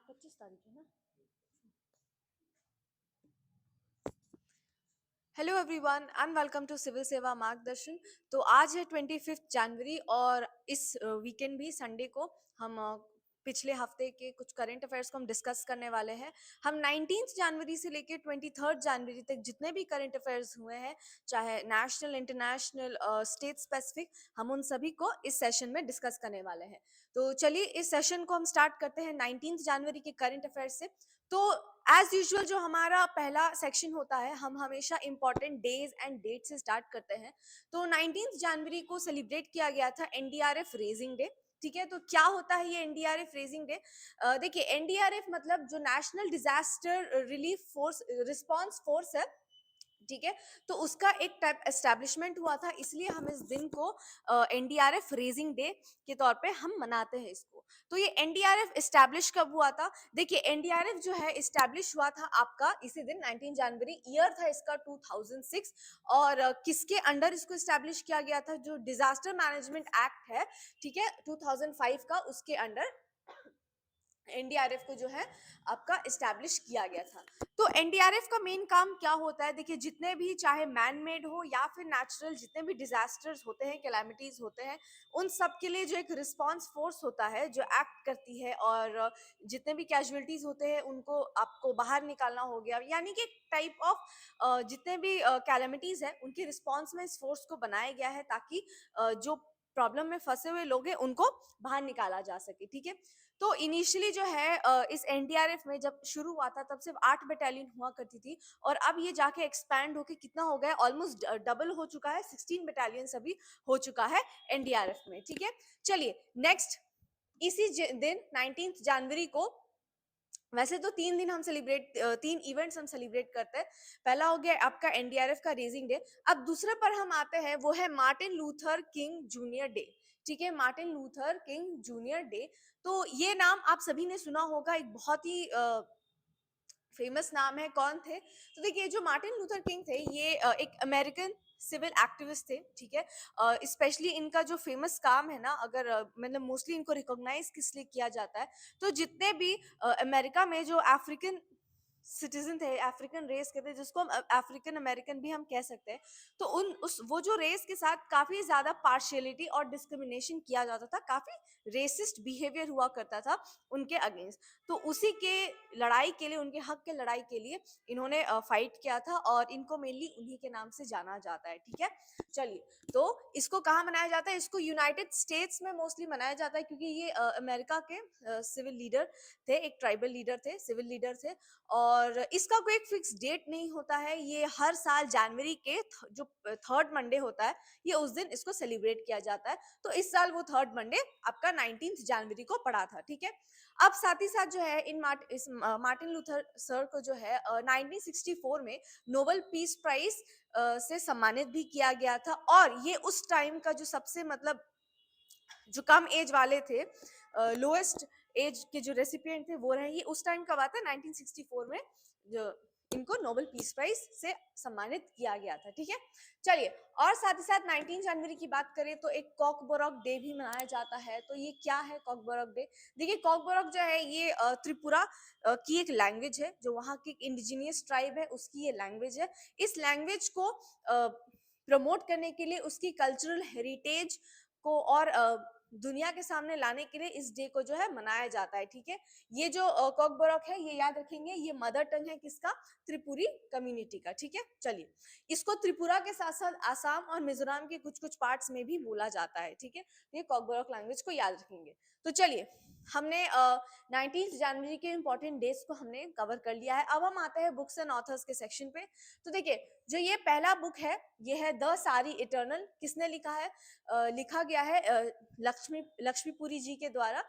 25 तारीख है ना। Hello everyone and welcome to civil सेवा मार्गदर्शन। तो आज है 25 जनवरी और इस वीकेंड भी संडे को हम पिछले हफ्ते के कुछ करंट अफेयर्स को हम डिस्कस करने वाले हैं। हम 19 जनवरी से लेकर 23 जनवरी तक जितने भी करंट अफेयर्स हुए हैं, चाहे नेशनल, इंटरनेशनल, स्टेट स्पेसिफिक, हम उन सभी को इस सेशन में डिस्कस करने वाले हैं। तो चलिए इस सेशन को हम स्टार्ट करते हैं 19 जनवरी के करंट अफेयर्स से। तो एज यूजुअल जो हमारा पहला सेक्शन होता है, हम हमेशा इंपॉर्टेंट डेज एंड डेट से स्टार्ट करते हैं। तो 19 जनवरी को सेलिब्रेट किया गया था एनडीआरएफ रेजिंग डे। ठीक है, तो क्या होता है ये एनडीआरएफ रेजिंग डे? देखिए, एनडीआरएफ मतलब जो national disaster relief force response force है, ठीक है, तो उसका एक टाइप एस्टैब्लिशमेंट हुआ था, इसलिए हम इस दिन को एनडीआरएफ रेजिंग डे के तौर पे हम मनाते हैं इसको। तो ये एनडीआरएफ एस्टैब्लिश कब हुआ था? देखिए, एनडीआरएफ जो है एस्टैब्लिश हुआ था आपका इसी दिन 19 जनवरी, ईयर था इसका 2006। और किसके अंडर इसको एस्टैब्लिश किया गया था? जो डिजास्टर मैनेजमेंट एक्ट है, ठीक है, 2005 का, उसके अंडर एनडीआरएफ को जो है आपका इस्टेब्लिश किया गया था। तो एनडीआरएफ का मेन काम क्या होता है? देखिए, जितने भी चाहे मैन मेड हो या फिर नेचुरल जितने भी डिजास्टर्स होते हैं, कैलामिटीज होते हैं, उन सब के लिए जो एक रिस्पांस फोर्स होता है जो एक्ट करती है, और जितने भी कैजुअलिटीज होते हैं उनको आपको बाहर निकालना हो गया, यानी कि टाइप ऑफ जितने भी कैलामिटीज है उनके रिस्पॉन्स में इस फोर्स को बनाया गया है, ताकि जो प्रॉब्लम में फंसे हुए लोग हैं उनको बाहर निकाला जा सके। ठीक है, तो इनिशियली जो है इस एनडीआरएफ में जब शुरू हुआ था तब सिर्फ 8 बटालियन हुआ करती थी, और अब ये जाके एक्सपैंड होके कितना हो गया? ऑलमोस्ट डबल हो चुका है, 16 बटालियन अभी हो चुका है एनडीआरएफ में। ठीक है, चलिए नेक्स्ट, इसी दिन 19 जनवरी को, वैसे तो 3 दिन हम सेलिब्रेट 3 इवेंट्स हम सेलिब्रेट करते हैं। पहला हो गया आपका एनडीआरएफ का रेजिंग डे। अब दूसरे पर हम आते हैं, वो है Martin Luther king junior day. ठीक है, Martin Luther king junior day. तो ये नाम आप सभी ने सुना होगा, एक बहुत ही फेमस नाम है। कौन थे? तो देखिए, जो मार्टिन लूथर किंग थे, ये एक अमेरिकन सिविल एक्टिविस्ट थे। ठीक है, स्पेशली इनका जो फेमस काम है ना, अगर मतलब मोस्टली इनको रिकॉग्नाइज किस लिए किया जाता है, तो जितने भी अमेरिका में जो अफ्रीकन सिटीजन थे, अफ्रीकन रेस के थे, जिसको हम अफ्रीकन अमेरिकन भी हम कह सकते हैं, तो उन उस वो जो रेस के साथ काफी ज्यादा पार्शियलिटी और डिस्क्रिमिनेशन किया जाता था, काफी रेसिस्ट बिहेवियर हुआ करता था उनके अगेंस्ट। तो उसी के लड़ाई के लिए, उनके हक के लड़ाई के लिए इन्होंने फाइट किया था, और इनको मेनली उन्हीं के नाम से जाना जाता है। ठीक है, चलिए, तो इसको कहाँ मनाया जाता है? इसको यूनाइटेड स्टेट्स में मोस्टली मनाया जाता है, क्योंकि ये अमेरिका के सिविल लीडर थे, एक ट्राइबल लीडर थे, सिविल लीडर थे। और इसका कोई एक फिक्स डेट नहीं होता है, ये हर साल जनवरी के जो थर्ड मंडे होता है, ये उस दिन इसको सेलिब्रेट किया जाता है। तो इस साल वो थर्ड मंडे आपका 19 जनवरी को पड़ा था। ठीक है, अब साथ ही साथ जो है मार्टिन लूथर सर को जो है 1964 में नोबेल पीस प्राइज से सम्मानित भी किया गया था, और ये उस टाइम का जो सबसे मतलब जो कम एज वाले थे, लोएस्ट एज के जो रेसिपिएंट थे वो रहे। ये उस टाइम का बात है, 1964 में जो इनको नोबेल पीस प्राइज से सम्मानित किया गया था। ठीक है, चलिए, और साथ ही साथ 19 जनवरी की बात करें तो एक कॉकबोरॉक डे भी मनाया जाता है। तो ये क्या है कॉकबोरॉक डे? देखिए, कॉकबोरॉक जो है ये त्रिपुरा की एक लैंग्वेज है, जो वहाँ की इंडिजिनियस ट्राइब है, उसकी ये लैंग्वेज है। इस लैंग्वेज को प्रमोट करने के लिए, उसकी कल्चरल हेरिटेज को और दुनिया के सामने लाने के लिए इस डे को जो है मनाया जाता है। ठीक है, ये जो कॉकबोरॉक है, ये याद रखेंगे, ये मदर टंग है किसका? त्रिपुरी कम्युनिटी का। ठीक है, चलिए, इसको त्रिपुरा के साथ साथ आसाम और मिजोरम के कुछ कुछ पार्ट्स में भी बोला जाता है। ठीक है, ये कॉकबोरॉक लैंग्वेज को याद रखेंगे। तो चलिए, हमने 19 जनवरी के इंपॉर्टेंट डेज को हमने कवर कर लिया है। अब हम आते हैं बुक्स एंड ऑथर्स के सेक्शन पे। तो देखिए, जो ये पहला बुक है, ये है द सारी इटर्नल। किसने लिखा है? लिखा गया है लक्ष्मीपुरी जी के द्वारा।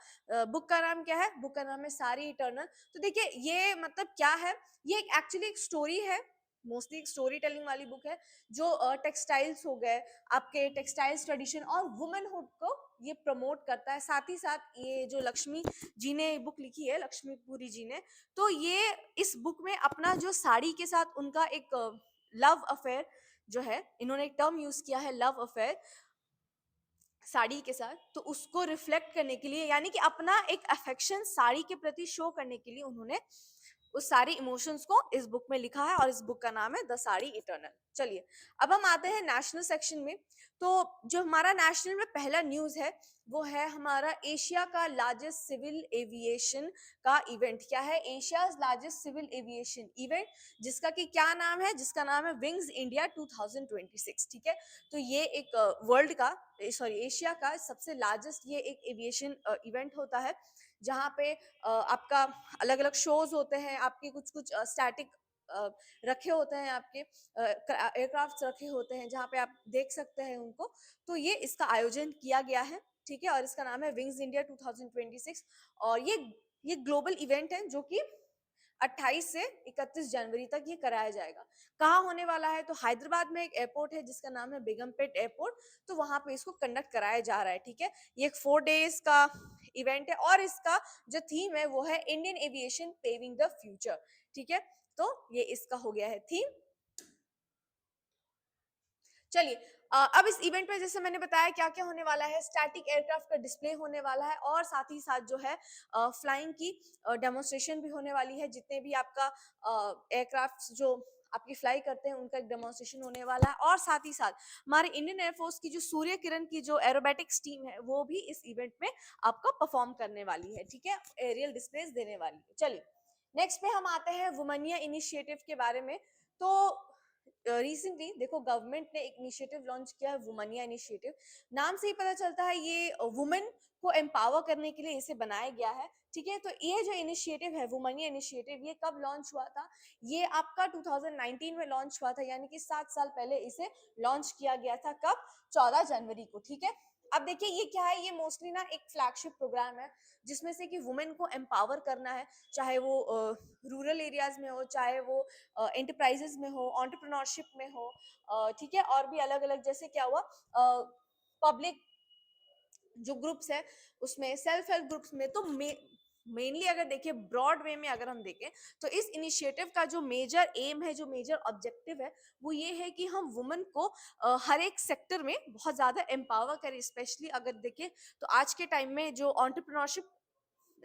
बुक का नाम क्या है? बुक का नाम है सारी इटर्नल। तो देखिए, ये मतलब क्या है? ये एक्चुअली एक स्टोरी है, मोस्टली एक स्टोरी टेलिंग वाली बुक है, जो टेक्सटाइल्स हो गए, आपके टेक्सटाइल्स ट्रेडिशन और वुमेनहुड को ये प्रमोट करता है। साथ ही साथ ये जो लक्ष्मी जी ने बुक लिखी है, लक्ष्मीपुरी जी ने, तो ये इस बुक में अपना जो साड़ी के साथ उनका एक लव अफेयर जो है, इन्होंने एक टर्म यूज किया है, लव अफेयर। साड़ी के साथ, तो उसको रिफ्लेक्ट करने के लिए, यानी कि अपना एक अफेक्शन साड़ी के प्रति शो करने के लिए उन्होंने उस सारे इमोशंस को इस बुक में लिखा है, और इस बुक का नाम है द साड़ी इटर्नल। चलिए, अब हम आते हैं नेशनल सेक्शन में। तो जो हमारा नेशनल में पहला न्यूज है, वो है हमारा एशिया का लार्जेस्ट सिविल एविएशन का इवेंट। क्या है? Asia largest civil aviation event, जिसका कि क्या नाम है? जिसका नाम है विंग्स इंडिया 2026। ठीक है, तो ये एक वर्ल्ड का, सॉरी, एशिया का सबसे लार्जेस्ट ये एक एविएशन इवेंट होता है, जहाँ पे आपका अलग अलग शोज होते हैं, आपके कुछ कुछ स्टैटिक रखे होते हैं, आपके एयरक्राफ्ट रखे होते हैं, जहाँ पे आप देख सकते हैं उनको। तो ये इसका आयोजन किया गया है, ठीक है, और इसका नाम है विंग्स इंडिया 2026। और ये ग्लोबल इवेंट है, जो कि 28 से 31 जनवरी तक ये कराया जाएगा। कहाँ होने वाला है? तो हैदराबाद में एक एयरपोर्ट है जिसका नाम है बेगमपेट एयरपोर्ट, तो वहां पे इसको कंडक्ट कराया जा रहा है। ठीक है, ये एक 4 डेज का इवेंट है, और इसका जो थीम है वो है Indian aviation paving the future. ठीक है, तो ये इसका हो गया है थीम। चलिए, अब इस इवेंट में जैसे मैंने बताया क्या क्या होने वाला है, स्टैटिक एयरक्राफ्ट का डिस्प्ले होने वाला है, और साथ ही साथ जो है फ्लाइंग की डेमोन्स्ट्रेशन भी होने वाली है। जितने भी आपका एयरक्राफ्ट जो आपकी फ्लाई करते हैं उनका एक डेमोन्स्ट्रेशन होने वाला है, और साथ ही साथ हमारे इंडियन एयरफोर्स की जो सूर्य किरण की जो एरोबेटिक्स टीम है वो भी इस इवेंट में आपका परफॉर्म करने वाली है। ठीक है, एरियल डिस्प्लेस देने वाली है। चलिए, नेक्स्ट पे हम आते हैं वुमनिया इनिशिएटिव के बारे में। तो रिसेंटली देखो, गवर्नमेंट ने एक इनिशिएटिव लॉन्च किया है, वुमनिया इनिशिएटिव। नाम से ही पता चलता है ये वुमेन को एम्पावर करने के लिए इसे बनाया गया है। ठीक है, तो ये जो इनिशिएटिव है, वुमनिया इनिशिएटिव, ये कब लॉन्च हुआ था? ये आपका 2019 में लॉन्च हुआ था, यानी कि 7 साल पहले इसे लॉन्च किया गया था। कब? 14 जनवरी को। ठीक है, अब देखिए ये क्या है, ये मोस्टली ना एक फ्लैगशिप प्रोग्राम है, जिसमें से कि वुमेन को एम्पावर करना है, चाहे वो रूरल एरियाज में हो, चाहे वो एंटरप्राइजेस में हो, एंटरप्रेन्योरशिप में हो, ठीक है, और भी अलग अलग, जैसे क्या हुआ, पब्लिक जो ग्रुप्स है उसमें, सेल्फ हेल्प ग्रुप्स में। तो मेनली अगर देखिए ब्रॉड वे में अगर हम देखें, तो इस इनिशिएटिव का जो मेजर एम है, जो मेजर ऑब्जेक्टिव है, वो ये है कि हम वुमेन को हर एक सेक्टर में बहुत ज्यादा एम्पावर करें। स्पेशली अगर देखें तो आज के टाइम में जो एंटरप्रेन्योरशिप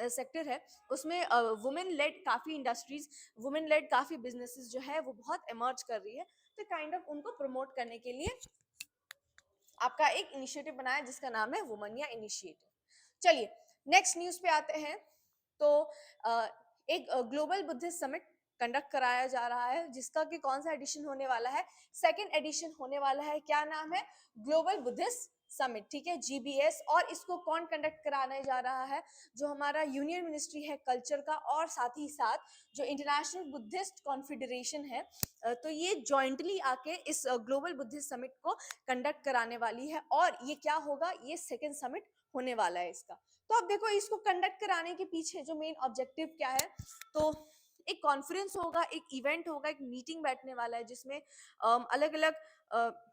सेक्टर है, उसमें वुमेन लेड काफी इंडस्ट्रीज, वुमेन लेड काफी बिजनेसेस जो है वो बहुत इमर्ज कर रही है। तो काइंड ऑफ उनको प्रमोट करने के लिए आपका एक इनिशिएटिव बनाया जिसका नाम है वुमनिया इनिशिएटिव। चलिए, नेक्स्ट न्यूज पे आते हैं। तो एक ग्लोबल बुद्धिस्ट समिट कंडक्ट कराया जा रहा है, जिसका कि कौन सा एडिशन होने वाला है? सेकंड एडिशन होने वाला है। क्या नाम है? Global Buddhist summit. ठीक है, जीबीएस। और इसको कौन कंडक्ट कराने जा रहा है? जो हमारा यूनियन मिनिस्ट्री है कल्चर का, और साथ ही साथ जो इंटरनेशनल बुद्धिस्ट कॉन्फेडरेशन है। तो ये जॉइंटली आके इस ग्लोबल बुद्धिस्ट समिट को कंडक्ट कराने वाली है। और ये क्या होगा? ये सेकेंड समिट होने वाला है इसका। तो अब देखो, इसको कंडक्ट कराने के पीछे जो मेन ऑब्जेक्टिव क्या है, तो एक कॉन्फ्रेंस होगा, एक इवेंट होगा, एक मीटिंग बैठने वाला है, जिसमें अलग अलग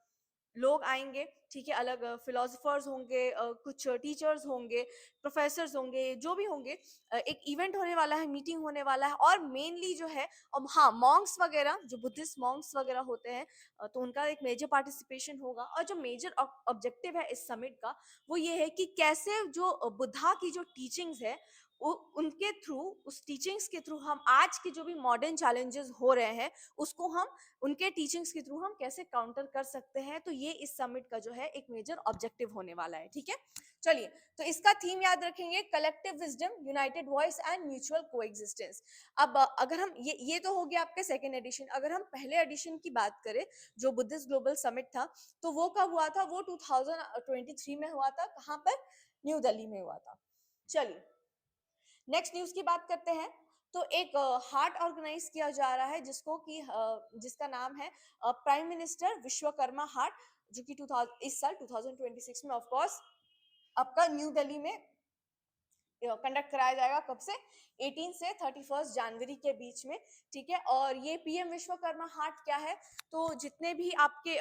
लोग आएंगे। ठीक है, अलग फिलोसफर्स होंगे, कुछ टीचर्स होंगे, प्रोफेसर्स होंगे, जो भी होंगे। एक इवेंट होने वाला है, मीटिंग होने वाला है, और मेनली जो है, हाँ, मॉन्क्स वगैरह, जो बुद्धिस्ट मॉन्क्स वगैरह होते हैं, तो उनका एक मेजर पार्टिसिपेशन होगा। और जो मेजर ऑब्जेक्टिव है इस समिट का, वो ये है कि कैसे जो बुद्धा की जो टीचिंग्स है, उनके थ्रू, उस टीचिंग्स के थ्रू हम आज के जो भी मॉडर्न चैलेंजेस हो रहे हैं, उसको हम उनके टीचिंग्स के थ्रू हम कैसे काउंटर कर सकते हैं। तो ये इस समिट का जो है एक मेजर ऑब्जेक्टिव होने वाला है। ठीक है, चलिए, तो इसका थीम याद रखेंगे, collective wisdom, United voice and mutual coexistence. अब अगर हम ये तो हो गया आपके सेकेंड एडिशन। अगर हम पहले एडिशन की बात करें, जो बुद्धिस्ट ग्लोबल समिट था, तो वो कब हुआ था? वो 2023 में हुआ था। कहाँ पर? न्यू दिल्ली में हुआ था। चलिए, नेक्स्ट न्यूज की बात करते हैं। तो एक हार्ट ऑर्गेनाइज किया जा रहा है, जिसका नाम है प्राइम मिनिस्टर विश्वकर्मा हार्ट, जो कि 2000 इस साल 2026 में ऑफ कोर्स आपका न्यू दिल्ली में कंडक्ट कराया जाएगा। कब से? 18 से 31 जनवरी के बीच में। ठीक है, और ये पीएम विश्वकर्मा हाट क्या है? तो जितने भी आपके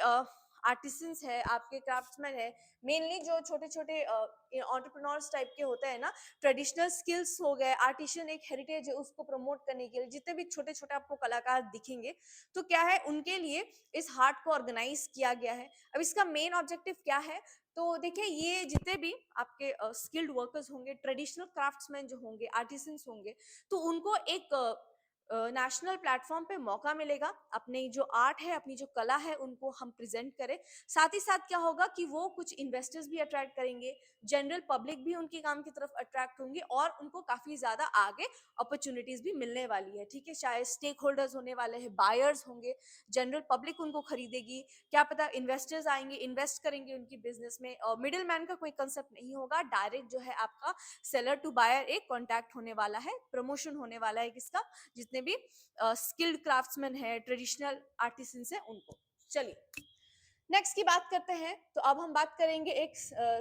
आर्टिसंस है, आपके क्राफ्ट्समैन है, मेनली जो छोटे छोटे एंटरप्रेन्योर्स टाइप के होते हैं ना, ट्रेडिशनल स्किल्स हो गए, आर्टिशन एक हेरिटेज है, उसको प्रमोट करने के लिए जितने भी छोटे छोटे आपको कलाकार दिखेंगे, तो क्या है, उनके लिए इस हाट को ऑर्गेनाइज किया गया है। अब इसका मेन ऑब्जेक्टिव क्या है? तो देखिए ये जितने भी आपके स्किल्ड वर्कर्स होंगे, ट्रेडिशनल क्राफ्ट्समैन जो होंगे, आर्टिसंस होंगे, तो उनको एक नेशनल प्लेटफॉर्म पे मौका मिलेगा अपनी जो आर्ट है, अपनी जो कला है, उनको हम प्रेजेंट करें। साथ ही साथ क्या होगा कि वो कुछ इन्वेस्टर्स भी अट्रैक्ट करेंगे, जनरल पब्लिक भी उनके काम की तरफ अट्रैक्ट होंगे और उनको काफी ज्यादा आगे अपॉर्चुनिटीज भी मिलने वाली है। ठीक है, चाहे स्टेक होल्डर्स होने वाले हैं, बायर्स होंगे, जनरल पब्लिक उनको खरीदेगी, क्या पता इन्वेस्टर्स आएंगे, इन्वेस्ट करेंगे उनकी बिजनेस में, और मिडिल मैन का कोई कंसेप्ट नहीं होगा, डायरेक्ट जो है आपका सेलर टू बायर एक कॉन्टैक्ट होने वाला है, प्रमोशन होने वाला है किसका, जितने भी स्किल्ड क्राफ्ट्समैन है, ट्रेडिशनल आर्टिसंस है, उनको। चलिए नेक्स्ट की बात करते हैं। तो अब हम बात करेंगे एक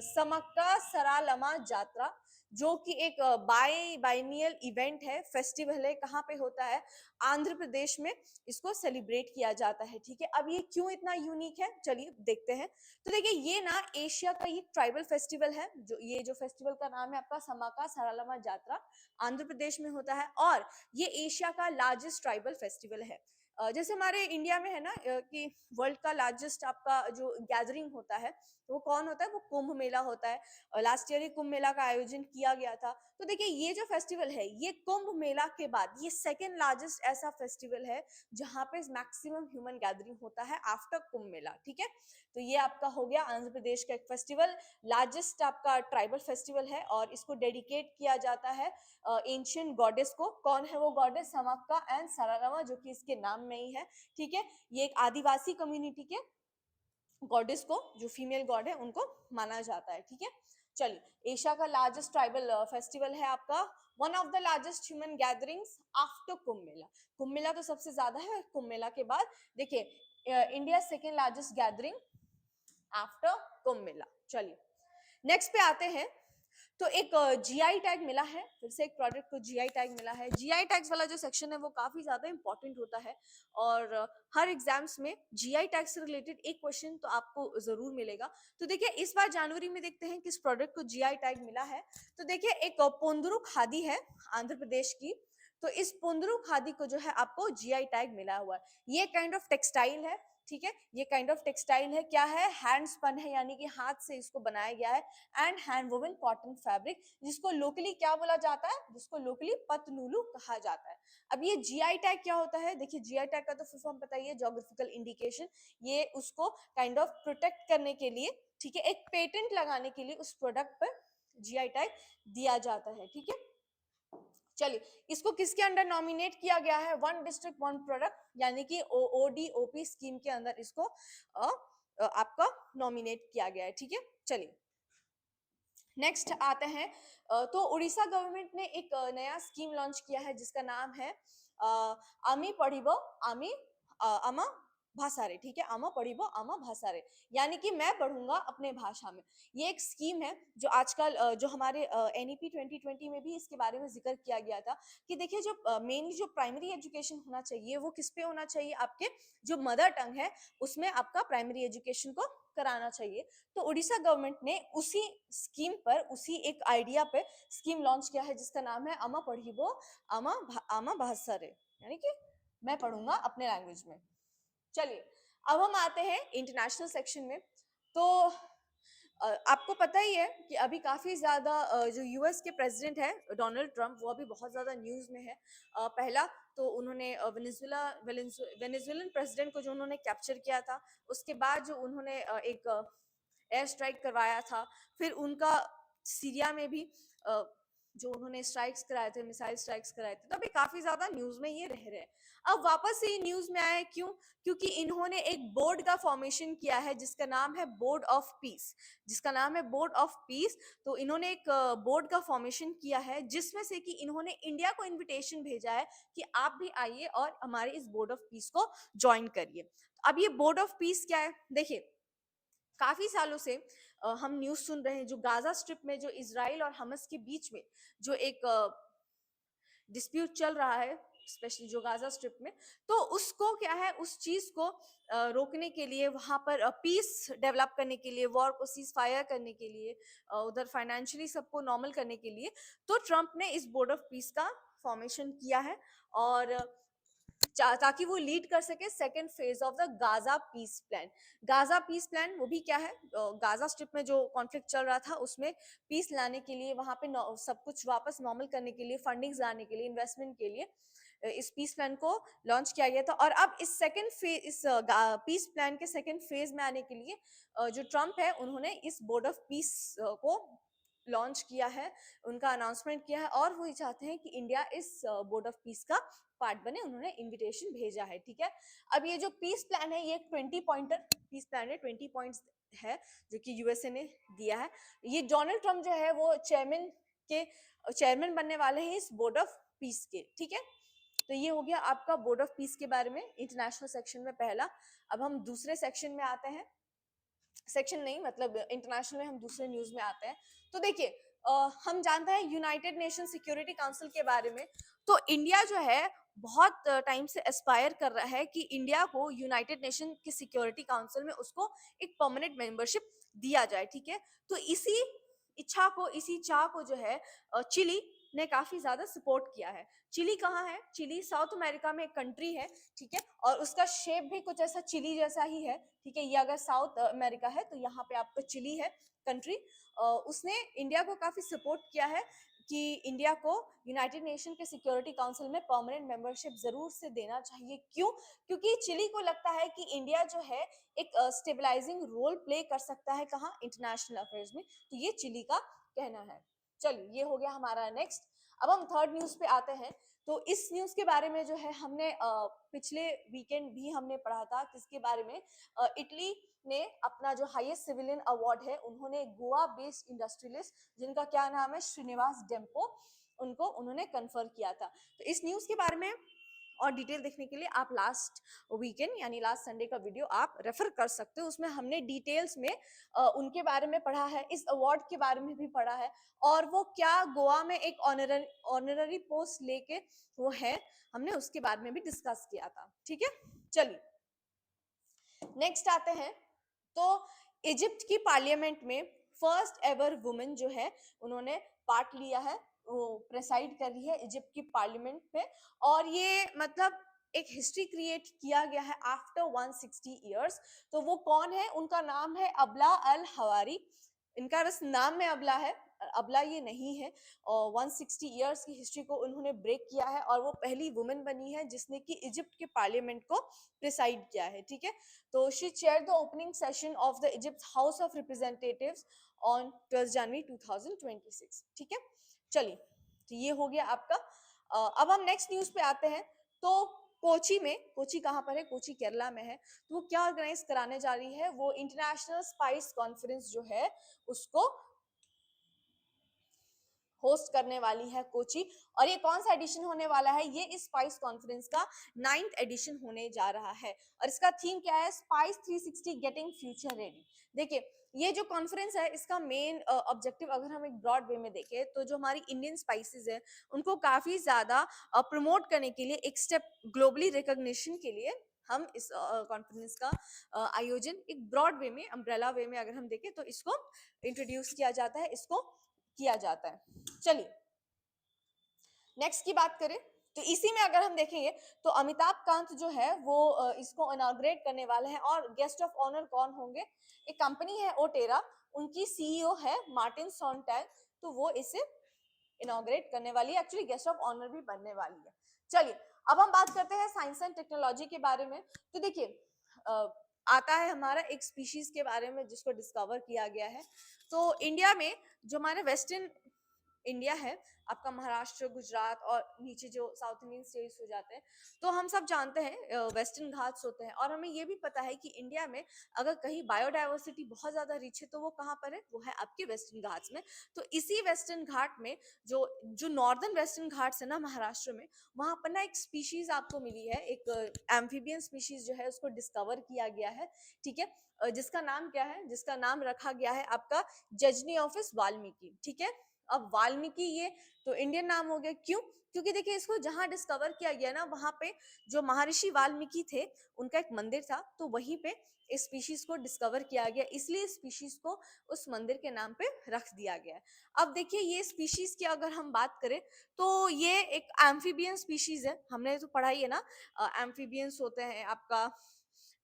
समक्का सरालमा यात्रा, जो कि एक बाइनियल इवेंट है, फेस्टिवल है। कहाँ पे होता है? आंध्र प्रदेश में इसको सेलिब्रेट किया जाता है। ठीक है, अब ये क्यों इतना यूनिक है, चलिए देखते हैं। तो देखिए ये ना एशिया का ये ट्राइबल फेस्टिवल है, जो फेस्टिवल का नाम है आपका समक्का सरालमा यात्रा, आंध्र प्रदेश में होता है और ये एशिया का लार्जेस्ट ट्राइबल फेस्टिवल है। जैसे हमारे इंडिया में है ना कि वर्ल्ड का लार्जेस्ट आपका जो गैदरिंग होता है, तो वो कौन होता है? वो कुंभ मेला होता है। लास्ट ईयर ही कुंभ मेला का आयोजन किया गया था। तो देखिए ये जो फेस्टिवल है, ये कुंभ मेला के बाद ये सेकेंड लार्जेस्ट ऐसा फेस्टिवल है जहाँ पे मैक्सिमम ह्यूमन गैदरिंग होता है आफ्टर कुंभ मेला। ठीक है, तो ये आपका हो गया आंध्र प्रदेश का एक फेस्टिवल, लार्जेस्ट आपका ट्राइबल फेस्टिवल है और इसको डेडिकेट किया जाता है एंशियंट गॉडेस को। कौन है वो गॉडेस? समक्का एंड सरारवा, जो कि इसके नाम में ही है। ठीक है, ये एक आदिवासी कम्युनिटी के गॉडेस को, जो फीमेल गॉड है, उनको माना जाता है। ठीक है, चलिए एशिया का लार्जेस्ट ट्राइबल फेस्टिवल है आपका, one of the largest human gatherings after Kumbh Mela. Kumbh Mela तो सबसे ज्यादा है, कुंभ मेला के बाद देखिए India second largest gathering after Kumbh Mela. चलिए नेक्स्ट पे आते हैं। तो एक जीआई टैग मिला है, फिर से एक प्रोडक्ट को जीआई टैग मिला है। जीआई टैग्स वाला जो सेक्शन है वो काफी ज्यादा इंपॉर्टेंट होता है और हर एग्जाम्स में जीआई टैग से रिलेटेड एक क्वेश्चन तो आपको जरूर मिलेगा। तो देखिए इस बार जनवरी में देखते हैं किस प्रोडक्ट को जीआई टैग मिला है। तो देखिए एक पोंदुरु खादी है आंध्र प्रदेश की, तो इस पोंदुरु खादी को जो है आपको जीआई टैग मिला हुआ है। ये काइंड ऑफ टेक्सटाइल है। ठीक है, ये काइंड ऑफ टेक्सटाइल है, क्या है? हैंड स्पन है, यानी कि हाथ से इसको बनाया गया है, and hand woven cotton fabric, जिसको लोकली क्या बोला जाता है? जिसको लोकली पतलूलू कहा जाता है। अब ये जीआई टैग क्या होता है? देखिए जीआई टैग का तो फुल फॉर्म पता ही है, ज्योग्राफिकल इंडिकेशन। ये उसको काइंड ऑफ प्रोटेक्ट करने के लिए, ठीक है, एक पेटेंट लगाने के लिए उस प्रोडक्ट पर जीआई टैग दिया जाता है। ठीक है, चलिए इसको किसके अंडर नॉमिनेट किया गया है? वन डिस्ट्रिक्ट वन प्रोडक्ट, यानी कि ओडीओपी स्कीम के अंदर इसको आपका नॉमिनेट किया गया है। ठीक है, चलिए नेक्स्ट आते हैं। तो उड़ीसा गवर्नमेंट ने एक नया स्कीम लॉन्च किया है जिसका नाम है आमी पढ़िबो आमी अमा भाषारे। ठीक है, आमा पढ़िबो आमा भाषारे, यानी कि मैं पढ़ूंगा अपने भाषा में। ये एक स्कीम है जो आजकल जो हमारे एनईपी 2020 में भी इसके बारे में जिक्र किया गया था कि देखिए जो मेनली जो प्राइमरी एजुकेशन होना चाहिए वो किस पे होना चाहिए? आपके जो मदर टंग है उसमें आपका प्राइमरी एजुकेशन को कराना चाहिए। तो उड़ीसा गवर्नमेंट ने उसी स्कीम पर, उसी एक आइडिया पे स्कीम लॉन्च किया है जिसका नाम है अमा पढ़िबो आमा भाषारे, यानी कि मैं पढ़ूंगा अपने लैंग्वेज में। चलिए अब हम आते हैं इंटरनेशनल सेक्शन में। तो आपको पता ही है कि अभी काफी ज्यादा जो यूएस के प्रेसिडेंट है डोनाल्ड ट्रंप, वो अभी बहुत ज्यादा न्यूज में है। पहला तो उन्होंने वेनेजुएलन प्रेसिडेंट को जो उन्होंने कैप्चर किया था, उसके बाद जो उन्होंने एक एयर स्ट्राइक करवाया था, फिर उनका सीरिया में भी जो उन्होंने स्ट्राइक्स कराए थे, मिसाइल स्ट्राइक्स कराए थे, तो अभी काफी ज्यादा न्यूज में ये रह रहे हैं। अब वापस से ये न्यूज में आए, क्यों? क्योंकि इन्होंने एक बोर्ड का फॉर्मेशन किया है जिसका नाम है बोर्ड ऑफ पीस, जिसका नाम है बोर्ड ऑफ पीस। तो इन्होंने एक बोर्ड का फॉर्मेशन किया है जिसमें से कि इन्होंने इंडिया को इनविटेशन भेजा है कि आप भी आइए और हमारे इस बोर्ड ऑफ पीस को ज्वाइन करिए। अब ये बोर्ड ऑफ पीस क्या है? देखिए काफी सालों से हम न्यूज सुन रहे हैं, जो गाजा स्ट्रिप में जो इजराइल और हमास के बीच में जो एक डिस्प्यूट चल रहा है, स्पेशली जो गाजा स्ट्रिप में, तो उसको क्या है, उस चीज को रोकने के लिए, वहां पर पीस डेवलप करने के लिए, वॉर को सीज फायर करने के लिए, उधर फाइनेंशियली सबको नॉर्मल करने के लिए, तो ट्रंप ने इस बोर्ड ऑफ पीस का फॉर्मेशन किया है। और ताकि वो लीड कर सके second phase of the Gaza peace plan. Gaza peace plan वो भी क्या है, गाजा स्ट्रिप में जो कॉन्फ्लिक्ट चल रहा था उसमें पीस लाने के लिए, वहां पे सब कुछ वापस नॉर्मल करने के लिए, फंडिंग्स लाने के लिए, इन्वेस्टमेंट के लिए इस पीस प्लान को लॉन्च किया गया था। और अब इस सेकेंड फेज, इस पीस प्लान के सेकेंड फेज में आने के लिए जो ट्रम्प है उन्होंने इस बोर्ड ऑफ पीस को लॉन्च किया है, उनका अनाउंसमेंट किया है, और वो चाहते हैं कि इंडिया इस बोर्ड ऑफ पीस का पार्ट बने। उन्होंने इनविटेशन भेजा है, ठीक है। अब ये जो पीस प्लान है ये 20 पॉइंटर पीस प्लान है, 20 पॉइंट्स है जो कि यूएसए ने दिया है। ये डोनाल्ड ट्रम्प जो है वो चेयरमैन बनने वाले हैं इस बोर्ड ऑफ पीस के, ठीक है। तो ये हो गया आपका बोर्ड ऑफ पीस के बारे में, इंटरनेशनल सेक्शन में पहला। अब हम दूसरे सेक्शन में आते हैं, सेक्शन नहीं मतलब इंटरनेशनल में हम दूसरे न्यूज में आते हैं। तो देखिए हम जानते हैं यूनाइटेड नेशन सिक्योरिटी काउंसिल के बारे में। तो इंडिया जो है बहुत टाइम से एस्पायर कर रहा है कि इंडिया को यूनाइटेड नेशन के सिक्योरिटी काउंसिल में उसको एक परमानेंट मेंबरशिप दिया जाए, ठीक है। तो इसी इच्छा को, इसी चाह को जो है चिली ने काफी ज्यादा सपोर्ट किया है। चिली कहाँ है? चिली साउथ अमेरिका में एक कंट्री है, ठीक है, और उसका शेप भी कुछ ऐसा चिली जैसा ही है, ठीक है। ये अगर साउथ अमेरिका है तो यहाँ पे आपका चिली है कंट्री। उसने इंडिया को काफी सपोर्ट किया है कि इंडिया को यूनाइटेड नेशन के सिक्योरिटी काउंसिल में परमानेंट मेंबरशिप जरूर से देना चाहिए। क्यों? क्योंकि चिली को लगता है कि इंडिया जो है एक स्टेबलाइजिंग रोल प्ले कर सकता है, कहाँ? इंटरनेशनल अफेयर्स में। तो ये चिली का कहना है। चलिए ये हो गया हमारा नेक्स्ट। अब हम थर्ड न्यूज पे आते हैं। तो इस न्यूज के बारे में जो है हमने पिछले वीकेंड भी हमने पढ़ा था, किसके बारे में? इटली ने अपना जो हाईएस्ट सिविलियन अवार्ड है उन्होंने गोवा बेस्ड इंडस्ट्रियलिस्ट, जिनका क्या नाम है, श्रीनिवास डेम्पो, उनको उन्होंने कन्फर किया था। तो इस न्यूज के बारे में और डिटेल देखने के लिए आप लास्ट वीकेंड यानी लास्ट संडे का वीडियो आप रेफर कर सकते हो। उसमें हमने डिटेल्स में उनके बारे में पढ़ा है, इस अवार्ड के बारे में भी पढ़ा है, और वो क्या गोवा में एक ऑनररी पोस्ट लेके वो है, हमने उसके बारे में भी डिस्कस किया था, ठीक है। चलिए नेक्स्ट आते हैं। तो इजिप्ट की पार्लियामेंट में फर्स्ट एवर वुमेन जो है उन्होंने पार्ट लिया है, वो प्रेसाइड कर रही है इजिप्ट की पार्लियामेंट में। और ये मतलब एक हिस्ट्री क्रिएट किया गया है आफ्टर 160 इयर्स। तो वो कौन है? उनका नाम है अबला अल हवारी। इनका बस नाम में अबला है, अबला ये नहीं है। और 160 इयर्स की हिस्ट्री को उन्होंने ब्रेक किया है, और वो पहली वुमेन बनी है जिसने कि इजिप्ट के पार्लियामेंट को प्रिसाइड किया है, ठीक है। तो she chair the opening session of the Egypt house of representatives on 12 जनवरी 2026, ठीक है। चलिए तो ये हो गया आपका। अब हम नेक्स्ट न्यूज पे आते हैं। तो कोची में, कोची कहाँ पर है? कोची केरला में है। तो वो क्या ऑर्गेनाइज कराने जा रही है? वो इंटरनेशनल स्पाइस कॉन्फ्रेंस जो है उसको होस्ट करने वाली है कोची। और ये कौन सा एडिशन होने वाला है? ये इस स्पाइस कॉन्फ्रेंस का 9th एडिशन होने जा रहा है, और इसका थीम क्या है? Spice 360 getting future ready. देखिए ये जो कॉन्फ्रेंस है इसका मेन ऑब्जेक्टिव अगर हम एक ब्रॉड वे में देखें तो जो हमारी इंडियन स्पाइसेस है उनको काफी ज्यादा प्रमोट करने के लिए, एक स्टेप ग्लोबली रिकॉग्निशन के लिए हम इस कॉन्फ्रेंस का आयोजन एक ब्रॉड वे में, अम्ब्रेला वे में अगर हम देखें तो इसको इंट्रोड्यूस किया जाता है, इसको किया जाता है। चलिए नेक्स्ट की बात करें तो इसी में अगर हम देखेंगे तो अमिताभ कांत जो है वो इसको इनॉग्रेट करने वाले हैं। और गेस्ट ऑफ ऑनर कौन होंगे? एक कंपनी है ओटेरा, उनकी सीईओ है मार्टिन सोनटैग, तो वो इसे इनॉग्रेट करने वाली है, एक्चुअली गेस्ट ऑफ ऑनर भी बनने वाली है। चलिए अब हम बात करते हैं साइंस एंड टेक्नोलॉजी के बारे में। तो देखिए आता है हमारा एक स्पीशीज के बारे में जिसको डिस्कवर किया गया है। तो इंडिया में जो हमारे वेस्टर्न इंडिया है, आपका महाराष्ट्र, गुजरात और नीचे जो साउथ इंडियन स्टेट्स हो जाते हैं, तो हम सब जानते हैं वेस्टर्न घाट्स होते हैं। और हमें ये भी पता है कि इंडिया में अगर कहीं बायोडाइवर्सिटी बहुत ज्यादा रिच है तो वो कहाँ पर है? वो है आपके वेस्टर्न घाट्स में। तो इसी वेस्टर्न घाट में जो जो नॉर्दर्न वेस्टर्न घाट्स है ना महाराष्ट्र में, वहां पर ना एक स्पीशीज आपको मिली है, एक एम्फीबियन स्पीशीज जो है उसको डिस्कवर किया गया है, ठीक है। जिसका नाम क्या है? जिसका नाम रखा गया है आपका जजनी ऑफिस वाल्मीकि, ठीक है। अब वाल्मीकि ये तो इंडियन नाम हो गया, क्यों? क्योंकि देखिए इसको जहां डिस्कवर किया गया ना, वहां पे जो महर्षि वाल्मीकि थे उनका एक मंदिर था, तो वहीं पे इस स्पीशीज को डिस्कवर किया गया, इसलिए स्पीशीज को उस मंदिर के नाम पे रख दिया गया है। अब देखिए ये स्पीशीज की अगर हम बात करें तो ये एक एम्फीबियन स्पीशीज है, हमने तो पढ़ा ही है ना, एम्फीबियंस होते हैं, आपका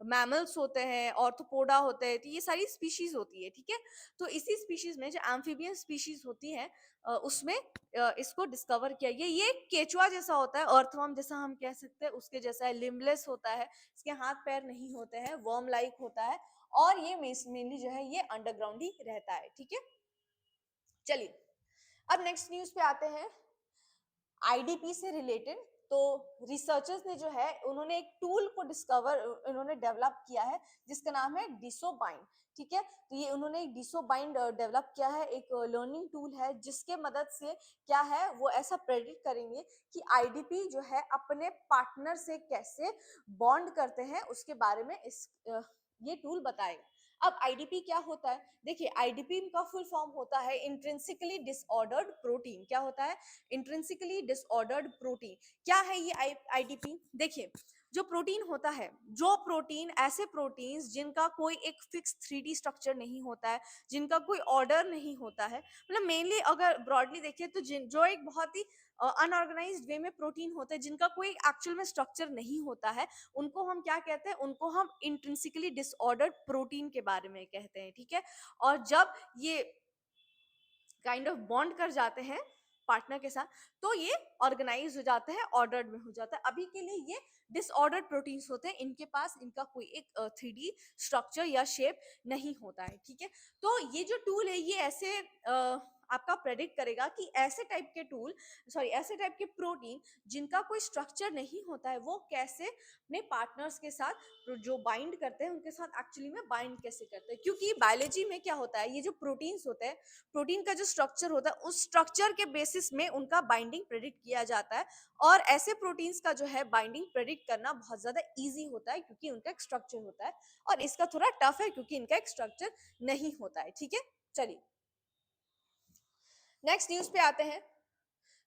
मैमल्स होते हैं, ऑर्थोपोडा होते हैं, तो ये सारी स्पीशीज होती है, ठीक है। तो इसी स्पीशीज में जो एम्फीबियन स्पीशीज होती है उसमें इसको डिस्कवर किया गया। ये केचुआ जैसा होता है, अर्थवर्म जैसा हम कह सकते हैं, उसके जैसा है, लिम्बलेस होता है, इसके हाथ पैर नहीं होते हैं, वर्म लाइक होता है, और ये मेनली जो है ये अंडरग्राउंड ही रहता है, ठीक है। चलिए अब नेक्स्ट न्यूज पे आते हैं, आईडीपी से रिलेटेड। तो रिसर्चर्स ने जो है उन्होंने एक टूल को इन्होंने डेवलप किया है जिसका नाम है डिसोबाइंड, ठीक है। तो ये उन्होंने एक डिसोबाइंड डेवलप किया है, एक लर्निंग टूल है जिसके मदद से क्या है वो ऐसा प्रेडिक्ट करेंगे कि आईडीपी जो है अपने पार्टनर से कैसे बॉन्ड करते हैं, उसके बारे में ये टूल बताएगा। अब आईडीपी क्या होता है, देखिए आईडीपी का फुल फॉर्म होता है इंट्रिंसिकली डिसऑर्डर्ड प्रोटीन। क्या होता है? Intrinsically disordered protein. क्या है ये आईडीपी? देखिए जो प्रोटीन होता है, जो प्रोटीन, ऐसे प्रोटीन्स जिनका कोई एक फिक्स 3D स्ट्रक्चर नहीं होता है, जिनका कोई ऑर्डर नहीं होता है, मतलब मेनली अगर ब्रॉडली देखें तो जो एक बहुत ही अनऑर्गेनाइज्ड वे में प्रोटीन होते हैं, जिनका कोई एक्चुअल में स्ट्रक्चर नहीं होता है, उनको हम क्या कहते हैं? उनको हम इंट्रिंसिकली डिसऑर्डर्ड प्रोटीन के बारे में कहते हैं, ठीक है। और जब ये काइंड ऑफ बॉन्ड कर जाते हैं पार्टनर के साथ, तो ये ऑर्गेनाइज हो जाता है, ऑर्डर्ड में हो जाता है। अभी के लिए ये डिसऑर्डर्ड प्रोटीन्स होते हैं, इनके पास इनका कोई एक 3D स्ट्रक्चर या शेप नहीं होता है, ठीक है। तो ये जो टूल है ये ऐसे आपका प्रेडिक्ट करेगा कि ऐसे टाइप के प्रोटीन जिनका कोई स्ट्रक्चर नहीं होता है, वो कैसे अपने पार्टनर्स के साथ जो बाइंड करते हैं उनके साथ एक्चुअली में बाइंड कैसे करते हैं। क्योंकि बायोलॉजी में क्या होता है, ये जो प्रोटीन्स होते हैं, प्रोटीन का जो स्ट्रक्चर होता है उस स्ट्रक्चर के बेसिस में उनका बाइंडिंग प्रेडिक्ट किया जाता है, और ऐसे प्रोटीन्स का जो है बाइंडिंग प्रेडिक्ट करना बहुत ज्यादा इजी होता है क्योंकि उनका एक स्ट्रक्चर होता है, और इसका थोड़ा टफ है क्योंकि इनका एक स्ट्रक्चर नहीं होता है, ठीक है। चलिए नेक्स्ट न्यूज पे आते हैं।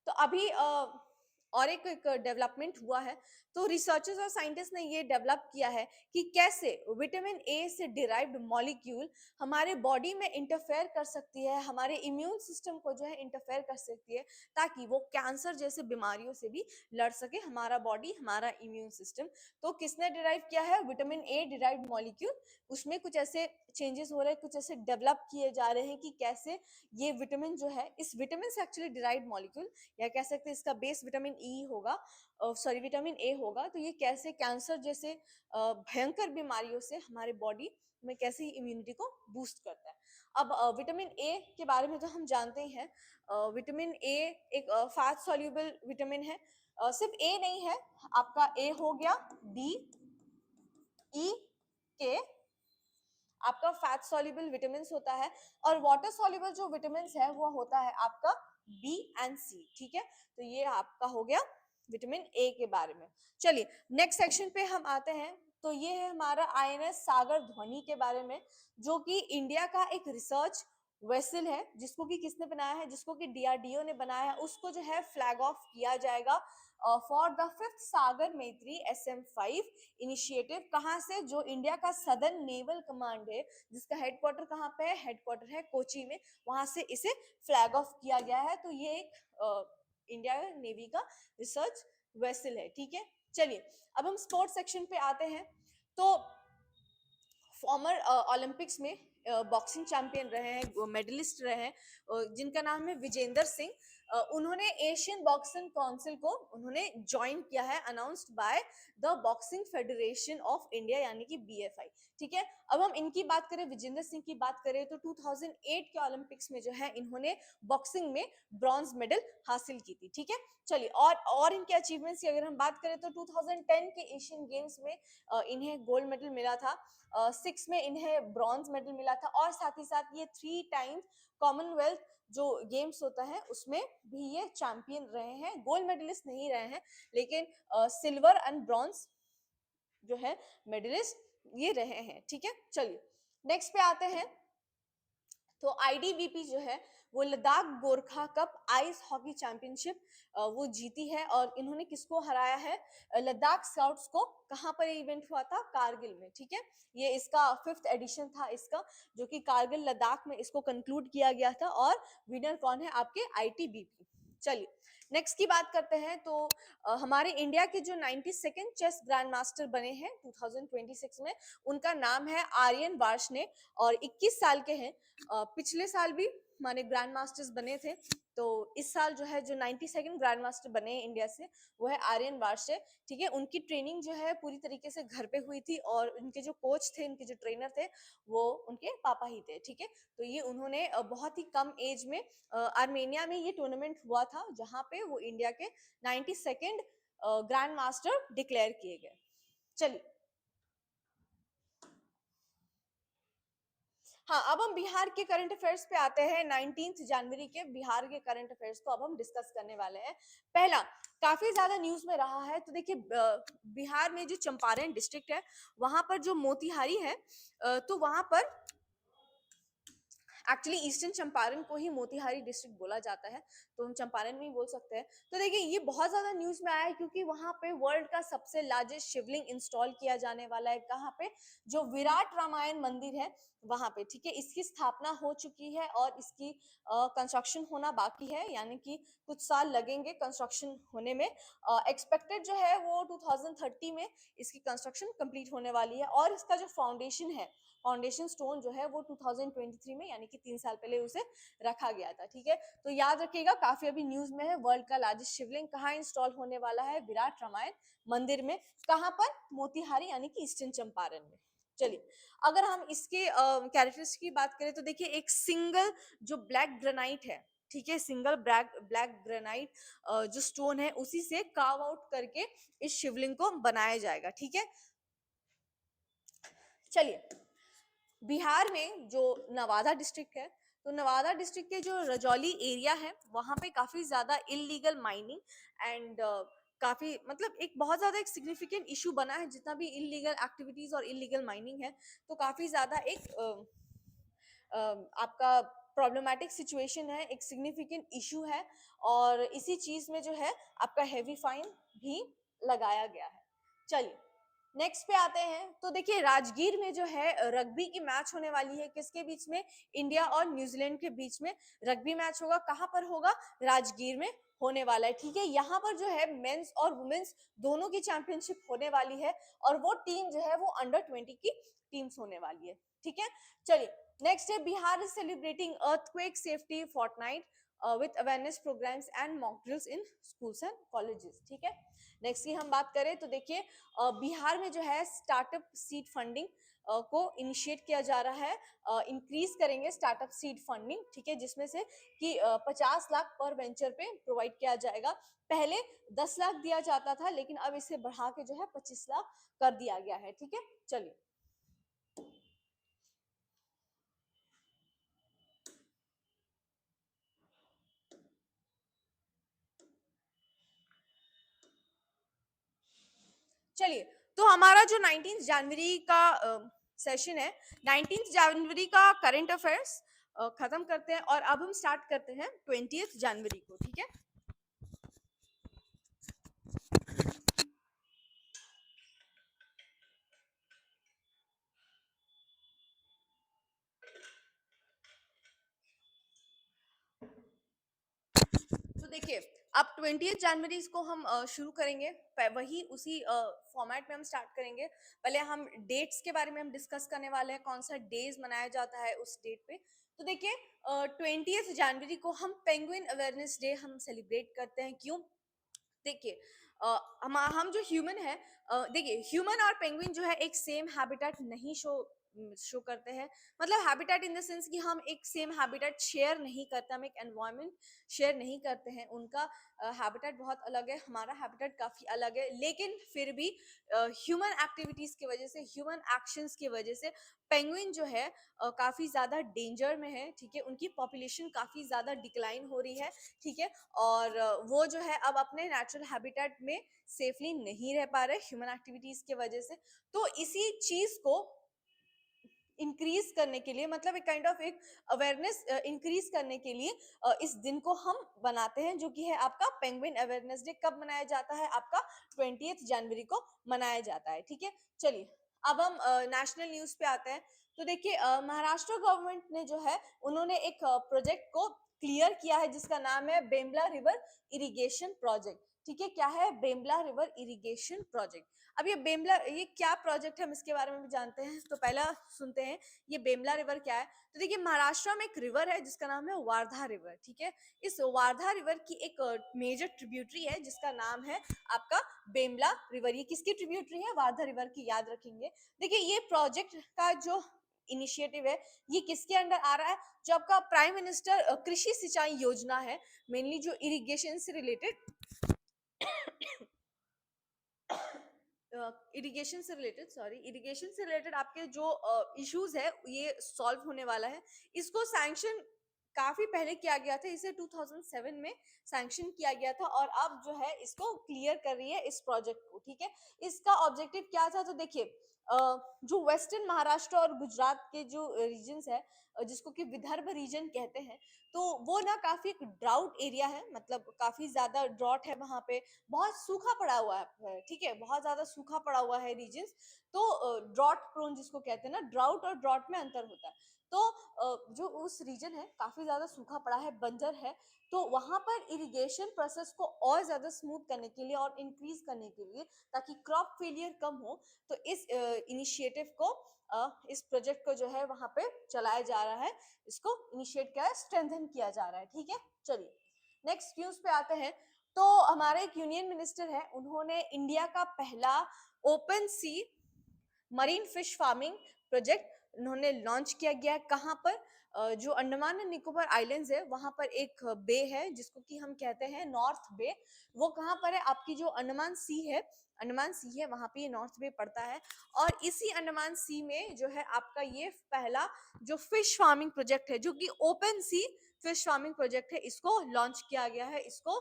तो अभी और एक डेवलपमेंट हुआ है। तो रिसर्चर्स और साइंटिस्ट ने ये डेवलप किया है कि कैसे विटामिन ए से डिराइव्ड मॉलिक्यूल हमारे बॉडी में इंटरफेयर कर सकती है, हमारे इम्यून सिस्टम को जो है इंटरफेयर कर सकती है, ताकि वो कैंसर जैसे बीमारियों से भी लड़ सके हमारा बॉडी, हमारा इम्यून सिस्टम। तो किसने डिराइव किया है? Vitamin A derived molecule. उसमें कुछ ऐसे चेंजेस हो रहे हैं, कुछ ऐसे डेवलप किए जा रहे हैं कि कैसे ये विटामिन जो है, इस विटामिन से एक्चुअली डिराइव्ड मॉलिक्यूल, या कह सकते हैं इसका बेस विटामिन ई होगा, सॉरी विटामिन ए होगा, तो ये कैसे कैंसर जैसे भयंकर बीमारियों से हमारे बॉडी में कैसे इम्यूनिटी को बूस्ट करता है। अब विटामिन ए के बारे में तो हम जानते ही हैं। विटामिन ए एक फैट सॉल्युबल विटामिन है। सिर्फ ए नहीं है, आपका ए हो गया, डी, ई, के आपका फैट सॉल्युबल विटामिन होता है, और वाटर सॉल्युबल जो विटामिन है वो होता है आपका बी एंड सी, ठीक है। तो ये आपका हो गया विटामिन ए के बारे में। चलिए नेक्स्ट सेक्शन पे हम आते हैं। तो ये है हमारा आईएनएस सागर ध्वनि के बारे में, जो कि इंडिया का एक रिसर्च वेसल है, जिसको कि किसने बनाया है? जिसको कि डीआरडीओ ने बनाया है। उसको जो है फ्लैग ऑफ किया जाएगा फॉर द 5th सागर मैत्री SM5 इनिशिएटिव। कहाँ से? जो इंडिया का सदर्न नेवल कमांड है, जिसका हेडक्वार्टर कहाँ पे है? हेडक्वार्टर है कोची में, वहां से इसे फ्लैग ऑफ किया गया है। तो ये एक इंडिया नेवी का रिसर्च वेसल है, ठीक है। चलिए अब हम स्पोर्ट्स सेक्शन पे आते हैं। तो फॉर्मर ओलंपिक्स में बॉक्सिंग चैंपियन रहे हैं, मेडलिस्ट रहे हैं, जिनका नाम है विजेंदर सिंह। उन्होंने एशियन बॉक्सिंग काउंसिल को उन्होंने ज्वाइन किया है, announced by the boxing federation of India, यानी कि BFI, ठीक है। अब हम इनकी बात करें, विजेंदर सिंह की बात करें, तो 2008 के ओलंपिक्स में जो है इन्होंने बॉक्सिंग में ब्रॉन्ज मेडल हासिल की थी, ठीक है। चलिए और इनके अचीवमेंट्स की अगर हम बात करें तो 2010 के एशियन गेम्स में इन्हें गोल्ड मेडल मिला था, 6 में इन्हें ब्रॉन्ज मेडल मिला था, और साथ ही साथ ये 3 टाइम्स कॉमनवेल्थ जो गेम्स होता है उसमें भी ये चैंपियन रहे हैं। गोल्ड मेडलिस्ट नहीं रहे हैं, लेकिन सिल्वर एंड ब्रॉन्ज जो है मेडलिस्ट ये रहे हैं, ठीक है। चलिए नेक्स्ट पे आते हैं। तो आईडीबीपी जो है वो Ladakh Gorkha cup ice hockey championship वो जीती है। और इन्होंने किसको हराया है? लद्दाख स्काउट्स को। कहाँ पर ये इवेंट हुआ था? कारगिल में, ठीक है। ये इसका 5th एडिशन था इसका, जो कि कारगिल लद्दाख में इसको कंक्लूड किया गया था। और विनर कौन है? आपके आईटीबीपी। चलिए नेक्स्ट की बात करते हैं। तो हमारे इंडिया के जो 92nd चेस ग्रैंड मास्टर बने हैं 2026 में, उनका नाम है आर्यन वार्ष्णे और 21 साल के हैं। पिछले साल भी हमारे ग्रैंड मास्टर्स बने थे, तो इस साल जो है जो 92nd ग्रैंड मास्टर बने हैं इंडिया से, वो है आर्यन वार्ष्णे, ठीक है। उनकी ट्रेनिंग जो है पूरी तरीके से घर पे हुई थी और उनके जो कोच थे, उनके जो ट्रेनर थे, वो उनके पापा ही थे, ठीक है। तो ये उन्होंने बहुत ही कम एज में आर्मेनिया में ये टूर्नामेंट हुआ था, जहां पे वो इंडिया के 92nd ग्रैंड मास्टर डिक्लेयर किए गए। चलिए हाँ, अब हम बिहार के करंट अफेयर्स पे आते हैं। 19 जनवरी के बिहार के करंट अफेयर्स को अब हम डिस्कस करने वाले हैं। पहला, काफी ज्यादा न्यूज में रहा है, तो देखिए बिहार में जो चंपारण डिस्ट्रिक्ट है, वहां पर जो मोतिहारी है, तो वहां पर एक्चुअली ईस्टर्न चंपारण को ही मोतिहारी डिस्ट्रिक्ट बोला जाता है, तो हम चंपारण में ही बोल सकते हैं। तो देखिए ये बहुत ज्यादा न्यूज में आया है, क्योंकि वहां पे वर्ल्ड का सबसे लार्जेस्ट शिवलिंग इंस्टॉल किया जाने वाला है। कहाँ पे? जो विराट रामायण मंदिर है वहां पे, ठीक है। इसकी स्थापना हो चुकी है और इसकी कंस्ट्रक्शन होना बाकी है, यानी कि कुछ साल लगेंगे कंस्ट्रक्शन होने में। एक्सपेक्टेड जो है वो 2030 में इसकी कंस्ट्रक्शन कंप्लीट होने वाली है। और इसका जो फाउंडेशन है, फाउंडेशन स्टोन जो है वो 2023 में, यानी कि 3 साल पहले उसे रखा गया था, ठीक है। तो याद रखिएगा, काफी अभी न्यूज में है, वर्ल्ड का लार्जेस्ट शिवलिंग कहाँ इंस्टॉल होने वाला है? विराट रामायण मंदिर में। कहाँ पर? मोतिहारी, यानी कि ईस्टर्न चंपारण में। चलिए, अगर हम इसके कैरेक्टरिस्टिक की बात करें, तो देखिए एक सिंगल जो ब्लैक ग्रेनाइट है, ठीक है, सिंगल ब्लैक ब्लैक ग्रेनाइट जो स्टोन है, उसी से कार्व आउट करके इस शिवलिंग को बनाया जाएगा, ठीक है। चलिए, बिहार में जो नवादा डिस्ट्रिक्ट है, तो नवादा डिस्ट्रिक्ट के जो रजौली एरिया है, वहां पे काफी ज्यादा इलीगल माइनिंग एंड काफी मतलब एक बहुत ज्यादा एक सिग्निफिकेंट इशू बना है। जितना भी इलीगल एक्टिविटीज और इलीगल माइनिंग है, तो काफी ज्यादा एक आपका प्रॉब्लमैटिक सिचुएशन है, एक सिग्निफिकेंट इशू है। और इसी चीज में जो है आपका हैवी फाइन भी लगाया गया है। चलिए नेक्स्ट पे आते हैं। तो देखिए राजगीर में जो है रग्बी की मैच होने वाली है, किसके बीच में? इंडिया और न्यूजीलैंड के बीच में रग्बी मैच होगा। कहां पर होगा? राजगीर में होने वाला है, ठीक है। यहाँ पर जो है मेंस और वुमेन्स दोनों की चैंपियनशिप होने वाली है, और वो टीम जो है वो अंडर 20 की टीम्स होने वाली है, ठीक है। चलिए नेक्स्ट है, Bihar is celebrating earthquake safety fortnight with awareness programmes and mock drills in schools and colleges, ठीक है। नेक्स्ट की हम बात करें, तो देखिए बिहार में जो है स्टार्टअप सीड फंडिंग को इनिशिएट किया जा रहा है, इंक्रीज करेंगे स्टार्टअप सीड फंडिंग, ठीक है, जिसमें से कि 50 लाख पर वेंचर पे प्रोवाइड किया जाएगा। पहले 10 लाख दिया जाता था, लेकिन अब इसे बढ़ा के जो है 25 लाख कर दिया गया है, ठीक है। चलिए चलिए, तो हमारा जो 19 जनवरी का सेशन है, 19 जनवरी का करंट अफेयर्स खत्म करते हैं, और अब हम स्टार्ट करते हैं 20 जनवरी को, ठीक है। तो देखिए अब 20 जनवरी को हम शुरू करेंगे, वही उसी फॉर्मेट में हम स्टार्ट करेंगे। पहले हम डेट्स के बारे में हम डिस्कस करने वाले हैं, कौन सा डेज मनाया जाता है उस डेट पे। तो देखिए 20 जनवरी को हम पेंगुइन अवेयरनेस डे हम सेलिब्रेट करते हैं। क्यों? देखिए हम जो ह्यूमन है, देखिए ह्यूमन और पेंगुइन जो है एक सेम हैबिटेट नहीं शो करते हैं। मतलब हैबिटेट इन द सेंस कि हम एक सेम हैबिटेट शेयर नहीं करते, हम एक एनवायरनमेंट शेयर नहीं करते हैं। उनका हैबिटेट बहुत अलग है, हमारा हैबिटेट काफी अलग है, लेकिन फिर भी ह्यूमन एक्टिविटीज की वजह से, ह्यूमन एक्शंस की वजह से पेंगुइन जो है काफी ज्यादा डेंजर में है, ठीक है। उनकी पॉपुलेशन काफी ज्यादा डिक्लाइन हो रही है, ठीक है। और वो जो है अब अपने नेचुरल हैबिटेट में सेफली नहीं रह पा रहे ह्यूमन एक्टिविटीज की वजह से। तो इसी चीज को इंक्रीज करने के लिए, मतलब एक काइंड ऑफ एक अवेयरनेस इंक्रीज करने के लिए इस दिन को हम बनाते हैं, जो कि है आपका पेंगुइन अवेयरनेस डे। कब मनाया जाता है? आपका 20 जनवरी को मनाया जाता है। ठीक है, चलिए अब हम नेशनल न्यूज पे आते हैं। तो देखिए महाराष्ट्र गवर्नमेंट ने जो है उन्होंने एक प्रोजेक्ट को क्लियर किया है जिसका नाम है बेमला रिवर इरिगेशन प्रोजेक्ट। ठीक है, क्या है? बेमला रिवर इरिगेशन प्रोजेक्ट। अब ये क्या प्रोजेक्ट है हम इसके बारे में भी जानते हैं। तो पहला सुनते हैं ये बेमला रिवर क्या है। तो देखिए महाराष्ट्र में एक रिवर है जिसका नाम है वारधा रिवर। ठीक है, इस वारधा रिवर की एक मेजर ट्रिब्यूटरी है जिसका नाम है आपका बेमला रिवर। ये किसकी ट्रिब्यूटरी है? वारधा रिवर की, याद रखेंगे। देखिए ये प्रोजेक्ट का जो इनिशिएटिव है ये किसके अंडर आ रहा है? जो आपका प्राइम मिनिस्टर कृषि सिंचाई योजना है, मेनली जो इरिगेशन से रिलेटेड इरिगेशन से रिलेटेड आपके जो इश्यूज है ये सॉल्व होने वाला है। इसको सैंक्शन काफी पहले किया गया था, इसे 2007 में सैंक्शन किया गया था और अब जो है इसको क्लियर कर रही है इस प्रोजेक्ट को। ठीक है, इसका ऑब्जेक्टिव क्या था? तो देखिए जो वेस्टर्न महाराष्ट्र और गुजरात के जो रीजन्स है जिसको कि विदर्भ रीजन कहते हैं, तो वो ना काफी एक ड्राउट एरिया है, मतलब काफी ज्यादा ड्रॉट है वहां पे, बहुत सूखा पड़ा हुआ है। ठीक है, बहुत ज्यादा सूखा पड़ा हुआ है रीजन्स। तो ड्रॉट प्रोन जिसको कहते हैं ना, ड्राउट और ड्रॉट में अंतर होता है। तो जो उस रीजन है काफी ज्यादा सूखा पड़ा है, बंजर है, तो वहां पर इरिगेशन प्रोसेस को और ज्यादा स्मूथ करने के लिए और इंक्रीज करने के लिए, ताकि क्रॉप फेलियर कम हो, तो इस इनिशिएटिव को इस प्रोजेक्ट को जो है वहां पे चलाया जा रहा है, इसको इनिशिएट किया है, स्ट्रेंथन किया जा रहा है। ठीक है, चलिए नेक्स्ट न्यूज पे आते हैं। तो हमारे एक यूनियन मिनिस्टर है, उन्होंने इंडिया का पहला ओपन सी मरीन फिश फार्मिंग प्रोजेक्ट उन्होंने लॉन्च किया गया। कहाँ पर? जो अंडमान एंड निकोबार आइलैंड्स है वहां पर एक बे है जिसको कि हम कहते हैं नॉर्थ बे। वो कहाँ पर है? आपकी जो अंडमान सी है, अंडमान सी है वहां पे ये नॉर्थ बे पड़ता है। और इसी अंडमान सी में जो है आपका ये पहला जो फिश फार्मिंग प्रोजेक्ट है, जो कि ओपन सी फिश फार्मिंग प्रोजेक्ट है, इसको लॉन्च किया गया है, इसको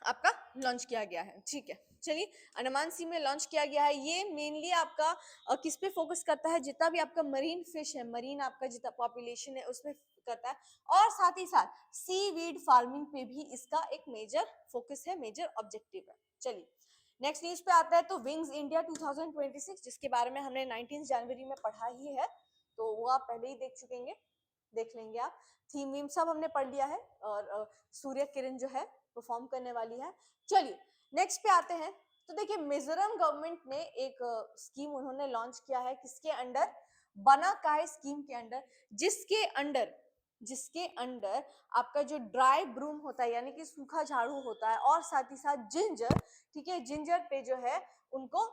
आपका लॉन्च किया गया है। ठीक है, चलिए अंडमान सी में लॉन्च किया गया है। ये मेनली आपका किस पे फोकस करता है? जितना भी आपका मरीन फिश है, मरीन आपका जितना पॉपुलेशन है उसमें करता है, और साथ ही साथ सी वीड फार्मिंग पे भी इसका एक मेजर फोकस है, मेजर ऑब्जेक्टिव है। चलिए नेक्स्ट न्यूज पे आता है। तो विंग्स इंडिया 2026 जिसके बारे में हमने 19 जनवरी में पढ़ा ही है, तो वो आप पहले ही देख लेंगे आप। थीम वीम सब हमने पढ़ लिया है, और सूर्य किरण जो है परफॉर्म करने वाली है। चलिए नेक्स्ट पे आते हैं। तो देखिए मिजोरम गवर्नमेंट ने एक स्कीम उन्होंने लॉन्च किया है, किसके अंडर? बना काय स्कीम के अंडर, जिसके अंडर आपका जो ड्राई ब्रूम होता है, यानी कि सूखा झाड़ू होता है, और साथ ही साथ जिंजर, ठीक है, जिंजर पे जो है उनको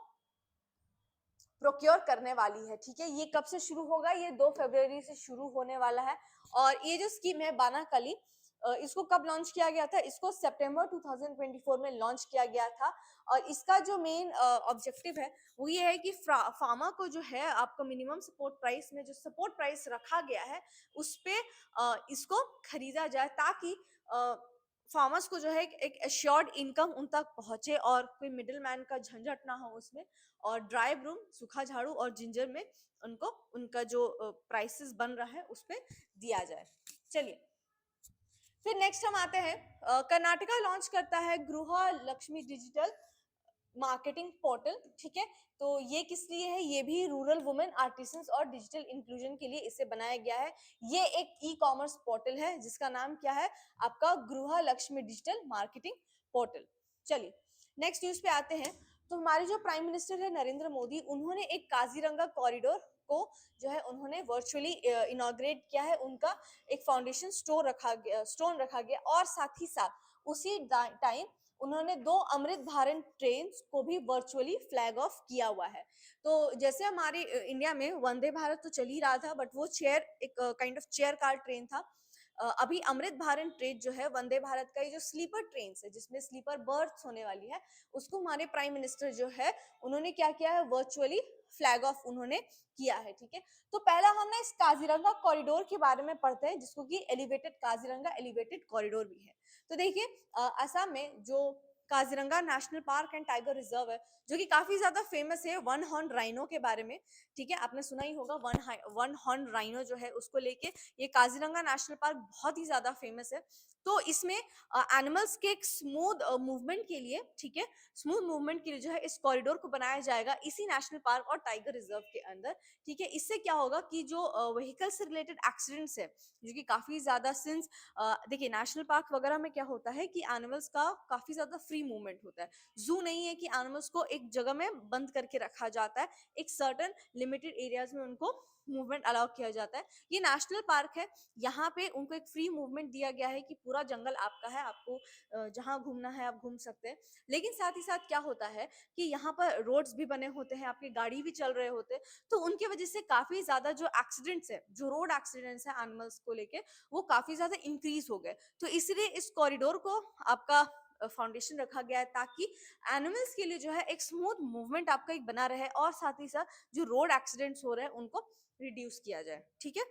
प्रोक्योर करने वाली है। ठीक है, ये कब से शुरू होगा? ये 2 फरवरी से शुरू होने वाला है। और ये जो स्कीम है बानाकली, इसको कब लॉन्च किया गया था? इसको सितंबर 2024 में लॉन्च किया गया था। और इसका जो मेन ऑब्जेक्टिव है वो ये है कि फार्मर को जो है आपका मिनिमम सपोर्ट प्राइस में जो सपोर्ट प्राइस रखा गया है उस पे इसको खरीदा जाए, ताकि फार्मर्स को जो है एक एश्योर्ड इनकम उन तक पहुंचे और कोई मिडिल मैन का झंझट ना हो उसमें। और ड्राई ब्रूम, सूखा झाड़ू और जिंजर में उनको उनका जो प्राइसेस बन रहा है उस पर दिया जाए। चलिए फिर नेक्स्ट हम आते हैं। कर्नाटका लॉन्च करता है गृह लक्ष्मी डिजिटल मार्केटिंग पोर्टल। ठीक है, तो ये किस लिए है? ये भी रूरल वुमेन आर्टिसंस और डिजिटल इंक्लूजन के लिए इसे बनाया गया है। ये एक ई कॉमर्स पोर्टल है जिसका नाम क्या है? आपका गृह लक्ष्मी डिजिटल मार्केटिंग पोर्टल। चलिए नेक्स्ट न्यूज पे आते हैं। तो हमारे जो प्राइम मिनिस्टर है नरेंद्र मोदी, उन्होंने एक काजीरंगा कॉरिडोर को जो है उन्होंने वर्चुअली इनॉग्रेट किया है। उनका एक फाउंडेशन स्टोन रखा गया, और साथ ही साथ उसी टाइम उन्होंने 2 अमृत भारत ट्रेन को भी वर्चुअली फ्लैग ऑफ किया हुआ है। तो जैसे हमारे इंडिया में वंदे भारत तो चल ही रहा था, बट वो चेयर एक kind of chair car train था। अभी अमृत भारत ट्रेन जो है वंदे भारत का, ये जो स्लीपर ट्रेन है जिसमें स्लीपर बर्थ होने वाली है, उसको हमारे प्राइम मिनिस्टर जो है उन्होंने क्या किया है? वर्चुअली फ्लैग ऑफ उन्होंने किया है। ठीक है, तो पहला हमने इस काजीरंगा कॉरिडोर के बारे में पढ़ते हैं, जिसको कि एलिवेटेड काजीरंगा एलिवेटेड कॉरिडोर भी है। तो देखिए असम में जो Kaziranga national park and tiger reserve है, जो कि काफी ज्यादा फेमस है वन हॉर्न राइनो के बारे में। ठीक है, आपने सुना ही होगा वन हॉर्न राइनो जो है उसको लेके ये काजीरंगा नेशनल पार्क बहुत ही ज्यादा फेमस है। तो इसमें एनिमल्स के एक स्मूथ मूवमेंट के लिए, ठीक है, स्मूथ मूवमेंट के लिए जो है इस कॉरिडोर को बनाया जाएगा इसी नेशनल पार्क और टाइगर रिजर्व के अंदर। ठीक है, इससे क्या होगा कि जो व्हीकल से रिलेटेड एक्सीडेंट्स है, जो कि काफी ज्यादा सिंस देखिए नेशनल पार्क वगैरह में क्या होता है कि एनिमल्स का काफी ज्यादा फ्री मूवमेंट होता है। जू नहीं है कि एनिमल्स को एक जगह में बंद करके रखा जाता है, एक सर्टेन लिमिटेड एरियाज में उनको मूवमेंट अलाउ किया जाता है। ये नेशनल पार्क है, यहाँ पे उनको एक फ्री मूवमेंट दिया गया है कि पूरा जंगल आपका है, आपको जहाँ घूमना है आप घूम सकते हैं। लेकिन साथ ही साथ क्या होता है कि यहाँ पर रोड्स भी बने होते हैं, आपकी गाड़ी भी चल रहे होते हैं, तो उनकी वजह से काफी ज्यादा जो एक्सीडेंट्स है, जो रोड एक्सीडेंट्स है एनिमल्स को लेके, वो काफी ज्यादा इंक्रीज हो गए। तो इसलिए इस कॉरिडोर को आपका फाउंडेशन रखा गया है ताकि एनिमल्स के लिए जो है एक स्मूथ मूवमेंट आपका एक बना रहे और साथ ही साथ जो रोड एक्सीडेंट्स हो रहे हैं उनको रिड्यूस किया जाए। ठीक है,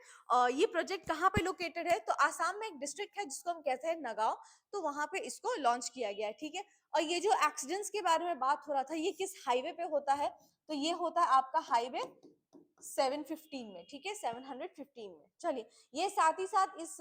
ये प्रोजेक्ट कहाँ पे लोकेटेड है, तो आसाम में एक डिस्ट्रिक्ट है जिसको हम कहते हैं नगांव, तो वहां पे इसको लॉन्च किया गया है। ठीक है, और ये जो एक्सीडेंट्स के बारे में बात हो रहा था, ये किस हाईवे पे होता है, तो ये होता है आपका हाईवे 715 में। ठीक है, 715 में। चलिए, ये साथ ही साथ इस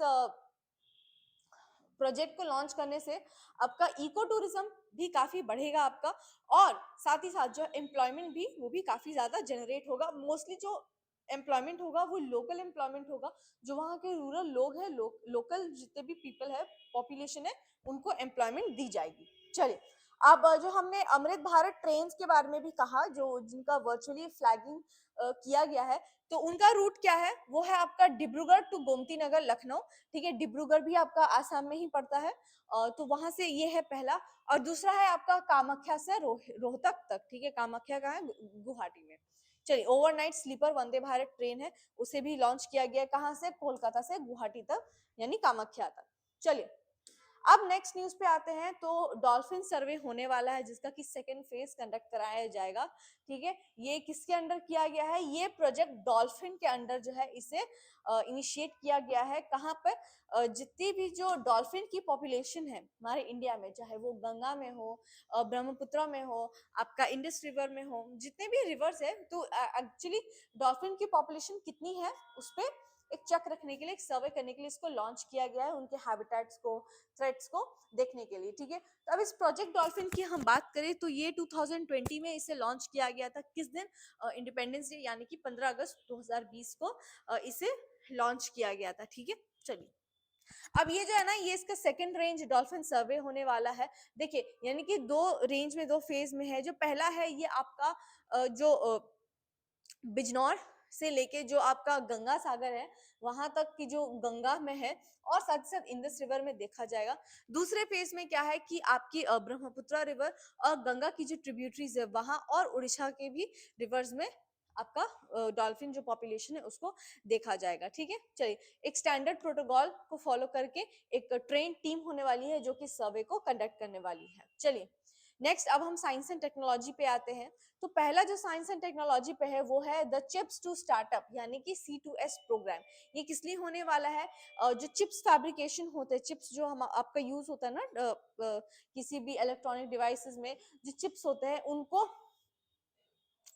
प्रोजेक्ट को लॉन्च करने से आपका इको टूरिज्म भी काफी बढ़ेगा आपका, और साथ ही साथ जो एम्प्लॉयमेंट भी वो भी काफी ज्यादा जनरेट होगा। मोस्टली जो एम्प्लॉयमेंट होगा वो लोकल एम्प्लॉयमेंट होगा, जो वहाँ के रूरल लोग हैं, लोकल जितने भी पीपल है, पॉपुलेशन है, उनको एम्प्लॉयमेंट दी जाएगी। चलिए, अब जो हमने अमृत भारत ट्रेन के बारे में भी कहा, जो जिनका वर्चुअली फ्लैगिंग किया गया है, तो उनका रूट क्या है, वो है आपका डिब्रूगढ़ टू गोमती नगर लखनऊ। ठीक है, डिब्रूगढ़ भी आपका आसाम में ही पड़ता है, तो वहां से ये है पहला। और दूसरा है आपका कामाख्या से रोहतक तक। ठीक है, कामाख्या का है गुवाहाटी में। चलिए, overnight sleeper Vande Bharat train है, उसे भी लॉन्च किया गया है, कहाँ से, कोलकाता से गुवाहाटी तक, यानी कामाख्या तक। चलिए, अब नेक्स्ट न्यूज पे आते हैं। तो डॉल्फिन सर्वे होने वाला है जिसका कि सेकेंड फेज कंडक्ट कराया जाएगा। ठीक है, ये किसके अंडर किया गया है, ये प्रोजेक्ट डॉल्फिन के अंडर जो है इसे इनिशिएट किया गया है। कहाँ पर, जितनी भी जो डॉल्फिन की पॉपुलेशन है हमारे इंडिया में, चाहे वो गंगा में हो, ब्रह्मपुत्र में हो, आपका इंडस रिवर में हो, जितने भी रिवर्स है, तो एक्चुअली डॉल्फिन की पॉपुलेशन कितनी है उस पर एक चेक रखने के लिए, एक सर्वे करने के लिए इसको लॉन्च किया गया है, उनके हैबिटेट्स को, थ्रेट्स को देखने के लिए। ठीक है, तो अब इस प्रोजेक्ट डॉल्फिन की हम बात करें तो ये 2020 में इसे लॉन्च किया गया था। किस दिन, इंडिपेंडेंस डे यानी कि 15 अगस्त 2020 को इसे लॉन्च किया गया था। ठीक है, चलिए, अब ये जो है ना, ये इसका सेकंड रेंज डॉल्फिन सर्वे होने वाला है। देखिए, यानी कि दो रेंज में, दो फेज में है। जो पहला है ये आपका जो बिजनौर से लेके जो आपका गंगा सागर है वहां तक की जो गंगा में है, और साथ ही साथ इंडस रिवर में देखा जाएगा। दूसरे फेज में क्या है कि आपकी ब्रह्मपुत्र रिवर और गंगा की जो ट्रिब्यूटरीज है वहां, और उड़ीसा के भी रिवर्स में आपका डॉल्फिन जो पॉपुलेशन है उसको देखा जाएगा। ठीक है, चलिए, एक स्टैंडर्ड प्रोटोकॉल को फॉलो करके एक ट्रेन टीम होने वाली है जो कि सर्वे को कंडक्ट करने वाली है। चलिए, नेक्स्ट अब हम साइंस एंड टेक्नोलॉजी पे आते हैं। तो पहला जो साइंस एंड टेक्नोलॉजी पे है वो है द चिप्स टू स्टार्टअप, यानी कि C2S प्रोग्राम। ये किस लिए होने वाला है, जो चिप्स फैब्रिकेशन होते हैं, चिप्स जो हम आपका यूज होता है ना किसी भी इलेक्ट्रॉनिक डिवाइसेस में, जो चिप्स होते हैं उनको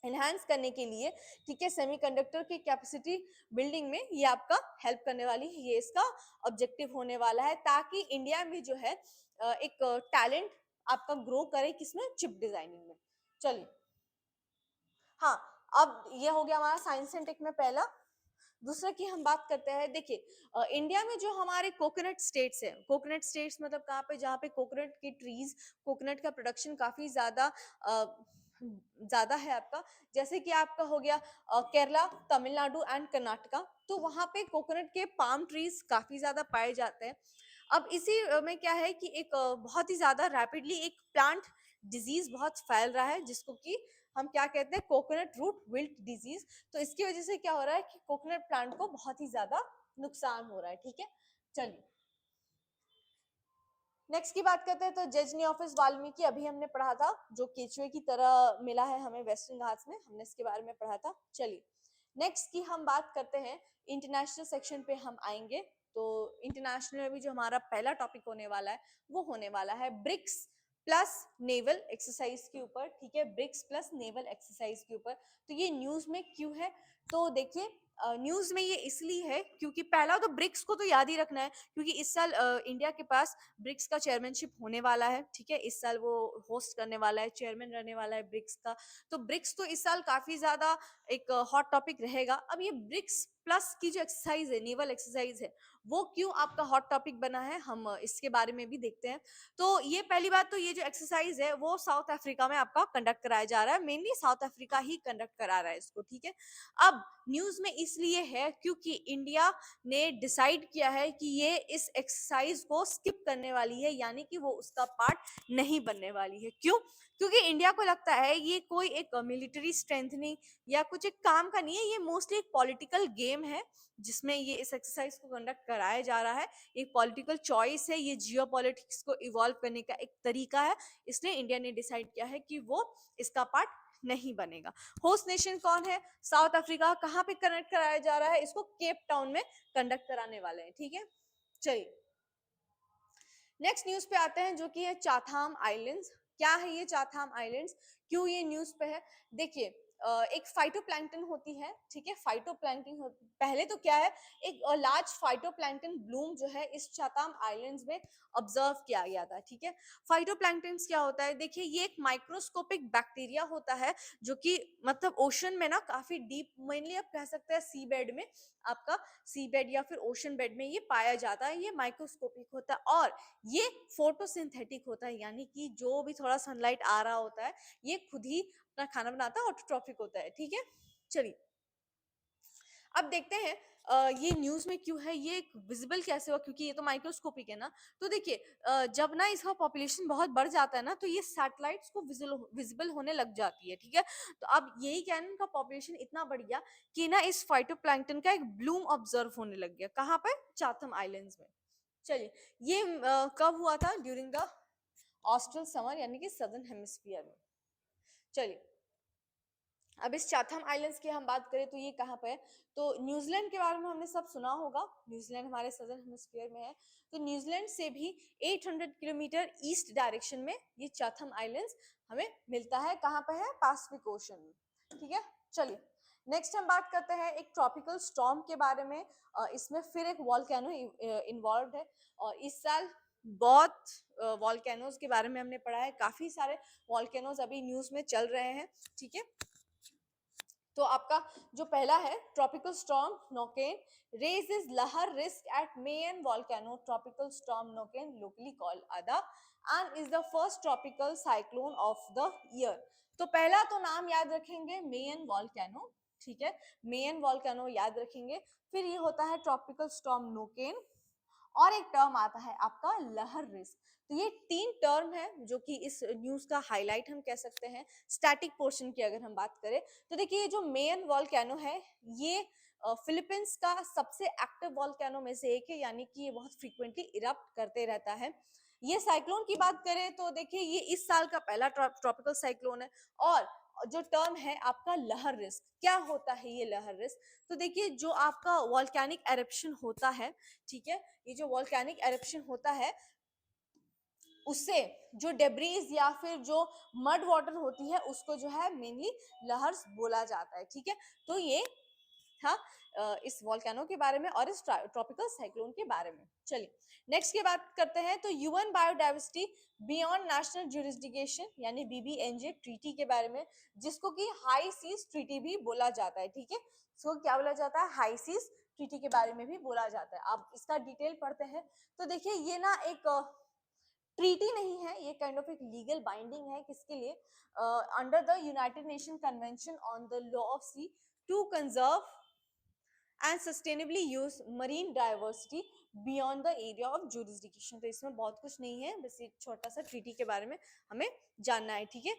एनहांस करने के लिए, ठीक है, सेमीकंडक्टर की कैपेसिटी बिल्डिंग में ये आपका हेल्प करने वाली है। ये इसका ऑब्जेक्टिव होने वाला है ताकि इंडिया में जो है एक टैलेंट आपका ग्रो करे, किसमें, चिप डिजाइनिंग में। चलिए, हाँ, अब ये हो गया हमारा साइंस एंड टेक में पहला। दूसरा की हम बात करते हैं। देखिए, इंडिया में जो हमारे कोकोनट स्टेट्स है, कोकोनट स्टेट्स मतलब कहाँ पे, जहाँ पे कोकोनट की ट्रीज, कोकोनट का प्रोडक्शन काफी ज्यादा है आपका। जैसे कि आपका हो गया केरला, तमिलनाडु एंड कर्नाटका, तो वहां पे कोकोनट के पाम ट्रीज काफी ज्यादा पाए जाते हैं। अब इसी में क्या है कि एक बहुत ही ज्यादा रैपिडली एक प्लांट डिजीज बहुत फैल रहा है, जिसको कि हम क्या कहते हैं, कोकोनट रूट विल्ट डिजीज। तो इसकी वजह से क्या हो रहा है कि कोकोनट प्लांट को बहुत ही ज्यादा नुकसान हो रहा है। ठीक है, चलिए, नेक्स्ट की बात करते हैं। तो जजनी ऑफिस वाल्मीकि अभी हमने पढ़ा था, जो केचुए की तरह मिला है हमें वेस्टर्न घाट्स में, हमने इसके बारे में पढ़ा था। चलिए, नेक्स्ट की हम बात करते हैं, इंटरनेशनल सेक्शन पे हम आएंगे। तो इंटरनेशनल में भी जो हमारा पहला टॉपिक होने वाला है वो होने वाला है ब्रिक्स प्लस नेवल एक्सरसाइज के ऊपर, ठीक है, ब्रिक्स प्लस नेवल एक्सरसाइज के ऊपर। तो ये न्यूज में क्यों है? तो देखिए न्यूज में ये इसलिए है क्योंकि पहला तो ब्रिक्स को तो याद ही रखना है, क्योंकि इस साल इंडिया के पास ब्रिक्स का चेयरमैनशिप होने वाला है, ठीक है, इस साल वो होस्ट करने वाला है, चेयरमैन रहने वाला है ब्रिक्स का। तो ब्रिक्स तो इस साल काफी ज्यादा एक हॉट टॉपिक रहेगा। अब ये ब्रिक्स प्लस की जो एक्सरसाइज है, नेवल एक्सरसाइज है, वो क्यों आपका हॉट टॉपिक बना है, हम इसके बारे में भी देखते हैं। तो ये पहली बात, तो ये जो एक्सरसाइज है वो साउथ अफ्रीका में आपका कंडक्ट कराया जा रहा है, मेनली साउथ अफ्रीका ही कंडक्ट करा रहा है इसको, ठीक है। अब न्यूज में इसलिए है क्योंकि इंडिया ने डिसाइड किया है कि ये इस एक्सरसाइज को स्किप करने वाली है, यानी कि वो उसका पार्ट नहीं बनने वाली है। क्यों? क्योंकि इंडिया को लगता है ये कोई एक मिलिट्री स्ट्रेंथनिंग या कुछ एक काम का नहीं है, ये मोस्टली एक पॉलिटिकल गेम है जिसमें ये इस एक्सरसाइज को कंडक्ट कराया जा रहा है। एक पॉलिटिकल चॉइस है, ये जियो पॉलिटिक्स को इवॉल्व करने का एक तरीका है, इसलिए इंडिया ने डिसाइड किया है कि वो इसका पार्ट नहीं बनेगा। होस्ट नेशन कौन है? South Africa. कहाँ पे कंडक्ट कराया जा रहा है? इसको केप टाउन में कंडक्ट कराने वाले हैं, ठीक है। चलिए नेक्स्ट न्यूज पे आते हैं, जो कि है चाथाम आइलैंड्स। क्या है ये चाथाम आइलैंड्स? क्यों ये न्यूज पे है? देखिए एक फाइटोप्लैंक्टन होती है, ठीक है, फाइटोप्लैंक्टन पहले तो क्या है, एक लार्ज फाइटोप्लैंक्टन ब्लूम जो है इस चाथाम आइलैंड्स में ऑब्जर्व किया गया था, ठीक है। फाइटोप्लैंक्टन क्या होता है? देखिए ये एक माइक्रोस्कोपिक बैक्टीरिया होता है जो कि मतलब ओशन में ना काफी डीप, मेनली आप कह सकते हैं सी बेड में, आपका सी बेड या फिर ओशन बेड में ये पाया जाता है। ये माइक्रोस्कोपिक होता है और ये फोटोसिंथेटिक होता है, यानी कि जो भी थोड़ा सनलाइट आ रहा होता है ये खुद ही अपना खाना बनाता है, ऑटोट्रॉफिक होता है, ठीक है। चलिए अब देखते हैं ये न्यूज में क्यों है, ये विजिबल कैसे हुआ, क्योंकि ये तो माइक्रोस्कोपिक है ना। तो देखिए जब ना इसका पॉपुलेशन बहुत बढ़ जाता है ना, तो ये सैटेलाइट्स को विजिबल होने लग जाती है, ठीक है। तो अब यही क्या है, इनका पॉपुलेशन इतना बढ़ गया कि ना इस फाइटोप्लैंक्टन का एक ब्लूम ऑब्जर्व होने लग गया। कहाँ पर? चाथम आइलैंड्स में। चलिए ये कब हुआ था? ड्यूरिंग द ऑस्ट्रल समर, यानी कि सदर्न हेमिस्फीयर में। चलिए अब इस चाथम आइलैंड्स की हम बात करें तो ये कहाँ पे है? तो न्यूजीलैंड के बारे में हमने सब सुना होगा, न्यूजीलैंड हमारे सदर्न हेमिस्फीयर में है। तो न्यूजीलैंड से भी 800 किलोमीटर ईस्ट डायरेक्शन में ये चाथम आइलैंड्स हमें मिलता है। कहाँ पे है? पैसिफिक ओशन में, ठीक है। चलिए नेक्स्ट हम बात करते हैं एक ट्रॉपिकल स्टॉर्म के बारे में। इसमें फिर एक वॉल्केनो इन्वॉल्व है और इस साल बहुत वॉल्केनोज के बारे में हमने पढ़ा है, काफी सारे वॉल्केनोज अभी न्यूज में चल रहे हैं, ठीक है। तो आपका जो पहला है tropical storm Nokaen raises lahar risk at Mayen volcano. Tropical storm Noken, locally called Ada, and is the first tropical cyclone of the year. तो पहला तो नाम याद रखेंगे मेयन वॉल्केनो, ठीक है, मेयन वॉल्केनो याद रखेंगे। फिर ये होता है ट्रॉपिकल स्टॉर्म नोकेन और एक टर्म आता है आपका लहर रिस्क। तो ये तीन टर्म है जो कि इस न्यूज का हाईलाइट हम कह सकते हैं। स्टैटिक पोर्शन की अगर हम बात करें तो देखिए ये जो मेन वॉल्केनो है ये फिलीपींस का सबसे एक्टिव वॉल्केनो में से एक है, यानी कि ये बहुत फ्रीक्वेंटली इरप्ट करते रहता है। ये साइक्लोन की बात करें तो देखिए ये इस साल का पहला ट्रॉपिकल साइक्लोन है। और जो टर्म है आपका लहर रिस्क, क्या होता है ये लहर रिस्क? तो देखिए जो आपका वॉल्केनिक एरप्शन होता है, ठीक है, ये जो वॉल्केनिक एरप्शन होता है उससे जो डेब्रीज या फिर जो मड वाटर होती है उसको जो है मेनली लहर्स बोला जाता है, ठीक है। तो ये था इस वॉल्केनो के बारे में और इस ट्रॉपिकल साइक्लोन के बारे में। चलिए नेक्स्ट की बात करते हैं तो UN biodiversity beyond national jurisdiction यानी बीबीएनजे ट्रीटी के बारे में, जिसको कि हाई सीज ट्रीटी भी बोला जाता है, ठीक है। इसको क्या बोला जाता है? हाई सीज ट्रीटी के बारे में भी बोला जाता है। आप इसका डिटेल पढ़ते हैं तो देखिए ये ना एक ट्रीटी नहीं है, ये काइंड ऑफ एक लीगल बाइंडिंग है। किसके लिए? Under the United Nation convention on the law of sea to conserve and sustainably use marine diversity beyond the area of jurisdiction. तो इसमें बहुत कुछ नहीं है, बस एक छोटा सा ट्रीटी के बारे में हमें जानना है, ठीक है।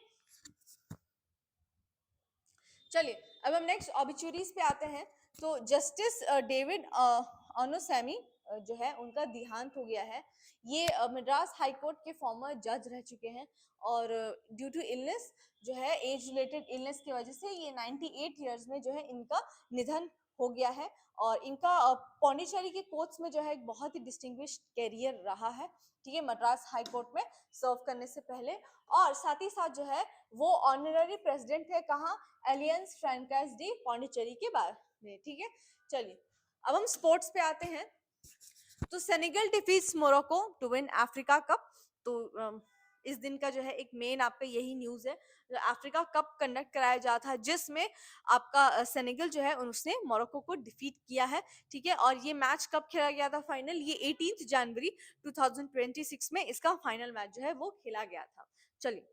चलिए अब हम नेक्स्ट ऑबिचुरीज पे आते हैं। तो जस्टिस डेविड ओनोसैमी जो है उनका देहांत हो गया है। ये मद्रास हाई कोर्ट के फॉर्मर जज रह चुके हैं और ड्यू टू इलनेस जो है एज रिलेटेड इलनेस की वजह से ये 98 ईयर्स में जो है इनका निधन हो गया है और इनका पौंडीचेरी के कोर्ट्स में जो है एक बहुत ही डिस्टिंग्विश्ड कैरियर रहा है, ठीक है, मद्रास हाई कोर्ट में सर्व करने से पहले। और साथ ही साथ जो है वो ऑनररी प्रेसिडेंट थे कहाँ, एलियंस फ्रैंकाइज डी पौंडीचेरी के बारे में, ठीक है। चलिए अब हम स्पोर्ट्स पे आते हैं। तो Senegal defeats Morocco to win Africa cup. तो इस दिन का जो है एक मेन आप पे यही न्यूज है, जो अफ्रीका कप कंडक्ट कराया जा था जिसमें आपका सेनेगल जो है उसने मोरक्को को डिफीट किया है, ठीक है। और ये मैच कब खेला गया था फाइनल, ये 18 जनवरी 2026 में इसका फाइनल मैच जो है वो खेला गया था। चलिए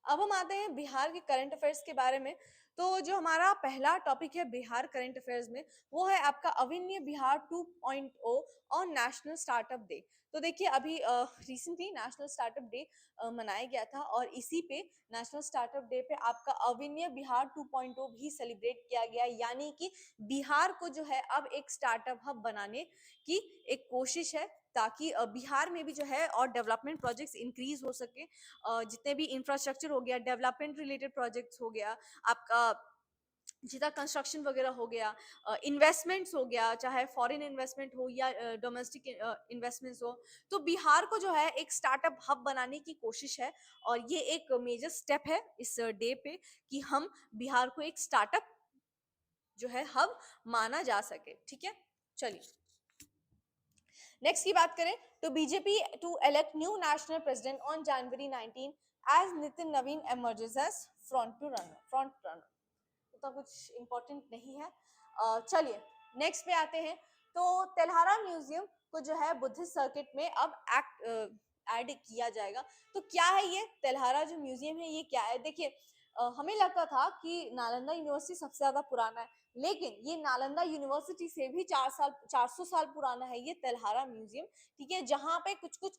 अब हम आते हैं बिहार के करंट अफेयर्स के बारे में। तो जो हमारा पहला टॉपिक है बिहार करंट अफेयर्स में, वो है आपका अविन्य बिहार 2.0 और नेशनल स्टार्टअप डे। तो देखिए अभी रिसेंटली नेशनल स्टार्टअप डे मनाया गया था और इसी पे नेशनल स्टार्टअप डे पे आपका अविन्य बिहार 2.0 भी सेलिब्रेट किया गया, यानी कि बिहार को जो है अब एक स्टार्टअप हब बनाने की एक कोशिश है, ताकि बिहार में भी जो है और डेवलपमेंट प्रोजेक्ट्स इंक्रीज हो सके। जितने भी इंफ्रास्ट्रक्चर हो गया, डेवलपमेंट रिलेटेड प्रोजेक्ट्स हो गया, आपका जितना कंस्ट्रक्शन वगैरह हो गया, इन्वेस्टमेंट्स हो गया, चाहे फॉरेन इन्वेस्टमेंट हो या डोमेस्टिक इन्वेस्टमेंट्स हो, तो बिहार को जो है एक स्टार्टअप हब बनाने की कोशिश है। और ये एक मेजर स्टेप है इस डे पे कि हम बिहार को एक स्टार्टअप जो है हब माना जा सके, ठीक है। चलिए नेक्स्ट की बात करें तो BJP to elect new national president on January 19 as Nitin नवीन emerges as फ्रंट रनर। उतना कुछ इम्पोर्टेंट नहीं है। चलिए नेक्स्ट पे आते हैं। तो तेल्हारा म्यूजियम को जो है बुद्धिस्ट सर्किट में अब ऐड किया जाएगा। तो क्या है ये तेल्हारा जो म्यूजियम है, ये क्या है? देखिए हमें लगता था कि नालंदा यूनिवर्सिटी सबसे ज्यादा पुराना है, लेकिन ये नालंदा यूनिवर्सिटी से भी 400 साल पुराना है ये तेल्हारा म्यूजियम, ठीक है। जहाँ पे कुछ कुछ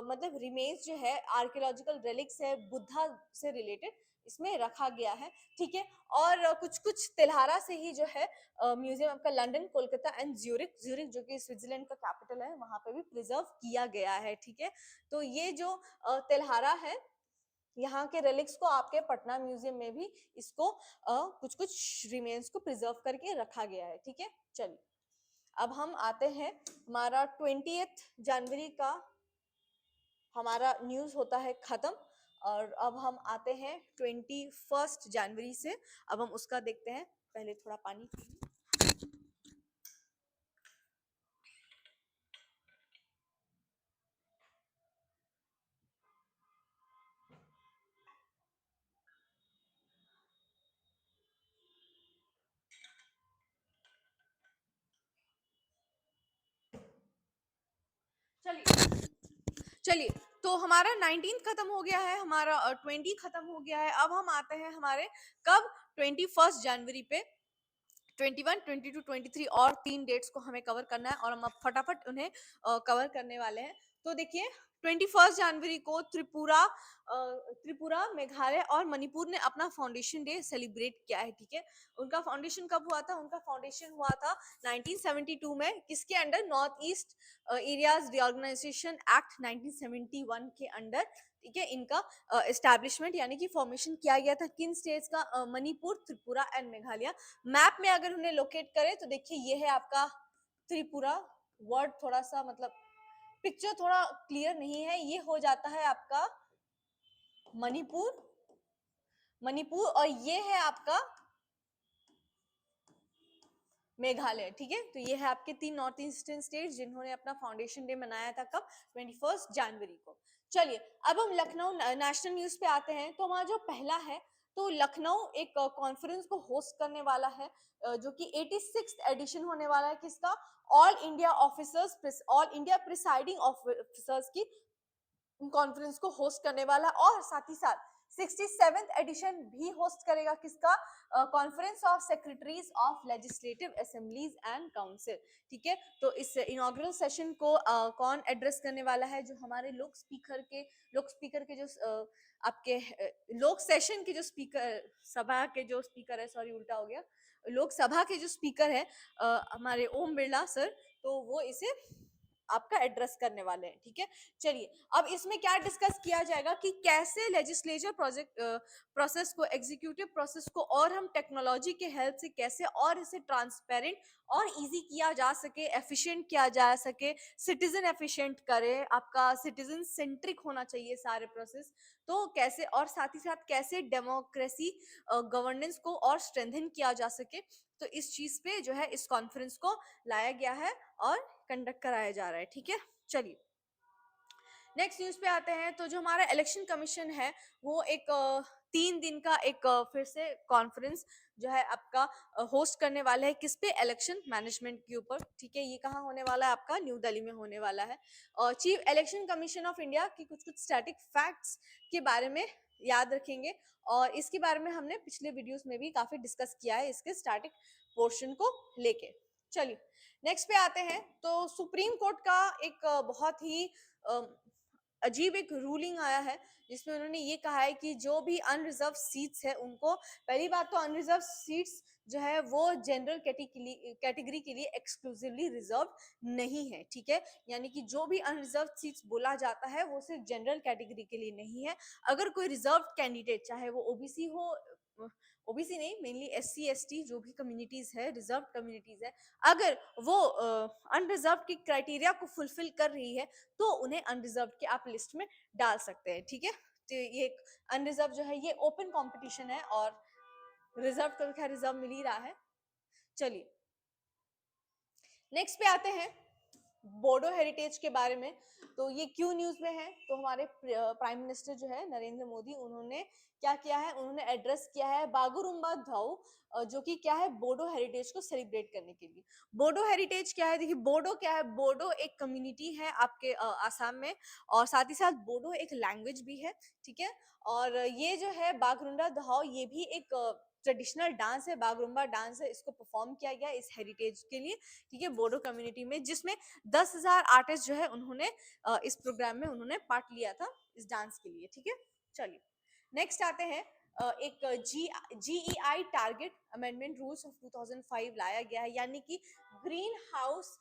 मतलब रिमेन्स जो है आर्कियोलॉजिकल रेलिक्स है बुद्धा से रिलेटेड, इसमें रखा गया है, ठीक है। और कुछ कुछ तेल्हारा से ही जो है म्यूजियम आपका London, Kolkata and Zurich Zurich जो कि स्विट्जरलैंड का कैपिटल है, वहां पे भी प्रिजर्व किया गया है, ठीक है। तो ये जो तेल्हारा है, यहाँ के रेलिक्स को आपके पटना म्यूजियम में भी इसको कुछ कुछ रिमेन्स को प्रिजर्व करके रखा गया है, ठीक है। चलिए अब हम आते हैं, हमारा 20 जनवरी का हमारा न्यूज होता है खत्म, और अब हम आते हैं 21 जनवरी से। अब हम उसका देखते हैं, पहले थोड़ा पानी पी लूं। चलिए चलिए तो हमारा 19 खत्म हो गया है, हमारा 20 खत्म हो गया है। अब हम आते हैं हमारे कब, 21 जनवरी पे। 21, 22, 23 और 3 डेट्स को हमें कवर करना है और हम अब फटाफट उन्हें कवर करने वाले हैं। तो देखिए 21 जनवरी को त्रिपुरा, मेघालय और मणिपुर ने अपना फाउंडेशन डे सेलिब्रेट किया है, ठीक है। उनका फाउंडेशन कब हुआ था? उनका फाउंडेशन हुआ था 1972 में, किसके under? North east areas reorganisation act 1971 के अंडर, ठीक है। इनका एस्टैब्लिशमेंट यानी कि फॉर्मेशन किया गया था किन स्टेट्स का? मणिपुर, त्रिपुरा एंड मेघालय। मैप में अगर उन्हें लोकेट करें तो देखिए ये है आपका त्रिपुरा। वर्ड थोड़ा सा मतलब पिक्चर थोड़ा क्लियर नहीं है, ये हो जाता है आपका मणिपुर, मणिपुर, और ये है आपका मेघालय, ठीक है। तो ये है आपके 3 नॉर्थ ईस्टर्न स्टेट जिन्होंने अपना फाउंडेशन डे मनाया था कब? 21 जनवरी को। चलिए अब हम लखनऊ नेशनल न्यूज पे आते हैं। तो हमारा जो पहला है, तो लखनऊ एक कॉन्फ्रेंस को होस्ट करने वाला है, जो कि 86th एडिशन होने वाला है, किसका? ऑल इंडिया प्रिसाइडिंग ऑफिसर्स की कॉन्फ्रेंस को होस्ट करने वाला, और साथ ही साथ 67th एडिशन भी होस्ट करेगा, किसका? Conference of secretaries of legislative assemblies and council, ठीक है। तो इस इनॉग्रल सेशन को कौन एड्रेस करने वाला है? जो हमारे लोक स्पीकर के जो आपके लोक सेशन के जो स्पीकर, सभा के जो स्पीकर है, सॉरी उल्टा हो गया, लोकसभा के जो स्पीकर है हमारे ओम बिरला सर, तो वो इसे आपका एड्रेस करने वाले हैं, ठीक है। चलिए, अब इसमें क्या डिस्कस किया जाएगा कि कैसे लेजिस्लेचर प्रोजेक्ट प्रोसेस को, एग्जीक्यूटिव प्रोसेस को और हम टेक्नोलॉजी के हेल्प से कैसे और इसे ट्रांसपेरेंट और इजी किया जा सके, एफिशिएंट किया जा सके, सिटीजन एफिशिएंट करे, आपका सिटीजन सेंट्रिक होना चाहिए सारे प्रोसेस। तो कैसे, और साथ ही साथ कैसे डेमोक्रेसी गवर्नेंस को और स्ट्रेंथन किया जा सके, तो इस चीज पे जो है इस कॉन्फ्रेंस को लाया गया है और कंडक्ट कराया जा रहा है, ठीक है। चलिए, नेक्स्ट न्यूज पे आते हैं। तो जो हमारा इलेक्शन कमीशन है वो एक 3 दिन का एक फिर से कॉन्फ्रेंस जो है आपका होस्ट करने वाला है, किस पे, इलेक्शन मैनेजमेंट के ऊपर, ठीक है। ये कहाँ होने वाला है, आपका न्यू दिल्ली में होने वाला है। और chief election commission of India की कुछ कुछ स्टैटिक फैक्ट्स के बारे में याद रखेंगे, और इसके बारे में हमने पिछले वीडियोस में भी काफी डिस्कस किया है इसके स्टैटिक पोर्शन को लेके। चलिए, नेक्स्ट पे आते हैं। तो सुप्रीम कोर्ट का एक बहुत ही अजीब एक रूलिंग आया है, जिसमें उन्होंने ये कहा है कि जो भी अनरिजर्व सीट्स है उनको, पहली बात तो अनरिजर्व सीट्स जो है वो जनरल कैटेगरी के लिए एक्सक्लूसिवली रिजर्व नहीं है, ठीक है। यानी कि जो भी अनरिजर्व सीट्स बोला जाता है वो सिर्फ जनरल कैटेगरी के लिए नहीं है। अगर कोई रिजर्व कैंडिडेट, चाहे वो ओबीसी हो, ओबीसी नहीं, मेनली एससी एसटी जो भी कम्युनिटीज है, रिजर्व कम्युनिटीज है, अगर वो अनरिजर्व की क्राइटेरिया को फुलफिल कर रही है तो उन्हें अनरिजर्व के आप लिस्ट में डाल सकते हैं, ठीक है। तो ये अनरिजर्व जो है ये ओपन कंपटीशन है, और रिजर्व तो खैर रिजर्व मिल ही रहा है। चलिए, नेक्स्ट पे आते हैं बोडो हेरिटेज के बारे में। तो ये क्यों न्यूज में है, तो हमारे प्राइम मिनिस्टर जो है नरेंद्र मोदी, उन्होंने क्या किया है, उन्होंने एड्रेस किया है बागुरुम्बा धाऊ, जो कि क्या है, बोडो हेरिटेज को सेलिब्रेट करने के लिए। बोडो हेरिटेज क्या है, देखिए बोडो क्या है, बोडो एक कम्युनिटी है आपके आसाम में, और साथ ही साथ बोडो एक लैंग्वेज भी है, ठीक है। और ये जो है बागरुंडा धाऊ, ये भी एक ट्रेडिशनल डांस है, बागरुम्बा डांस है, इसको परफॉर्म किया गया इस हेरिटेज के लिए, ठीक है, बोडो कम्युनिटी में, जिसमें 10,000 आर्टिस्ट जो है उन्होंने इस प्रोग्राम में उन्होंने पार्ट लिया था इस डांस के लिए, ठीक है। चलिए, नेक्स्ट आते हैं। एक जीईआई टारगेट अमेंडमेंट रूल्स ऑफ 2005 लाया गया है, यानी कि green house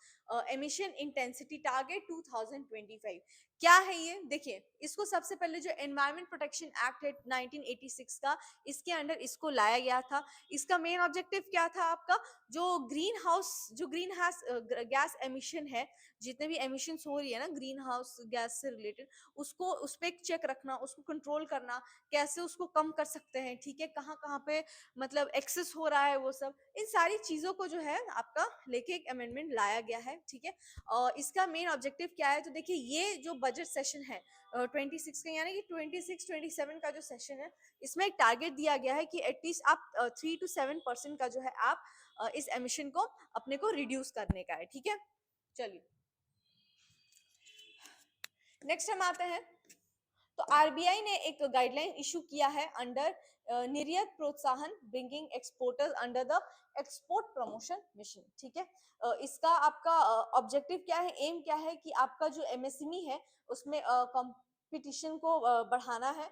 emission intensity target 2025। क्या है ये, देखिए, इसको सबसे पहले जो एनवायरमेंट प्रोटेक्शन एक्ट है 1986 का, इसके अंडर इसको लाया गया था। इसका मेन ऑब्जेक्टिव क्या था आपका, जो ग्रीन हाउस गैस एमिशन है, जितने भी एमिशंस हो रही है ना ग्रीन हाउस गैस से रिलेटेड, उसको उस पर चेक रखना, उसको कंट्रोल करना, कैसे उसको कम कर सकते हैं, ठीक है, कहाँ कहाँ पे मतलब एक्सेस हो रहा है वो सब, इन सारी चीजों को जो है आपका लेके एक अमेंडमेंट लाया गया है, ठीक है। और इसका मेन ऑब्जेक्टिव क्या है, तो देखिए ये जो बजट सेशन है 26 का, यानी कि 26-27 का जो सेशन है, इसमें एक टारगेट दिया गया है कि एटलीस्ट आप 3 to 7% का जो है आप इस एमिशन को अपने को रिड्यूस करने का है, ठीक है। चलिए, नेक्स्ट हम आते हैं। तो आरबीआई ने एक गाइडलाइन इशू किया है अंडर निर्यात प्रोत्साहन, bringing exporters under the export promotion mission, ठीक है। इसका आपका ऑब्जेक्टिव क्या है, एम क्या है, कि आपका जो एमएसएमई है उसमें कंपटीशन को बढ़ाना है,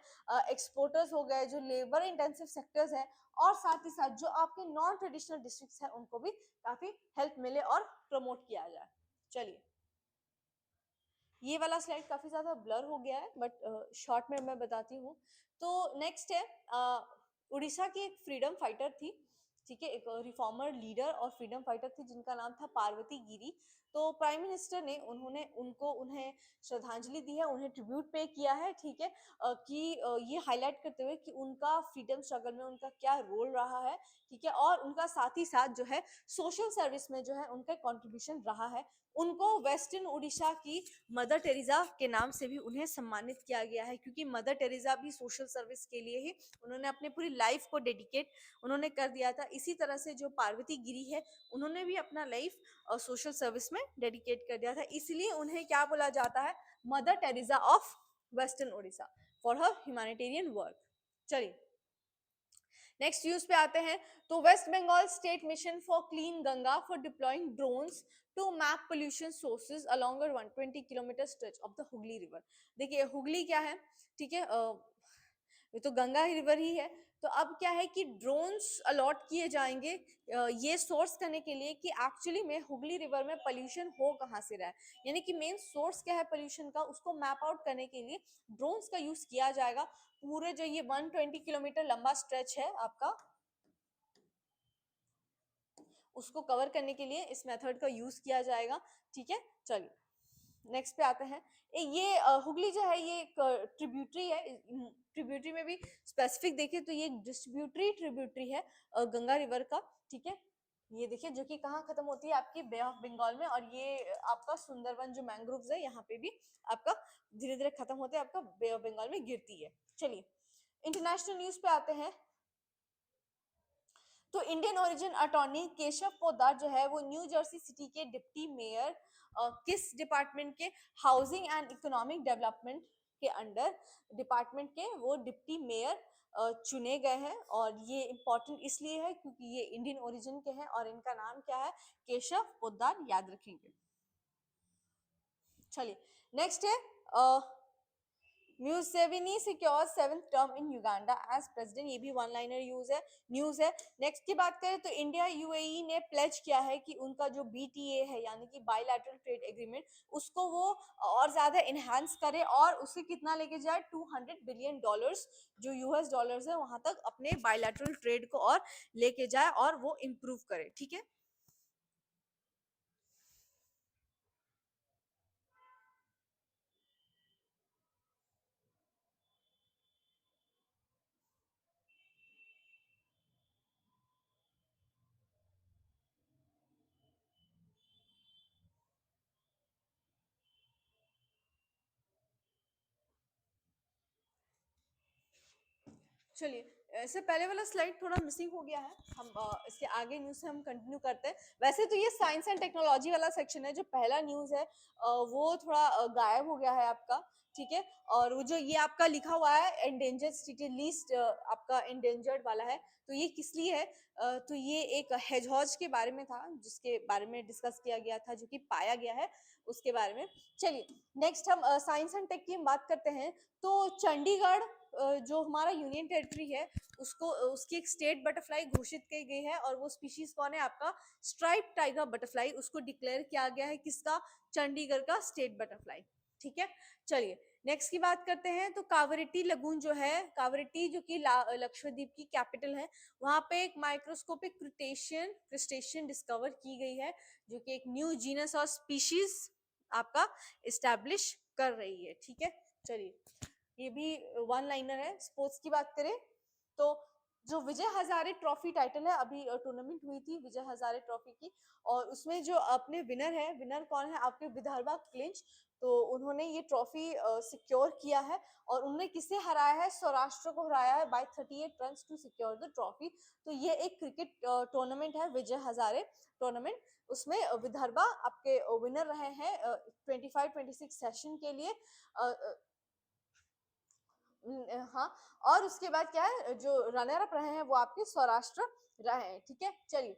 एक्सपोर्टर्स हो गए, जो लेबर इंटेंसिव सेक्टर्स हैं, और साथ ही साथ जो आपके नॉन ट्रेडिशनल डिस्ट्रिक्ट्स हैं उनको भी काफी हेल्प मिले और प्रमोट किया जाए। चलिए, ये वाला स्लाइड काफी ज्यादा ब्लर हो गया है, बट शॉर्ट में मैं बताती हूँ। तो नेक्स्ट है, उड़ीसा की एक फ्रीडम फाइटर थी, ठीक है, एक रिफॉर्मर लीडर और फ्रीडम फाइटर थी जिनका नाम था पार्वती गिरी। तो प्राइम मिनिस्टर ने उन्हें श्रद्धांजलि दी है, उन्हें ट्रिब्यूट पे किया है, ठीक है, कि ये हाईलाइट करते हुए कि उनका फ्रीडम स्ट्रगल में उनका क्या रोल रहा है, ठीक है, और उनका साथ ही साथ जो है सोशल सर्विस में जो है उनका कंट्रीब्यूशन रहा है। उनको वेस्टर्न उड़ीसा की मदर टेरेसा के नाम से भी उन्हें सम्मानित किया गया है, क्योंकि मदर टेरेसा भी सोशल सर्विस के लिए ही उन्होंने अपनी पूरी लाइफ को डेडिकेट उन्होंने कर दिया था। इसी तरह से जो पार्वती गिरी है, उन्होंने भी अपना लाइफ सोशल सर्विस में डेडिकेट कर दिया था, इसलिए उन्हें क्या बोला जाता है, Mother Teresa of western Orissa, for her humanitarian work. चलिए, नेक्स्ट न्यूज पे आते हैं। तो West Bengal state mission for clean Ganga for deploying drones to map pollution sources along 120 kilometre stretch of the Hooghly river. देखिए हुगली क्या है, ठीक है, ये तो गंगा रिवर ही है। तो अब क्या है कि ड्रोन्स अलॉट किए जाएंगे ये सोर्स करने के लिए कि एक्चुअली में हुगली रिवर में पोल्यूशन हो कहाँ से रहा है, यानी कि मेन सोर्स क्या है पोल्यूशन का, उसको मैप आउट करने के लिए ड्रोन्स का यूज किया जाएगा। पूरे जो ये 120 किलोमीटर लंबा स्ट्रेच है आपका, उसको कवर करने के लिए इस मेथड का यूज किया जाएगा। ठीक है, चलिए नेक्स्ट पे आते हैं। ये हुगली जो है ये एक ट्रिब्यूटरी है। ट्रिब्यूटरी में भी स्पेसिफिक देखें तो ये डिस्ट्रीब्यूटरी ट्रिब्यूटरी है गंगा रिवर का। ठीक है, ये देखिए जो कि कहाँ खत्म होती है, आपकी बे ऑफ बंगाल में, और ये आपका सुंदरवन जो मैंग्रोव्स है यहाँ पे भी आपका धीरे धीरे खत्म होते हैं, आपका बे ऑफ बंगाल में गिरती है। चलिए इंटरनेशनल न्यूज पे आते हैं। तो Indian origin attorney Keshav Poddar जो है वो न्यू जर्सी सिटी के डिप्टी मेयर किस डिपार्टमेंट के, हाउसिंग एंड इकोनॉमिक डेवलपमेंट के अंडर डिपार्टमेंट के वो डिप्टी मेयर चुने गए हैं। और ये इम्पोर्टेंट इसलिए है क्योंकि ये इंडियन ओरिजिन के हैं और इनका नाम क्या है, केशव पोद्दार, याद रखेंगे। चलिए नेक्स्ट है Museveni secure seventh term in Uganda as president, ये भी वन लाइनर न्यूज है। नेक्स्ट की बात करें तो इंडिया यूएई ने प्लेज किया है कि उनका जो बीटीए है यानी कि बायलैटरल ट्रेड एग्रीमेंट, उसको वो और ज्यादा इनहांस करे और उसे कितना लेके जाए, $200 बिलियन जो यूएस डॉलर्स है वहां तक अपने बायलैटरल ट्रेड को और लेके जाए और वो इम्प्रूव करे। ठीक है, चलिए ऐसे पहले वाला स्लाइड थोड़ा मिसिंग हो गया है, हम इसके आगे न्यूज से हम कंटिन्यू करते हैं। वैसे तो ये साइंस एंड टेक्नोलॉजी वाला सेक्शन है, जो पहला न्यूज है वो थोड़ा गायब हो गया है आपका। ठीक है, और वो जो ये आपका लिखा हुआ है एंडेंजर्ड स्पीशीज लिस्ट, आपका एंडेंजर्ड वाला है, तो ये किस लिए है, तो ये एक हेजहॉज के बारे में था जिसके बारे में डिस्कस किया गया था, जो कि पाया गया है उसके बारे में। चलिए नेक्स्ट हम साइंस एंड टेक की बात करते हैं। तो चंडीगढ़ जो हमारा यूनियन टेरिटरी है उसको उसकी एक स्टेट बटरफ्लाई घोषित की गई है, और वो स्पीशीज कौन है, आपका स्ट्राइप टाइगर बटरफ्लाई, उसको डिक्लेयर किया गया है किसका, चंडीगढ़ का स्टेट बटरफ्लाई। ठीक है, चलिए नेक्स्ट की बात करते हैं। तो कावरटी लगून जो है, कावरटी जो कि लक्षद्वीप की कैपिटल है, वहां पे एक माइक्रोस्कोपिक क्रिस्टेशियन डिस्कवर की गई है, जो कि एक न्यू जीनस और स्पीशीज आपका इस्टेब्लिश कर रही है। ठीक है, चलिए ये भी वन लाइनर है। स्पोर्ट्स की बात करें तो जो विजय हजारे ट्रॉफी टाइटल है, अभी टूर्नामेंट हुई थी विजय हजारे ट्रॉफी की, और उसमें जो अपने विनर है, विनर कौन है, आपके विदर्भा क्लिंच, तो उन्होंने ये ट्रॉफी सिक्योर किया है। और उन्होंने किसे हराया है, सौराष्ट्र को हराया है by 38 run to secure the trophy. तो ये एक क्रिकेट टूर्नामेंट है विजय हजारे टूर्नामेंट, उसमें विदर्भा आपके विनर रहे हैं 25-26 सेशन के लिए। हाँ, और उसके बाद क्या है, जो रनर अप रहे हैं वो आपके सौराष्ट्र रहे हैं। ठीक है, चलिए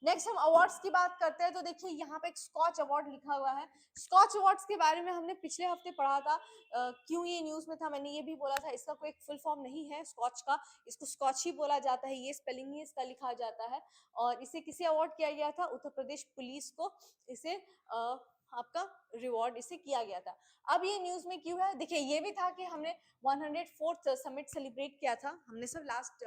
नेक्स्ट हम अवार्ड्स की बात करते हैं। तो देखिए यहाँ पे एक स्कॉच अवार्ड लिखा हुआ है। स्कॉच अवार्ड्स के बारे में हमने पिछले हफ्ते पढ़ा था, क्यों ये न्यूज में था, मैंने ये भी बोला था इसका कोई फुल फॉर्म नहीं है स्कॉच का, इसको स्कॉच ही बोला जाता है, ये स्पेलिंग ही इसका लिखा जाता है। और इसे किसे अवार्ड किया गया था, उत्तर प्रदेश पुलिस को इसे आपका रिवॉर्ड इसे किया गया था। अब ये न्यूज में क्यों है, देखिए ये भी था कि हमने 104th समिट सेलिब्रेट किया था, हमने सब लास्ट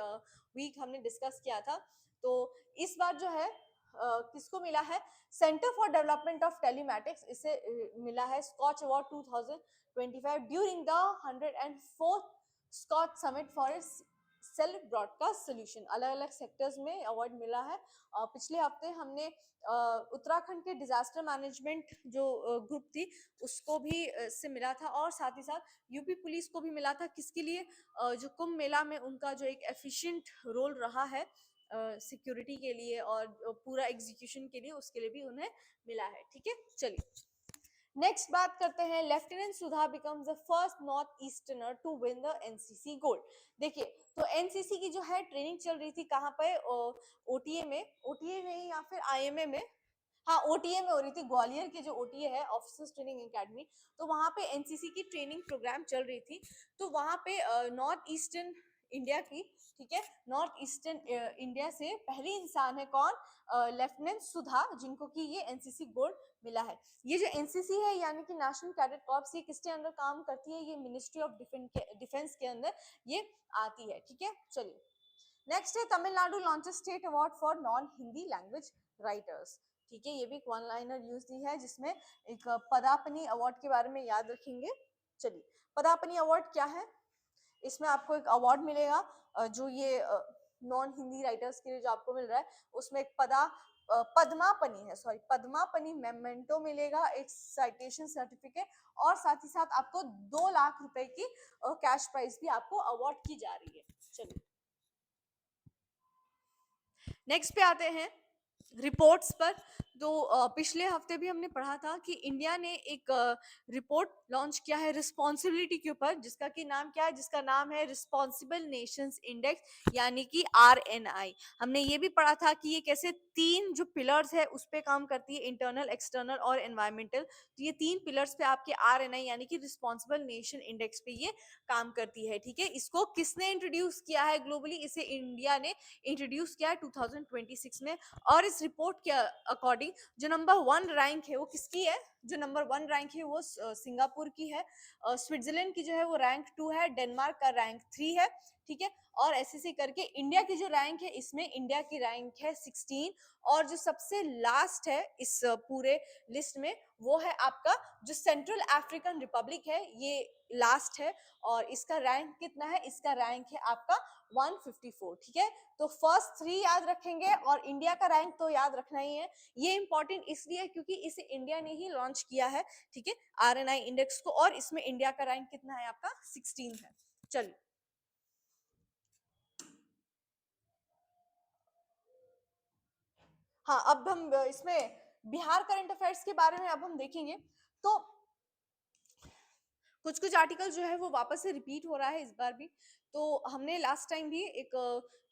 वीक हमने डिस्कस किया था। तो इस बार जो है किसको मिला है, Centre for Development of Telematics, इसे मिला है Skoch award 2025 during the 104th Skoch summit for self broadcast solution. अलग अलग सेक्टर्स में अवार्ड मिला है। पिछले हफ्ते हमने उत्तराखंड के डिजास्टर मैनेजमेंट जो ग्रुप थी उसको भी से मिला था, और साथ ही साथ यूपी पुलिस को भी मिला था, किसके लिए, जो कुंभ मेला में उनका जो एक एफिशिएंट रोल रहा है सिक्योरिटी के लिए और पूरा एग्जीक्यूशन के लिए, उसके लिए भी उन्हें मिला है। ठीक है, चलिए नेक्स्ट बात करते हैं। Lieutenant Sudha becomes the first north easterner to win the NCC gold. देखिए तो एनसीसी की जो है ट्रेनिंग चल रही थी कहाँ पे, ओटीए में या फिर आईएमए में, हाँ ओटीए में हो रही थी, ग्वालियर के जो ओटीए है ऑफिसर्स ट्रेनिंग एकेडमी, तो वहां पे एनसीसी की ट्रेनिंग प्रोग्राम चल रही थी। तो वहां पे नॉर्थ ईस्टर्न इंडिया की, ठीक है, नॉर्थ ईस्टर्न इंडिया से पहली इंसान है कौन, लेफ्टिनेंट सुधा, जिनको कि ये एनसीसी गोल्ड मिला है। ये जो एनसीसी है यानी कि नेशनल कैडेट कॉर्प्स, ये किसके अंदर काम करती है, ये मिनिस्ट्री ऑफ डिफेंस के अंदर ये आती है, ठीक है। चलिए नेक्स्ट है Tamil Nadu launches state award for non Hindi language writers, ठीक है, ये भी एक वन लाइनर यूज दी है जिसमें एक पदापनी अवार्ड के बारे में याद रखेंगे। चलिए पदापनी अवार्ड क्या है, इसमें आपको एक अवार्ड मिलेगा जो ये नॉन हिंदी राइटर्स के लिए जो आपको मिल रहा है, उसमें एक पद्मापनी है, सॉरी पद्मापनी मेमेंटो मिलेगा, एक साइटेशन सर्टिफिकेट, और साथ ही साथ आपको 2 लाख रुपए की कैश प्राइज भी आपको अवार्ड की जा रही है। चलिए नेक्स्ट पे आते हैं रिपोर्ट्स पर। तो पिछले हफ्ते भी हमने पढ़ा था कि इंडिया ने एक रिपोर्ट लॉन्च किया है रिस्पॉन्सिबिलिटी के ऊपर, जिसका कि नाम क्या है, जिसका नाम है रिस्पॉन्सिबल नेशंस इंडेक्स यानी कि आरएनआई। हमने ये भी पढ़ा था कि ये कैसे 3 जो पिलर्स है उस पे काम करती है, इंटरनल, एक्सटर्नल और एनवायरमेंटल। तो ये 3 पिलर्स पे आपके आरएनआई यानी कि रिस्पॉन्सिबल नेशन इंडेक्स पे ये काम करती है, ठीक है। इसको किसने इंट्रोड्यूस किया है ग्लोबली, इसे इंडिया ने इंट्रोड्यूस किया है 2026 में। और इस रिपोर्ट के अकॉर्डिंग जो नंबर 1 रैंक है वो किसकी है, जो नंबर 1 रैंक है वो सिंगापुर की है, स्विट्जरलैंड की जो है वो रैंक 2 है, डेनमार्क का रैंक 3 है, ठीक है। और ऐसे करके इंडिया की जो रैंक है, इसमें इंडिया की रैंक है 16, और जो सबसे लास्ट है इस पूरे लिस्ट में वो है आपका जो सेंट्रल अफ्रीकन रिपब्लिक है, ये लास्ट है, और इसका रैंक कितना है, इसका रैंक है आपका 154, ठीक है। तो फर्स्ट 3 याद रखेंगे, और इंडिया का रैंक तो याद रखना ही है। ये इंपॉर्टेंट इसलिए क्योंकि इसे इंडिया ने ही लॉन्च किया है, ठीक है, आरएनआई इंडेक्स को, और इसमें इंडिया का रैंक कितना है आपका 16 है। चलिए हाँ, अब हम इसमें बिहार करंट अफेयर्स के बारे में अब हम देखेंगे। तो कुछ कुछ आर्टिकल जो है वो वापस से रिपीट हो रहा है इस बार भी। तो हमने लास्ट टाइम भी एक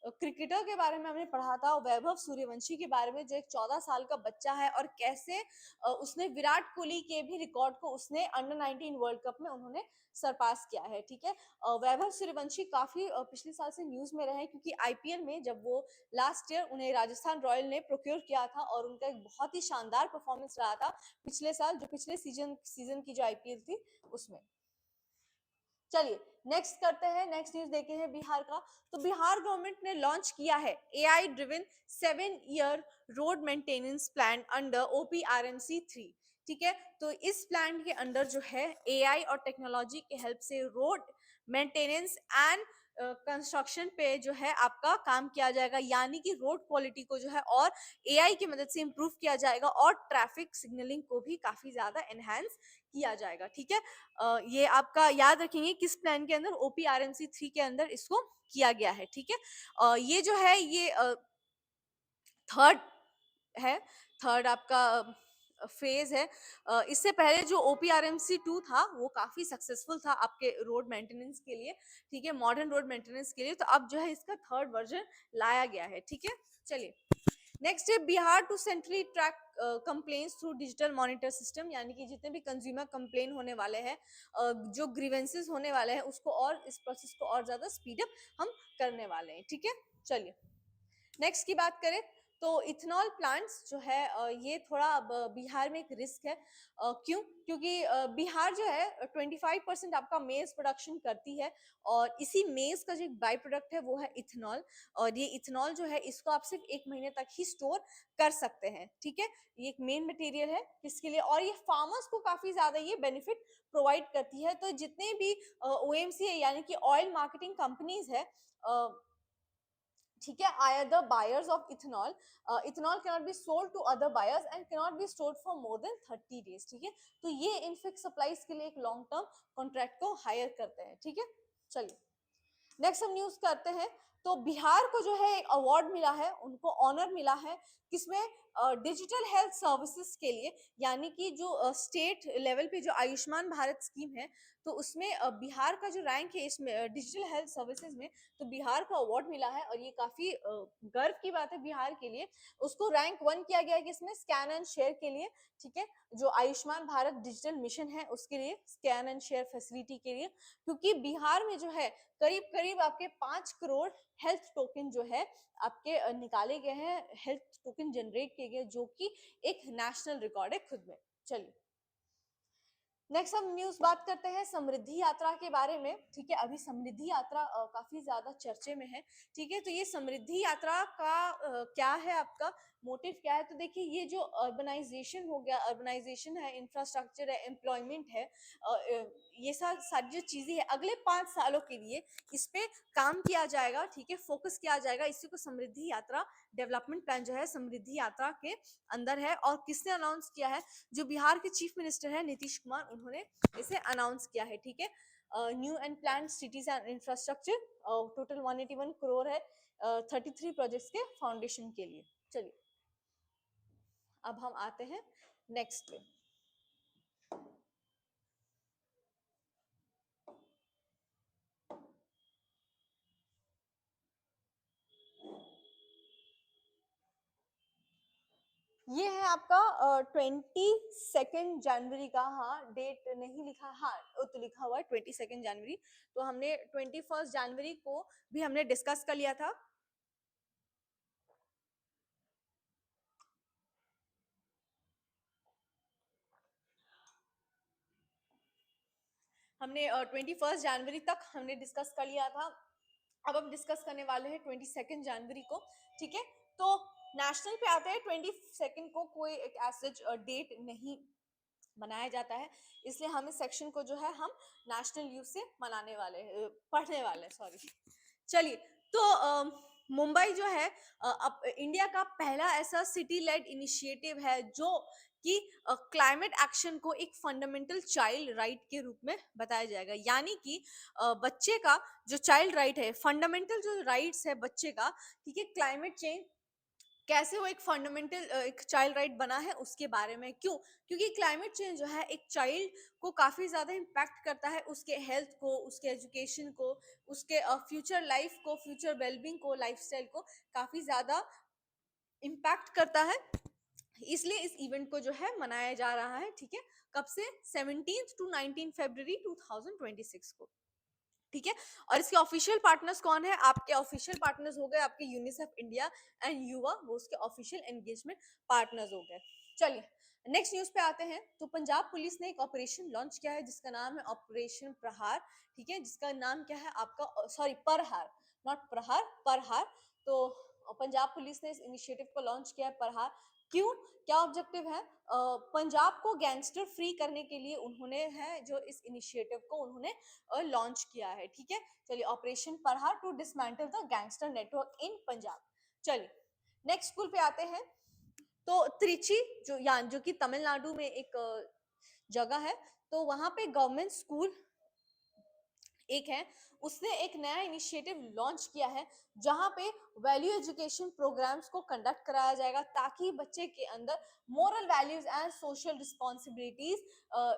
क्रिकेटर के बारे में हमने पढ़ा था, वैभव सूर्यवंशी के बारे में, जो एक 14 साल का बच्चा है, और कैसे उसने विराट कोहली के भी रिकॉर्ड को उसने अंडर 19 वर्ल्ड कप में उन्होंने सरपास किया है, ठीक है। वैभव सूर्यवंशी काफी पिछले साल से न्यूज में रहे, क्योंकि आईपीएल में जब वो लास्ट ईयर उन्हें राजस्थान रॉयल ने प्रोक्योर किया था, और उनका एक बहुत ही शानदार परफॉर्मेंस रहा था पिछले साल, जो पिछले सीजन की जो आईपीएल थी उसमें। चलिए नेक्स्ट करते हैं, नेक्स्ट न्यूज देखे हैं बिहार का। तो बिहार गवर्नमेंट ने लॉन्च किया है AI driven 7 year road maintenance plan under OPRMC 3, ठीक है। तो इस प्लान के अंदर जो है एआई और टेक्नोलॉजी के हेल्प से रोड मेंटेनेंस एंड कंस्ट्रक्शन पे जो है आपका काम किया जाएगा, यानी कि रोड क्वालिटी को जो है और एआई की मदद से इंप्रूव किया जाएगा, और ट्रैफिक सिग्नलिंग को भी काफी ज्यादा एनहांस किया जाएगा, ठीक है। ये आपका याद रखेंगे किस प्लान के अंदर, ओपीआरएमसी 3 के अंदर इसको किया गया है, ठीक है। ये जो है ये थर्ड है, थर्ड आपका फेज है। इससे पहले जो ओपीआरएमसी 2 था वो काफी सक्सेसफुल था आपके रोड मेंटेनेंस के लिए, ठीक है, मॉडर्न रोड मेंटेनेंस के लिए। तो अब जो है इसका थर्ड वर्जन लाया गया है, ठीक है। चलिए नेक्स्ट है Bihar to centrally track complaints through digital monitor system, यानी कि जितने भी कंज्यूमर कंप्लेन होने वाले हैं, जो ग्रीवेंसेस होने वाले हैं, उसको और इस प्रोसेस को और ज्यादा स्पीड अप हम करने वाले हैं, ठीक है। चलिए नेक्स्ट की बात करें तो इथेनॉल प्लांट्स जो है ये थोड़ा अब बिहार में एक रिस्क है। क्यों, क्योंकि बिहार जो है 25% आपका मेज प्रोडक्शन करती है, और इसी मेज का जो एक बाई प्रोडक्ट है वो है इथेनॉल, और ये इथेनॉल जो है इसको आप सिर्फ 1 महीने तक ही स्टोर कर सकते हैं, ठीक है। ये एक मेन मटेरियल है किसके लिए, और ये फार्मर्स को काफी ज्यादा ये बेनिफिट प्रोवाइड करती है। तो जितने भी ओएमसी है यानी कि ऑयल मार्केटिंग कंपनीज है, ठीक है, are the buyers of ethanol. Ethanol can not be sold to other buyers and can not be stored for more than 30 days, ठीक है। तो ये इनफिक्स सप्लाईज के लिए एक लॉन्ग टर्म कॉन्ट्रैक्ट को हायर करते हैं, ठीक है। चलिए नेक्स्ट हम न्यूज करते हैं। तो बिहार को जो है एक अवार्ड मिला है, उनको ऑनर मिला है, किसमें, डिजिटल हेल्थ सर्विसेज के लिए, यानी कि जो स्टेट लेवल पे जो आयुष्मान भारत स्कीम है, तो उसमें बिहार का जो रैंक है इसमें डिजिटल हेल्थ सर्विसेज में, तो बिहार को अवार्ड मिला है और ये काफी गर्व की बात है बिहार के लिए। उसको रैंक 1 किया गया है किसमें, स्कैन एंड शेयर के लिए, ठीक है, जो आयुष्मान भारत डिजिटल मिशन है उसके लिए, स्कैन एंड शेयर फैसिलिटी के लिए, क्योंकि बिहार में जो है करीब करीब आपके 5 करोड़ हेल्थ टोकन जो है आपके निकाले गए हैं, हेल्थ टोकन जनरेट किए गए, जो कि एक नेशनल रिकॉर्ड है खुद में। चलिए नेक्स्ट हम न्यूज बात करते हैं समृद्धि यात्रा के बारे में, ठीक है। अभी समृद्धि यात्रा काफी ज्यादा चर्चे में है, ठीक है। तो ये समृद्धि यात्रा का क्या है, आपका मोटिव क्या है, तो देखिए ये जो अर्बनाइजेशन हो गया, अर्बनाइजेशन है, इंफ्रास्ट्रक्चर है, एम्प्लॉयमेंट है, ये सारी जो चीजें हैं अगले 5 सालों के लिए इस पे काम किया जाएगा, ठीक है, फोकस किया जाएगा। इसी को समृद्धि यात्रा डेवलपमेंट प्लान जो है समृद्धि यात्रा के अंदर है। और किसने अनाउंस किया है, जो बिहार के चीफ मिनिस्टर है नीतीश कुमार, उन्होंने इसे अनाउंस किया है, ठीक है। New and plan cities and infrastructure, total 181 crore है 33 प्रोजेक्ट्स के फाउंडेशन के लिए। चलिए अब हम आते हैं नेक्स्ट पे। ये है आपका 22 जनवरी का, हाँ डेट नहीं लिखा, हाँ वो तो लिखा हुआ है 22 जनवरी। तो हमने 21 जनवरी को भी हमने डिस्कस कर लिया था। हमने 21 जनवरी तक हमने डिस्कस कर लिया था। अब हम डिस्कस करने वाले हैं 22 जनवरी को, ठीक है। तो नेशनल पे आते हैं, 22 को कोई एक ऐसे डेट नहीं मनाया जाता है, इसलिए हम इस सेक्शन को जो है हम नेशनल यूथ से मनाने वाले हैं, पढ़ने वाले हैं, सॉरी। चलिए तो मुंबई जो है अब इंडिया का पहला ऐसा सिटी लेड इनिशिएटिव है जो कि क्लाइमेट एक्शन को एक फंडामेंटल चाइल्ड राइट के रूप में बताया जाएगा, यानी कि बच्चे का जो चाइल्ड राइट है, फंडामेंटल जो राइट्स है बच्चे का, ठीक है, क्लाइमेट चेंज कैसे वो एक फंडामेंटल एक चाइल्ड राइट बना है उसके बारे में। क्यों, क्योंकि क्लाइमेट चेंज जो है एक चाइल्ड को काफी ज्यादा इम्पैक्ट करता है, उसके हेल्थ को, उसके एजुकेशन को, उसके फ्यूचर लाइफ को, फ्यूचर वेलबींग को, लाइफस्टाइल को काफी ज्यादा इम्पैक्ट करता है। इसलिए इस इवेंट को जो है मनाया जा रहा है, ठीक है, कब से, 17 टू 19 फरवरी 2026 को, ठीक है। और इसके ऑफिशियल पार्टनर्स कौन है, आपके ऑफिशियल पार्टनर्स हो गए आपके यूनिसेफ इंडिया एंड युवा, वो उसके ऑफिशियल एंगेजमेंट पार्टनर्स हो गए। चलिए नेक्स्ट न्यूज पे आते हैं। तो पंजाब पुलिस ने एक ऑपरेशन लॉन्च किया है जिसका नाम है ऑपरेशन प्रहार, ठीक है, जिसका नाम क्या है आपका, सॉरी परहार, नॉट प्रहार, परहार। तो पंजाब पुलिस ने इस इनिशिएटिव को लॉन्च किया है, परहार। क्यों, क्या ऑब्जेक्टिव है, पंजाब को गैंगस्टर फ्री करने के लिए उन्होंने है जो इस इनिशिएटिव को उन्होंने लॉन्च किया है, ठीक है। चलिए operation Prahaar to dismantle the gangster network in Punjab. चलिए नेक्स्ट स्कूल पे आते हैं। तो त्रिची जो कि तमिलनाडु में एक जगह है, तो वहां पे गवर्नमेंट स्कूल एक है, उसने एक नया इनिशिएटिव लॉन्च किया है जहां पे वैल्यू एजुकेशन प्रोग्राम्स को कंडक्ट कराया जाएगा ताकि बच्चे के अंदर moral values and social responsibilities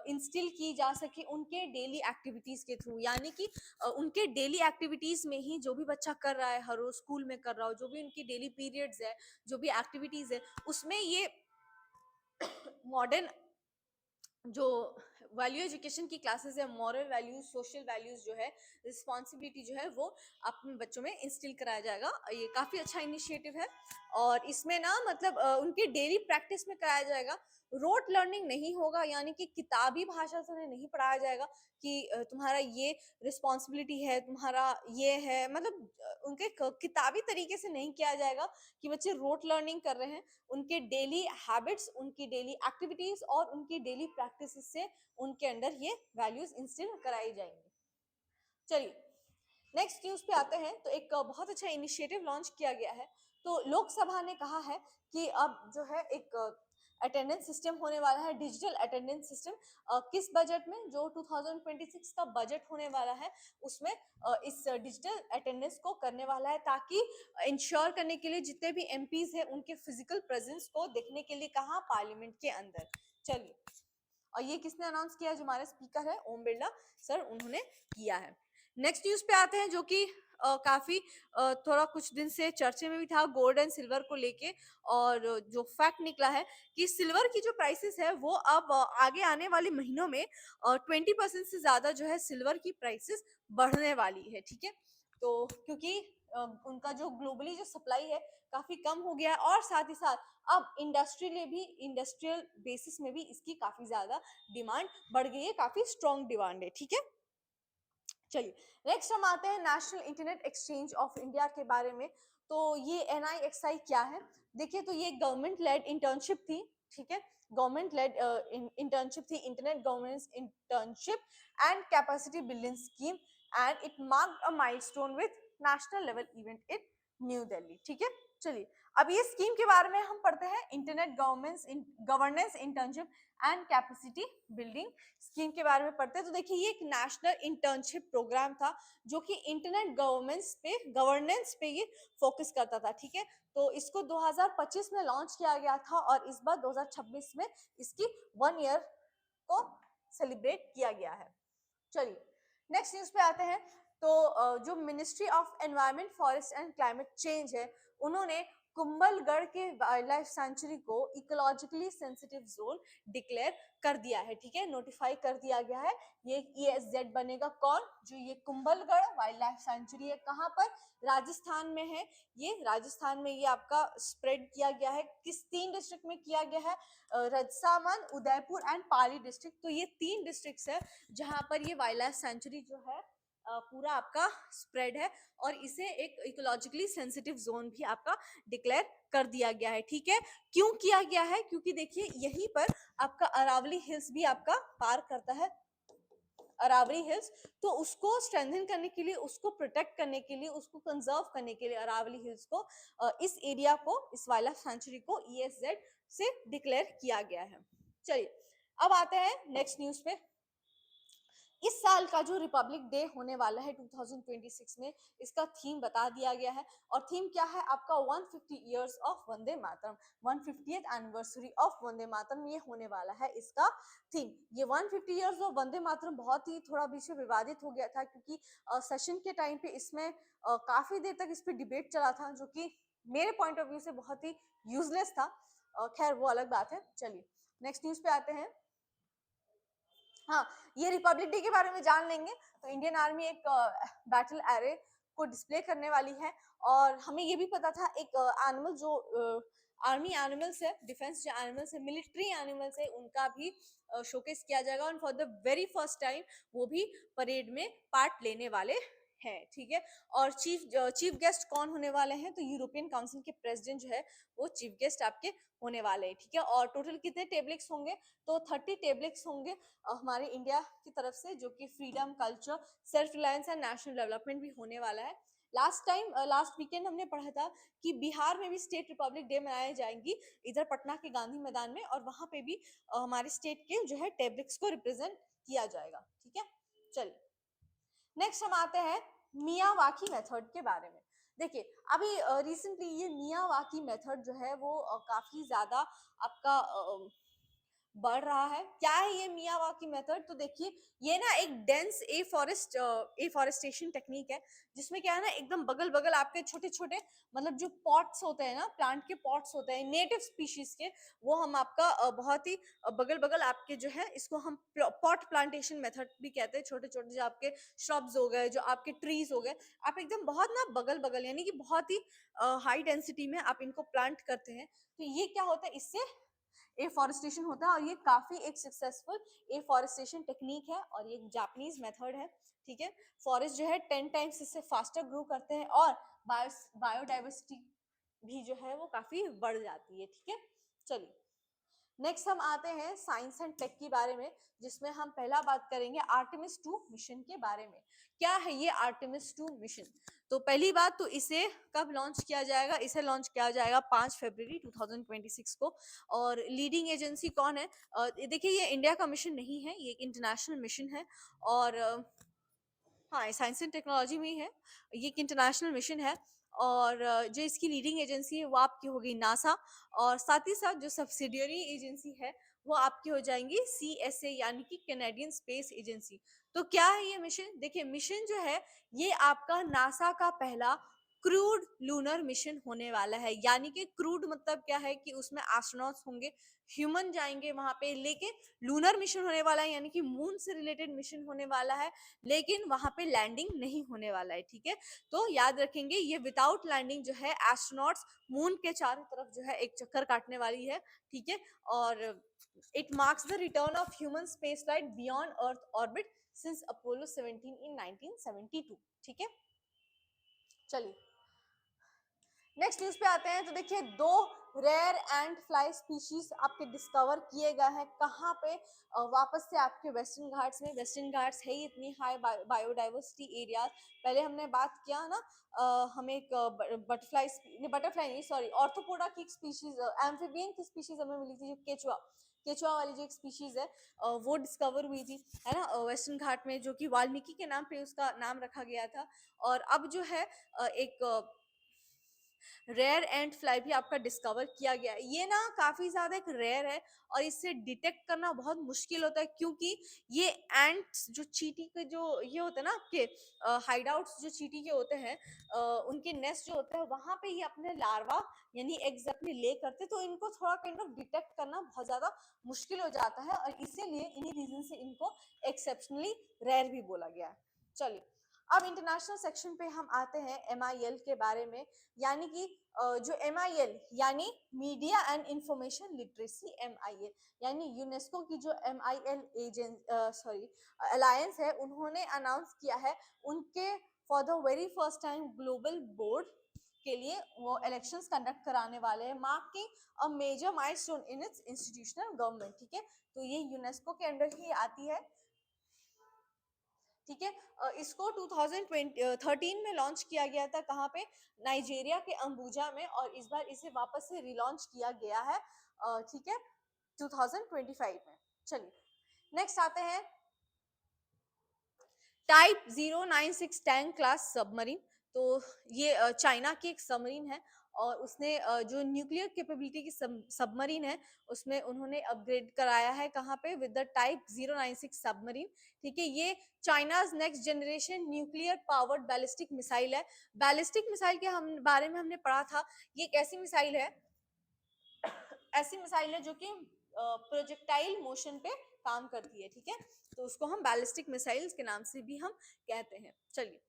instil की जा सके उनके डेली एक्टिविटीज के थ्रू, यानी कि उनके डेली एक्टिविटीज में ही जो भी बच्चा कर रहा है, हर रोज स्कूल में कर रहा हो, जो भी उनकी डेली पीरियड्स है, जो भी एक्टिविटीज है, उसमें ये मॉडर्न जो वैल्यू एजुकेशन की क्लासेस है, मॉरल वैल्यूज, सोशल वैल्यूज जो है, रिस्पॉन्सिबिलिटी जो है, वो अपने बच्चों में इंस्टिल कराया जाएगा। ये काफी अच्छा इनिशिएटिव है और इसमें ना मतलब उनके डेली प्रैक्टिस में कराया जाएगा। रोट लर्निंग नहीं होगा, यानी कि किताबी भाषा से उन्हें नहीं पढ़ाया जाएगा कि तुम्हारा ये रिस्पॉन्सिबिलिटी है, तुम्हारा ये है, मतलब उनके किताबी तरीके से नहीं किया जाएगा कि बच्चे रोट लर्निंग कर रहे हैं। उनके डेली हैबिट्स, उनकी डेली एक्टिविटीज और उनकी डेली प्रैक्टिस से उनके अंदर ये वैल्यूज इंस्टिल कराई जाएंगी। चलिए नेक्स्ट न्यूज पे आते हैं। तो एक बहुत अच्छा इनिशिएटिव लॉन्च किया गया है। तो लोकसभा ने कहा है कि अब जो है एक अटेंडेंस सिस्टम होने वाला है, डिजिटल अटेंडेंस सिस्टम। किस बजट में? जो 2026 का बजट होने वाला है उसमें इस डिजिटल अटेंडेंस को करने वाला है, ताकि इंश्योर करने के लिए जितने भी एमपीज है उनके फिजिकल प्रेजेंस को देखने के लिए, कहा? पार्लियामेंट के अंदर। चलिए, और ये किसने अनाउंस किया? जो हमारे स्पीकर है ओम बिरला सर, उन्होंने किया है। नेक्स्ट न्यूज पे आते हैं, जो कि काफी थोड़ा कुछ दिन से चर्चे में भी था, गोल्ड एंड सिल्वर को लेके। और जो फैक्ट निकला है कि सिल्वर की जो प्राइसेस है वो अब आगे आने वाले महीनों में 20% से ज्यादा जो है सिल्वर की प्राइसेस बढ़ने वाली है। ठीक है, तो क्योंकि उनका जो ग्लोबली जो सप्लाई है काफी कम हो गया है, और साथ ही साथ अब इंडस्ट्रियल बेसिस में भी इसकी काफी ज्यादा डिमांड बढ़ गई है, काफी स्ट्रॉन्ग डिमांड है। ठीक है, चलिए नेक्स्ट हम आते हैं national internet exchange of India के बारे में। तो ये एनआईएक्सआई क्या है? देखिए, तो ये गवर्नमेंट लेड इंटर्नशिप थी। ठीक है, गवर्नमेंट लेड इंटर्नशिप थी, internet governance internship and capacity building scheme, and it marked a milestone with national level event in new Delhi. ठीक है, चलिए अब ये स्कीम के बारे में हम पढ़ते हैं, internet governance internship and capacity building scheme के बारे में पढ़ते हैं। तो देखिए, ये एक नेशनल इंटर्नशिप प्रोग्राम था जो कि इंटरनेट गवर्नेंस पे ये फोकस करता था। ठीक है, तो इसको 2025 में लॉन्च किया गया था, और इस बार 2026 में इसकी 1 ईयर को सेलिब्रेट किया गया है। चलिए नेक्स्ट न्यूज पे आते हैं। तो जो ministry of environment, forest and climate change है, उन्होंने कुंभलगढ़ के वाइल्ड लाइफ सेंचुरी को इकोलॉजिकली सेंसिटिव जोन डिक्लेयर कर दिया है। ठीक है, नोटिफाई कर दिया गया है। ये ESZ बनेगा कौन? जो ये कुंभलगढ़ वाइल्ड लाइफ सेंचुरी है, कहाँ पर? राजस्थान में है। ये राजस्थान में ये आपका स्प्रेड किया गया है। किस 3 डिस्ट्रिक्ट में किया गया है? राजसामंद, उदयपुर एंड पाली डिस्ट्रिक्ट। तो ये 3 डिस्ट्रिक्ट है जहां पर ये वाइल्ड लाइफ सेंचुरी जो है पूरा आपका स्प्रेड है, और इसे एक इकोलॉजिकली सेंसिटिव जोन भी आपका डिक्लेयर कर दिया गया है। ठीक है, क्यों किया गया है? क्योंकि देखिए, यहीं पर आपका अरावली हिल्स भी आपका पार करता है, अरावली हिल्स। तो उसको स्ट्रेंथन करने के लिए, उसको प्रोटेक्ट करने के लिए, उसको कंजर्व करने के लिए अरावली हिल्स को, इस एरिया को, इस वाइल्ड लाइफ सेंचुरी को ESZ से डिक्लेयर किया गया है। चलिए अब आते हैं नेक्स्ट न्यूज पे। इस साल का जो रिपब्लिक डे होने वाला है 2026 में, इसका थीम बता दिया गया है। और थीम क्या है आपका? 150 years of Vande Mataram, 150th anniversary of Vande Mataram, ये होने वाला है इसका थीम। ये 150 इयर्स ऑफ वंदे मातरम बहुत ही थोड़ा बीच में विवादित हो गया था, क्योंकि सेशन के टाइम पे इसमें काफी देर तक इस पे डिबेट चला था, जो कि मेरे पॉइंट ऑफ व्यू से बहुत ही यूजलेस था। खैर वो अलग बात है। चलिए नेक्स्ट न्यूज पे आते हैं। हाँ, ये रिपब्लिक डे के बारे में जान लेंगे। तो इंडियन आर्मी एक बैटल एरे को डिस्प्ले करने वाली है, और हमें ये भी पता था एक एनिमल जो आर्मी एनिमल्स है, डिफेंस जो एनिमल्स है, मिलिट्री एनिमल्स है, उनका भी शोकेस किया जाएगा, और for the very first time वो भी परेड में पार्ट लेने वाले हैं। ठीक है, और चीफ गेस्ट कौन होने वाले हैं? तो यूरोपियन काउंसिल के प्रेसिडेंट जो है वो चीफ गेस्ट आपके होने वाले हैं। ठीक है, और टोटल कितने टेबलेक्स होंगे? तो 30 टेबलेक्स होंगे हमारे इंडिया की तरफ से, जो कि freedom, culture, self reliance and national development भी होने वाला है। लास्ट वीकेंड हमने पढ़ा था कि बिहार में भी स्टेट रिपब्लिक डे मनाई जाएंगी, इधर पटना के गांधी मैदान में, और वहां पे भी हमारे स्टेट के जो है टेबलेक्स को रिप्रेजेंट किया जाएगा। ठीक है, चलिए नेक्स्ट हम आते हैं मियावाकी मेथड के बारे में। देखिए, अभी रिसेंटली ये मियावाकी मेथड जो है वो काफी ज्यादा आपका बढ़ रहा है। क्या है ये मियावाकी मेथड? तो देखिए, ये ना एक डेंस एफॉरेस्टेशन टेक्निक है, जिसमें क्या है ना, एकदम बगल बगल आपके छोटे छोटे, मतलब जो पॉट्स होते हैं ना, प्लांट के पॉट्स होते हैं नेटिव स्पीशीज के, वो हम आपका बहुत ही बगल बगल आपके जो है, इसको हम पॉट प्लांटेशन मेथड भी कहते हैं। छोटे छोटे जो आपके श्रब्स हो गए, जो आपके ट्रीज हो गए, आप एकदम बहुत ना बगल बगल, यानी कि बहुत ही हाई डेंसिटी में आप इनको प्लांट करते हैं। तो ये क्या होता है, इससे एफॉरेस्टेशन होता है, और ये काफी एक सक्सेसफुल एफॉरेस्टेशन टेक्निक है, और ये जापानीज मेथड है। ठीक है, फॉरेस्ट जो है 10 टाइम्स इससे फास्टर ग्रो करते हैं, और बायोडाइवर्सिटी भी जो है वो काफी बढ़ जाती है। ठीक है, चलिए नेक्स्ट हम आते हैं साइंस एंड टेक के बारे में, जिसमें हम पहला बात करेंगे आर्टेमिस 2 मिशन के बारे में। क्या है ये आर्टेमिस 2 मिशन? तो पहली बात तो इसे कब लॉन्च किया जाएगा? इसे लॉन्च किया जाएगा 5 फरवरी 2026 को। और लीडिंग एजेंसी कौन है? देखिए ये इंडिया का मिशन नहीं है, ये एक इंटरनेशनल मिशन है। और हाँ, साइंस एंड टेक्नोलॉजी में ही है। ये एक इंटरनेशनल मिशन है। और जो इसकी लीडिंग एजेंसी है वो आपकी होगी नासा। और साथ ही साथ जो सब्सिडियरी एजेंसी है वो आपकी हो जाएंगी सीएसए, यानी कि कैनेडियन स्पेस एजेंसी। तो क्या है ये मिशन? देखिए मिशन जो है ये आपका नासा का पहला क्रूड लूनर मिशन होने वाला है। यानी कि क्रूड मतलब क्या है कि उसमें एस्ट्रोनॉट्स होंगे, ह्यूमन जाएंगे वहां पे, लेकिन लूनर मिशन होने वाला है, यानी कि मून से रिलेटेड मिशन होने वाला है, लेकिन वहां पे लैंडिंग नहीं होने वाला है। ठीक है, तो याद रखेंगे ये विदाउट लैंडिंग जो है एस्ट्रोनॉट्स मून के चारों तरफ जो है एक चक्कर काटने वाली है। ठीक है, और it marks the return of human space flight beyond earth orbit since Apollo 17 इन 1972। ठीक है, चलिए नेक्स्ट न्यूज पे आते हैं। तो देखिए दो रेयर एंड फ्लाई स्पीशीज आपके डिस्कवर किए गए हैं। कहाँ पे? वापस से आपके वेस्टर्न घाट्स में। वेस्टर्न घाट्स है ही इतनी हाई बायोडाइवर्सिटी एरिया। पहले हमने बात किया ना, हमें एक बटरफ्लाई नहीं, सॉरी, ऑर्थोपोडा की एक स्पीशीज, एम्फीबियन की स्पीशीज हमें मिली थी, जो केचुआ, केचुआ वाली जो एक स्पीशीज है वो डिस्कवर हुई थी, है ना, वेस्टर्न घाट में, जो कि वाल्मीकि के नाम पे उसका नाम रखा गया था। और अब जो है एक रेयर एंट फ्लाई भी आपका डिस्कवर किया गया है। ये ना काफी ज्यादा एक रेयर है और इसे डिटेक्ट करना बहुत मुश्किल होता है, क्योंकि ये एंट्स जो चींटी के जो ये होते हैं ना आपके हाइडआउट्स जो चींटी के होते हैं, उनके नेस्ट जो होते हैं वहां पे ये अपने लार्वा यानी एग्स अपने ले करते, तो इनको थोड़ा काइंड ऑफ डिटेक्ट करना बहुत ज्यादा मुश्किल हो जाता है, और इसीलिए इन्हीं रीजन से इनको एक्सेप्शनली रेयर भी बोला गया है। चलिए अब इंटरनेशनल सेक्शन पे हम आते हैं MIL के बारे में। यानी कि जो MIL यानी media and information literacy, MIL यानी यूनेस्को की जो MIL अलायंस है, उन्होंने अनाउंस किया है उनके for the very first time global board के लिए वो इलेक्शंस कंडक्ट कराने वाले हैं, marking a major milestone in its institutional government. ठीक है, तो ये यूनेस्को के अंडर ही आती है। ठीक है, इसको 2013 में लॉन्च किया गया था। कहाँ पे? नाइजीरिया के अंबुजा में, और इस बार इसे वापस से रिलॉन्च किया गया है। ठीक है, 2025 में। चलिए नेक्स्ट आते हैं टाइप 096 टैंक क्लास सबमरीन। तो ये चाइना की एक सबमरीन है, और उसने जो न्यूक्लियर कैपेबिलिटी की सबमरीन है उसमें उन्होंने अपग्रेड कराया है। कहाँ पे? With the type 096 submarine. ठीक है, ये China's next generation nuclear powered ballistic missile है। बैलिस्टिक मिसाइल के हम बारे में हमने पढ़ा था। ये एक ऐसी मिसाइल है, ऐसी मिसाइल है जो कि प्रोजेक्टाइल मोशन पे काम करती है। ठीक है, तो उसको हम बैलिस्टिक मिसाइल्स के नाम से भी हम कहते हैं। चलिए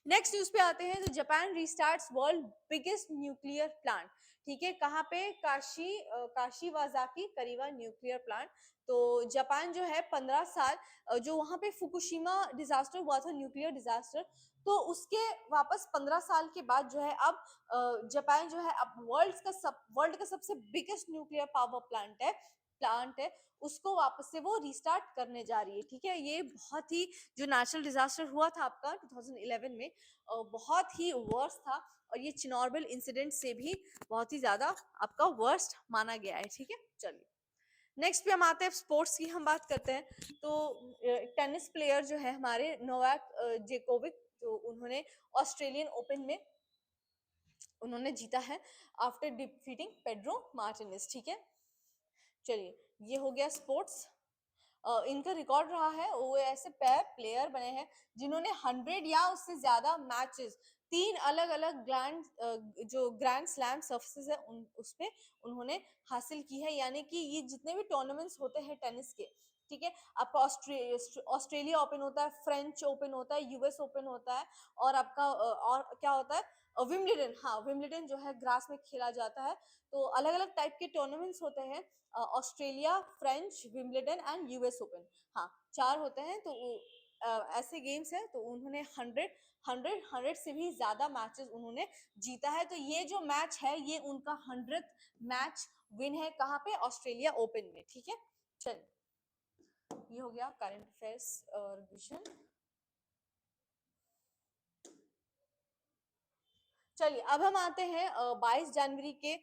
नेक्स्ट न्यूज पे आते हैं। तो Japan restarts world biggest nuclear plant. ठीक है, कहाँ पे? Kashiwazaki Kariwa nuclear plant. तो जापान जो है 15 साल जो वहां पे फुकुशिमा डिजास्टर हुआ था, न्यूक्लियर डिजास्टर, तो उसके वापस 15 साल के बाद जो है अब जापान जो है अब वर्ल्ड का सबसे बिगेस्ट न्यूक्लियर पावर प्लांट है, उसको वापस से वो रिस्टार्ट करने जा रही है। ठीक है, ये बहुत ही जो नेचुरल डिजास्टर हुआ था आपका 2011 में, बहुत ही वर्स्ट था, और ये चिनोरबल इंसिडेंट से भी बहुत ही ज्यादा आपका वर्स्ट माना गया है। ठीक है, चलिए नेक्स्ट पे हम आते हैं, स्पोर्ट्स की हम बात करते हैं। तो टेनिस प्लेयर जो है हमारे नोवाक जोकोविक, जो उन्होंने ऑस्ट्रेलियन ओपन में उन्होंने जीता है आफ्टर डिफीटिंग पेड्रो मार्टिनेज। ठीक है, चलिए ये हो गया स्पोर्ट्स। इनका रिकॉर्ड रहा है, वो ऐसे प्लेयर बने हैं जिन्होंने 100 या उससे ज्यादा मैचेस, 3 अलग अलग जो ग्रैंड स्लैम सर्फेसेस है उस पे उन्होंने हासिल की है। यानी कि ये जितने भी टूर्नामेंट्स होते हैं टेनिस के, ठीक है, आपका ऑस्ट्रेलिया ओपन होता है, फ्रेंच ओपन होता है, US ओपन होता है, और आपका और क्या होता है, विम्बलडन। हाँ, विम्बलडन जो है ग्रास में खेला जाता है। तो अलग अलग टाइप के टूर्नामेंट्स होते हैं, Australia, French, Wimbledon and US open. हाँ, 4 होते हैं। तो ऐसे गेम्स है तो उन्होंने 100 से भी ज्यादा मैचेस उन्होंने जीता है। तो ये जो मैच है ये उनका 100th मैच विन है, कहाँ पे, ऑस्ट्रेलिया ओपन में। ठीक है, चलिए ये हो गया करंट अफेयर्स रिविजन। चलिए अब हम आते हैं 22 जनवरी के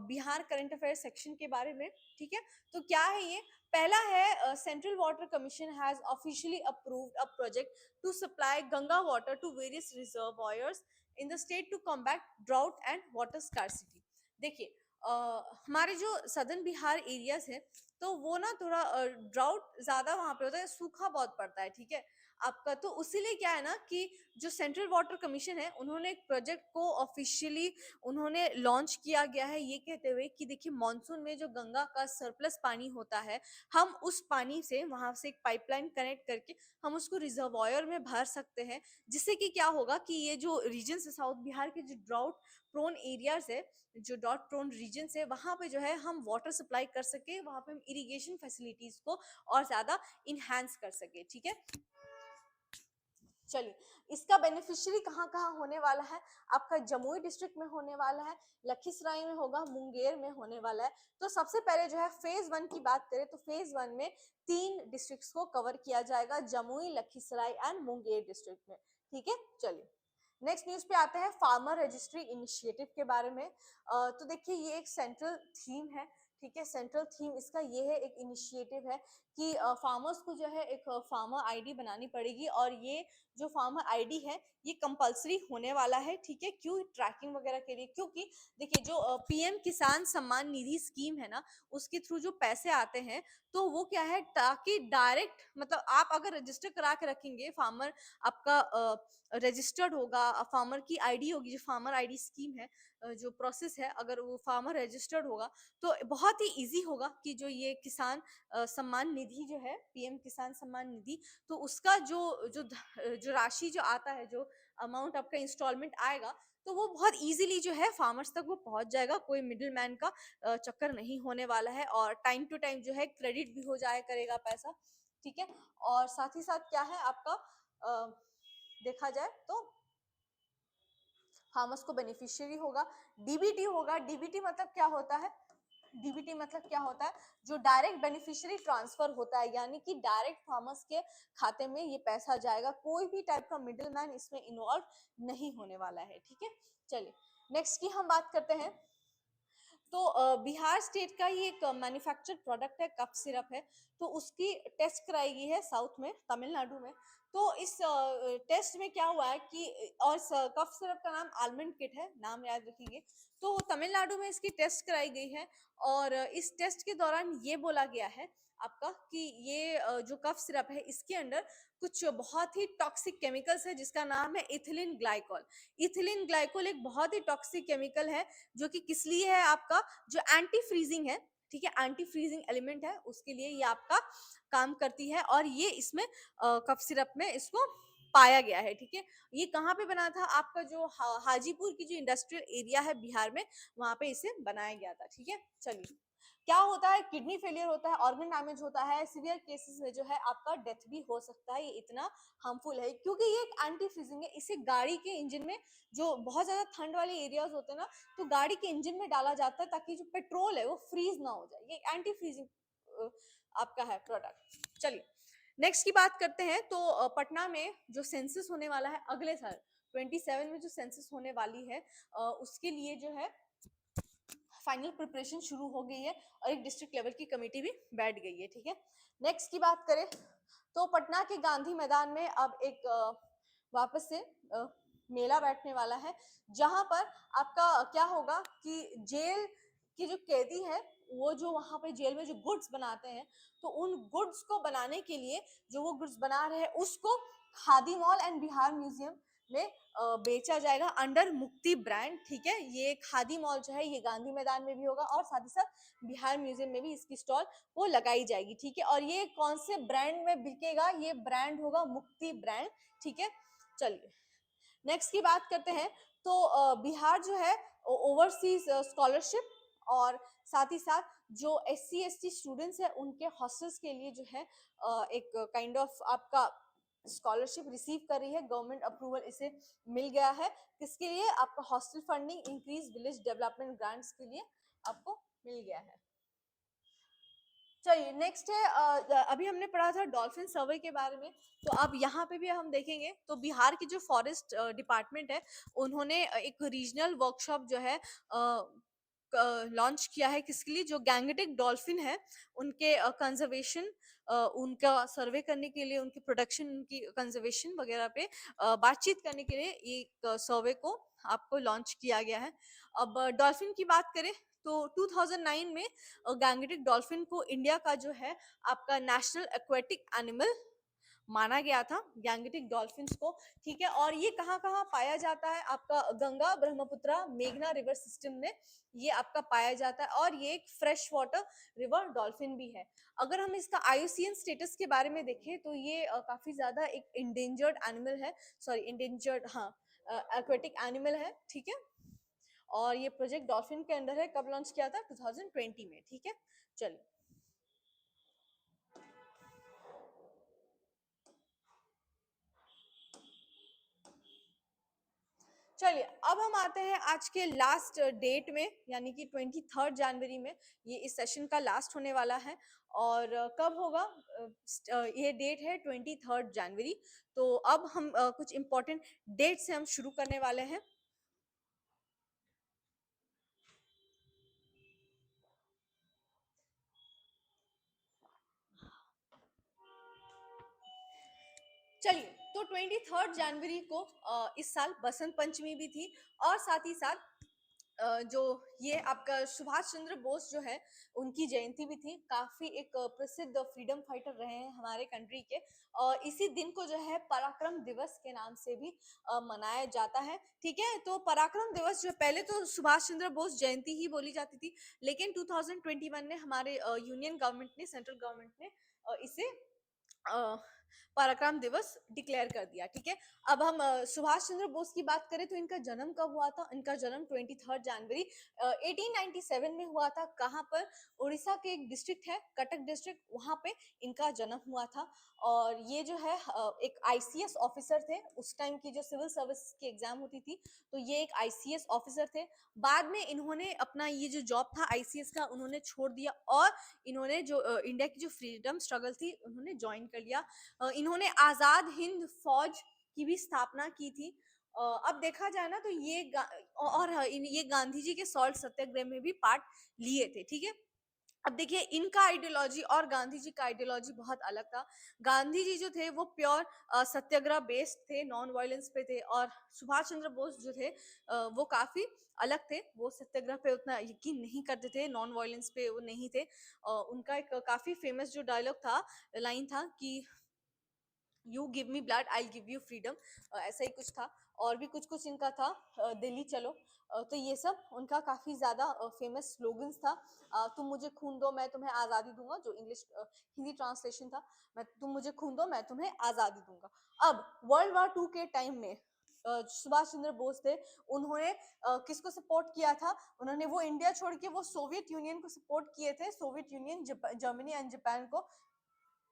बिहार करंट अफेयर सेक्शन के बारे में। ठीक है, तो क्या है ये, पहला है Central Water Commission has officially approved a project to supply Ganga water to various reservoirs in the state to combat drought and water scarcity. देखिए हमारे जो सदर्न बिहार एरियाज है तो वो ना थोड़ा ड्राउट ज्यादा वहां पे होता है, सूखा बहुत पड़ता है। ठीक है आपका, तो उसीलिए क्या है ना कि जो सेंट्रल वाटर कमीशन है उन्होंने एक प्रोजेक्ट को ऑफिशियली उन्होंने लॉन्च किया गया है, ये कहते हुए कि देखिए मॉनसून में जो गंगा का सरप्लस पानी होता है हम उस पानी से वहां से एक पाइपलाइन कनेक्ट करके हम उसको रिजर्वॉयर में भर सकते हैं, जिससे कि क्या होगा कि ये जो रीजन है साउथ बिहार के जो ड्राउट प्रोन एरियाज है, जो ड्राउट प्रोन रीजन है वहां पे जो है हम वाटर सप्लाई कर सके, वहां पे हम इरिगेशन फैसिलिटीज को और ज्यादा इनहेंस कर सके। ठीक है, चलिए इसका बेनिफिशियरी कहाँ कहाँ होने वाला है, आपका जमुई डिस्ट्रिक्ट में होने वाला है, लखीसराय में होगा, मुंगेर में होने वाला है। तो सबसे पहले जो है फेज 1 की बात करें तो फेज 1 में 3 डिस्ट्रिक्ट्स को कवर किया जाएगा, जमुई, लखीसराय एंड मुंगेर डिस्ट्रिक्ट में। ठीक है, चलिए नेक्स्ट न्यूज पे आते हैं फार्मर रजिस्ट्री इनिशिएटिव के बारे में। तो देखिए ये एक सेंट्रल थीम है। ठीक है, सेंट्रल थीम इसका ये है, एक इनिशिएटिव है कि फार्मर्स को जो है एक फार्मर आईडी बनानी पड़ेगी, और ये जो फार्मर आईडी है ये कंपलसरी होने वाला है। ठीक है, क्यों, ट्रैकिंग वगैरह के लिए, क्योंकि देखिए जो पीएम किसान सम्मान निधि स्कीम है ना उसके थ्रू जो पैसे आते हैं तो वो क्या है, ताकि डायरेक्ट मतलब आप अगर रजिस्टर करा के रखेंगे फार्मर, आपका रजिस्टर्ड होगा, फार्मर की आईडी होगी, जो फार्मर आईडी स्कीम है, जो प्रोसेस है, अगर वो फार्मर रजिस्टर्ड होगा तो बहुत ही इजी होगा कि जो ये किसान सम्मान निधि जो है, पीएम किसान सम्मान निधि, तो उसका जो राशि जो आता है, जो अमाउंट आपका इंस्टॉलमेंट आएगा, तो वो बहुत इजीली जो है फार्मर्स तक वो पहुंच जाएगा, कोई मिडिल मैन का चक्कर नहीं होने वाला है, और टाइम टू टाइम जो है क्रेडिट भी हो जाया करेगा पैसा। ठीक है, और साथ ही साथ क्या है आपका देखा जाए तो फार्मर्स को बेनिफिशियरी होगा, डीबीटी होगा। डीबीटी मतलब क्या होता है, डीबीटी मतलब क्या होता है, जो डायरेक्ट बेनिफिशियरी ट्रांसफर होता है, यानी कि डायरेक्ट फार्मर्स के खाते में ये पैसा जाएगा, कोई भी टाइप का मिडिल मैन इसमें इन्वॉल्व नहीं होने वाला है। ठीक है, चलिए नेक्स्ट की हम बात करते हैं। तो बिहार स्टेट का ये एक मैन्युफैक्चर्ड प्रोडक्ट है, कफ सिरप है, तो उसकी टेस्ट कराई गई है साउथ में, तमिलनाडु में। तो इस टेस्ट में क्या हुआ है कि और कफ सिरप का नाम आलमंड किट है, नाम याद रखेंगे। तो तमिलनाडु में इसकी टेस्ट कराई गई है, और इस टेस्ट के दौरान ये बोला गया है आपका कि ये जो कफ सिरप है इसके अंदर कुछ बहुत ही टॉक्सिक केमिकल्स है, जिसका नाम है इथिलीन ग्लाइकोल। इथिलीन ग्लाइकोल एक बहुत ही टॉक्सिक केमिकल है, जो कि किस लिए है, आपका जो एंटी फ्रीजिंग है, ठीक है, एंटी फ्रीजिंग एलिमेंट है, उसके लिए ये आपका काम करती है, और ये इसमें कफ सिरप में इसको पाया गया है। ठीक है, ये कहाँ पे बना था, आपका जो हाजीपुर की जो इंडस्ट्रियल एरिया है बिहार में, वहां पे इसे बनाया गया था। ठीक है, चलिए क्या होता है, किडनी फेलियर होता है, ऑर्गन डैमेज होता है, सीवियर केसेस में जो है आपका डेथ भी हो सकता है, ये इतना हार्मफुल है, क्योंकि ये एक एंटी फ्रीजिंग है। इसे गाड़ी के इंजन में, जो बहुत ज्यादा ठंड वाले एरियाज होते हैं ना, तो गाड़ी के इंजन में डाला जाता है ताकि जो पेट्रोल है वो फ्रीज ना हो जाए, ये एंटी फ्रीजिंग आपका है प्रोडक्ट। चलिए नेक्स्ट की बात करते हैं। तो पटना में जो सेंसस होने वाला है अगले साल 27 में, जो सेंसस होने वाली है उसके लिए जो है फाइनल प्रिपरेशन शुरू हो गई है, और एक डिस्ट्रिक्ट लेवल की कमेटी भी बैठ गई है। ठीक है, नेक्स्ट की बात करें तो पटना के गांधी मैदान में अब एक वापस से मेला बैठने वाला है, जहां पर आपका क्या होगा कि जेल की जो कैदी है वो जो वहां पे जेल में जो गुड्स बनाते हैं, तो उन गुड्स को बनाने के लिए जो वो गुड्स बना रहे हैं उसको khadi mall and Bihar museum में बेचा जाएगा अंडर मुक्ति ब्रांड। ठीक है, ये खादी मॉल जो है ये गांधी मैदान में भी होगा, और साथ ही साथ बिहार म्यूजियम में भी इसकी स्टॉल वो लगाई जाएगी। ठीक है, और ये कौन से ब्रांड में बिकेगा, ये ब्रांड होगा मुक्ति ब्रांड। ठीक है, चलिए नेक्स्ट की बात करते हैं। तो बिहार जो है ओवरसीज स्कॉलरशिप, और साथ ही साथ जो SC ST स्टूडेंट्स है उनके हॉस्टल्स के लिए जो है एक काइंड ऑफ आपका स्कॉलरशिप रिसीव कर रही है, गवर्नमेंट अप्रूवल इसे मिल गया है। किसके लिए? आपका hostel funding increase village development grants के लिए आपको मिल गया है। चलिए नेक्स्ट है, अभी हमने पढ़ा था डॉल्फिन सर्वे के बारे में, तो अब यहाँ पे भी हम देखेंगे तो बिहार की जो फॉरेस्ट डिपार्टमेंट है उन्होंने एक रीजनल वर्कशॉप जो है लॉन्च किया है। किसके लिए? जो गैंगेटिक डॉल्फिन है उनके कंजर्वेशन, उनका सर्वे करने के लिए, उनकी प्रोडक्शन, उनकी कंजर्वेशन वगैरह पे बातचीत करने के लिए एक सर्वे को आपको लॉन्च किया गया है। अब डॉल्फिन की बात करें तो 2009 में गैंगेटिक डॉल्फिन को इंडिया का जो है आपका नेशनल एक्वेटिक एनिमल माना गया था, गैंगेटिक डॉल्फिन्स को। ठीक है, और ये कहाँ कहाँ पाया जाता है? आपका गंगा, ब्रह्मपुत्रा, मेघना रिवर सिस्टम में ये आपका पाया जाता है, और ये एक फ्रेश वाटर रिवर डॉल्फिन भी है। अगर हम इसका आईयूसीएन स्टेटस के बारे में देखें तो ये काफी ज्यादा एक इंडेंजर्ड एनिमल है, सॉरी इंडेंजर्ड, हाँ, एक्वेटिक एनिमल है। ठीक है, और ये प्रोजेक्ट डॉल्फिन के अंडर है। कब लॉन्च किया था? 2020 में। ठीक है, चलिए चलिए अब हम आते हैं आज के लास्ट डेट में, यानी कि 23 जनवरी में ये इस सेशन का लास्ट होने वाला है। और कब होगा? ये डेट है 23 जनवरी। तो अब हम कुछ इंपॉर्टेंट डेट से हम शुरू करने वाले हैं। चलिए, तो 23 जनवरी को इस साल बसंत पंचमी भी थी, और साथ ही साथ जो ये आपका सुभाष चंद्र बोस जो है उनकी जयंती भी थी। काफी एक प्रसिद्ध फ्रीडम फाइटर रहे हैं हमारे कंट्री के, और इसी दिन को जो है पराक्रम दिवस के नाम से भी मनाया जाता है। ठीक है, तो पराक्रम दिवस जो पहले तो सुभाष चंद्र बोस जयंती ही बोली जाती थी, लेकिन 2021 में हमारे यूनियन गवर्नमेंट ने, सेंट्रल गवर्नमेंट ने इसे अ, पराक्रम दिवस डिक्लेयर कर दिया। ठीक है, अब हम सुभाष चंद्र बोस की बात करें तो इनका जन्म कब हुआ था? इनका जन्म 23 जनवरी 1897 में हुआ था। कहाँ पर? उड़ीसा के एक डिस्ट्रिक्ट है, कटक डिस्ट्रिक्ट, वहां पे इनका जन्म हुआ था। और ये जो है एक आईसीएस ऑफिसर थे। उस टाइम की जो सिविल सर्विस की एग्जाम होती थी, तो ये एक आईसीएस ऑफिसर थे। बाद में इन्होंने अपना ये जो जॉब था आईसीएस का उन्होंने छोड़ दिया, और इन्होंने जो इंडिया की जो फ्रीडम स्ट्रगल थी उन्होंने ज्वाइन कर लिया। इन्होंने आजाद हिंद फौज की भी स्थापना की थी। अब देखा जाए ना तो और ये गांधी जी के सॉल्ट सत्याग्रह में भी पार्ट लिए थे। ठीक है, अब देखिए इनका आइडियोलॉजी और गांधी जी का आइडियोलॉजी बहुत अलग था। गांधी जी जो थे वो प्योर सत्याग्रह बेस्ड थे, नॉन वायलेंस पे थे, और सुभाष चंद्र बोस जो थे वो काफी अलग थे। वो सत्याग्रह पे उतना यकीन नहीं करते थे, नॉन वायलेंस पे वो नहीं थे। उनका एक काफी फेमस जो डायलॉग था, लाइन था कि you give me blood I give you freedom, ऐसा ही कुछ था। और भी कुछ कुछ इनका था, दिल्ली चलो। तो ये सब उनका काफी ज्यादा फेमस स्लोगन्स था। तुम मुझे खून दो मैं तुम्हें आजादी दूंगा, जो इंग्लिश हिंदी ट्रांसलेशन था, मैं तुम मुझे खून दो मैं तुम्हें आजादी दूंगा। अब वर्ल्ड वॉर 2 के टाइम में सुभाष चंद्र बोस थे, उन्होंने किसको सपोर्ट किया था? उन्होंने वो इंडिया छोड़ के वो सोवियत यूनियन को सपोर्ट किए थे, Soviet union, Germany and Japan को,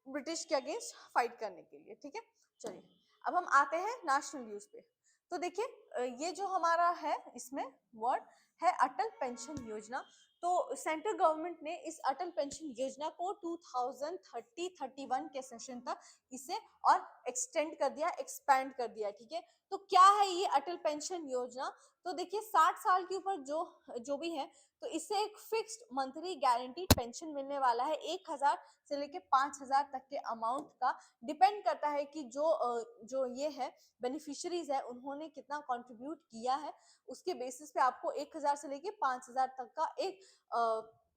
ब्रिटिश के अगेंस्ट फाइट करने के लिए। ठीक है, चलिए अब हम आते हैं नेशनल न्यूज पे। तो देखिए ये जो हमारा है इसमें वर्ड है अटल पेंशन योजना। तो सेंट्रल गवर्नमेंट ने इस अटल पेंशन योजना को 2030-31 के सेशन तक इसे और एक्सटेंड कर दिया, एक्सपैंड कर दिया। ठीक है, तो क्या है ये अटल पेंशन योजना? तो देखिए 60 साल के ऊपर जो जो भी है, तो इससे एक फिक्स्ड मंथली गारंटीड पेंशन मिलने वाला है, 1,000 से लेके 5,000 तक के अमाउंट का। डिपेंड करता है कि जो ये है बेनिफिशियरीज है उन्होंने कितना कंट्रीब्यूट किया है, उसके बेसिस पे आपको 1,000 से लेके 5,000 तक का एक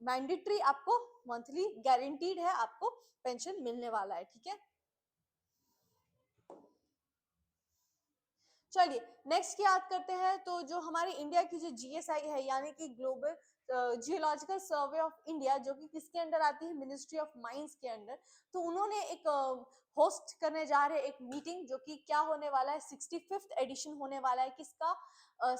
मैंडेटरी आपको मंथली गारंटीड है, आपको पेंशन मिलने वाला है। ठीक है, चलिए नेक्स्ट की याद करते हैं। तो जो हमारे इंडिया की जो जीएसआई है, यानी कि global geological survey of India, जो कि किसके अंडर आती है? मिनिस्ट्री ऑफ माइंस के अंडर। तो उन्होंने एक होस्ट करने जा रहे हैं एक मीटिंग, जो कि क्या होने वाला है? 65th एडिशन होने वाला है किसका?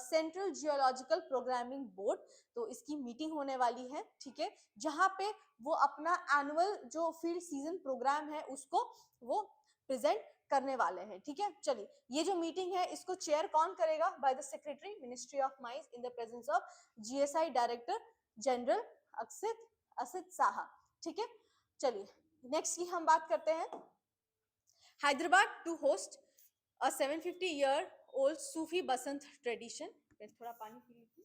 Central geological programming board. तो इसकी मीटिंग होने वाली है। ठीक है, जहां पे वो अपना एनुअल जो फील्ड सीजन प्रोग्राम है उसको वो प्रेजेंट करने वाले हैं, ठीक है। चलिए, ये जो मीटिंग है इसको चेयर कौन करेगा? By the secretary, ministry of mines, in the presence of GSI director general Asit Asit Saha, ठीक है। चलिए, नेक्स्ट की हम बात करते हैं। Hyderabad to host a 750-year-old Sufi Basant tradition. थोड़ा पानी पी लीजिए।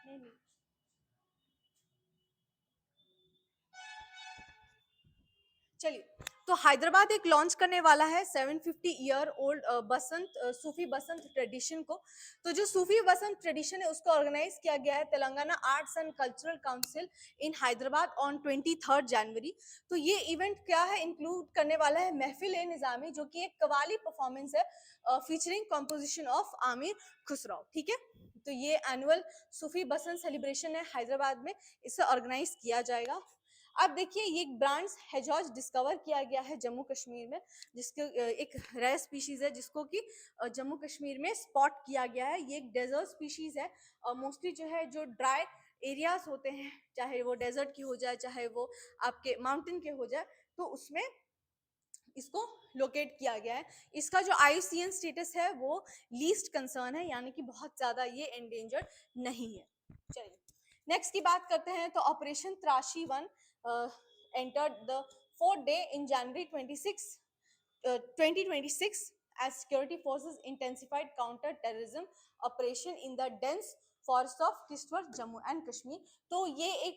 नहीं। चलिए, तो हैदराबाद एक लॉन्च करने वाला है 750-year-old बसंत सूफी बसंत ट्रेडिशन को। तो जो सूफी बसंत ट्रेडिशन है उसको ऑर्गेनाइज किया गया है Telangana arts and cultural council in Hyderabad on 23 जनवरी। तो ये इवेंट क्या है, इंक्लूड करने वाला है महफिल ए निज़ामी, जो कि एक कवाली परफॉर्मेंस है featuring composition of Aamir Khusro, ठीक है। तो ये एनुअल सूफी बसंत सेलिब्रेशन है हैदराबाद में, इसे ऑर्गेनाइज किया जाएगा। अब देखिए, ये ब्रांड्स हेजॉज डिस्कवर किया गया है जम्मू कश्मीर में, जिसके एक रेयर स्पीशीज है जिसको कि जम्मू कश्मीर में स्पॉट किया गया है। ये एक डेजर्ट स्पीशीज है, मोस्टली जो है जो ड्राई एरियाज होते हैं, चाहे वो डेजर्ट की हो जाए चाहे वो आपके माउंटेन के हो जाए, तो उसमें इसको लोकेट किया गया है। इसका जो IUCN स्टेटस है वो लीस्ट कंसर्न है, यानी कि बहुत ज्यादा ये एंडेंजर्ड नहीं है। चलिए, नेक्स्ट की बात करते हैं। तो operation त्राशी 1 entered the fourth day in January 2026 as security forces intensified counter-terrorism operation in the dense forest of Kishtwar, Jammu and Kashmir। तो ये एक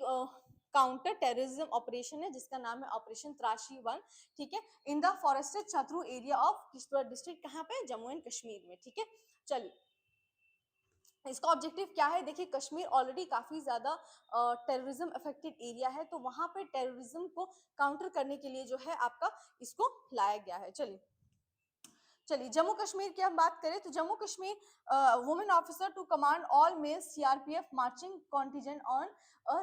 काउंटर टेररिज्म ऑपरेशन है जिसका नाम है ऑपरेशन त्राशी 1, ठीक है, in the forested Chatroo area of Kishtwar district, कहाँ पे? जम्मू एंड कश्मीर में, ठीक है। चलिए, इसका ऑब्जेक्टिव क्या है? देखिए, कश्मीर ऑलरेडी काफी ज्यादा टेररिज्म अफेक्टेड एरिया है, तो वहां पे टेररिज्म को काउंटर करने के लिए जो है आपका इसको लाया गया है। चलिए, जम्मू कश्मीर की हम बात करें तो Jammu Kashmir women officer to command all male CRPF marching contingent on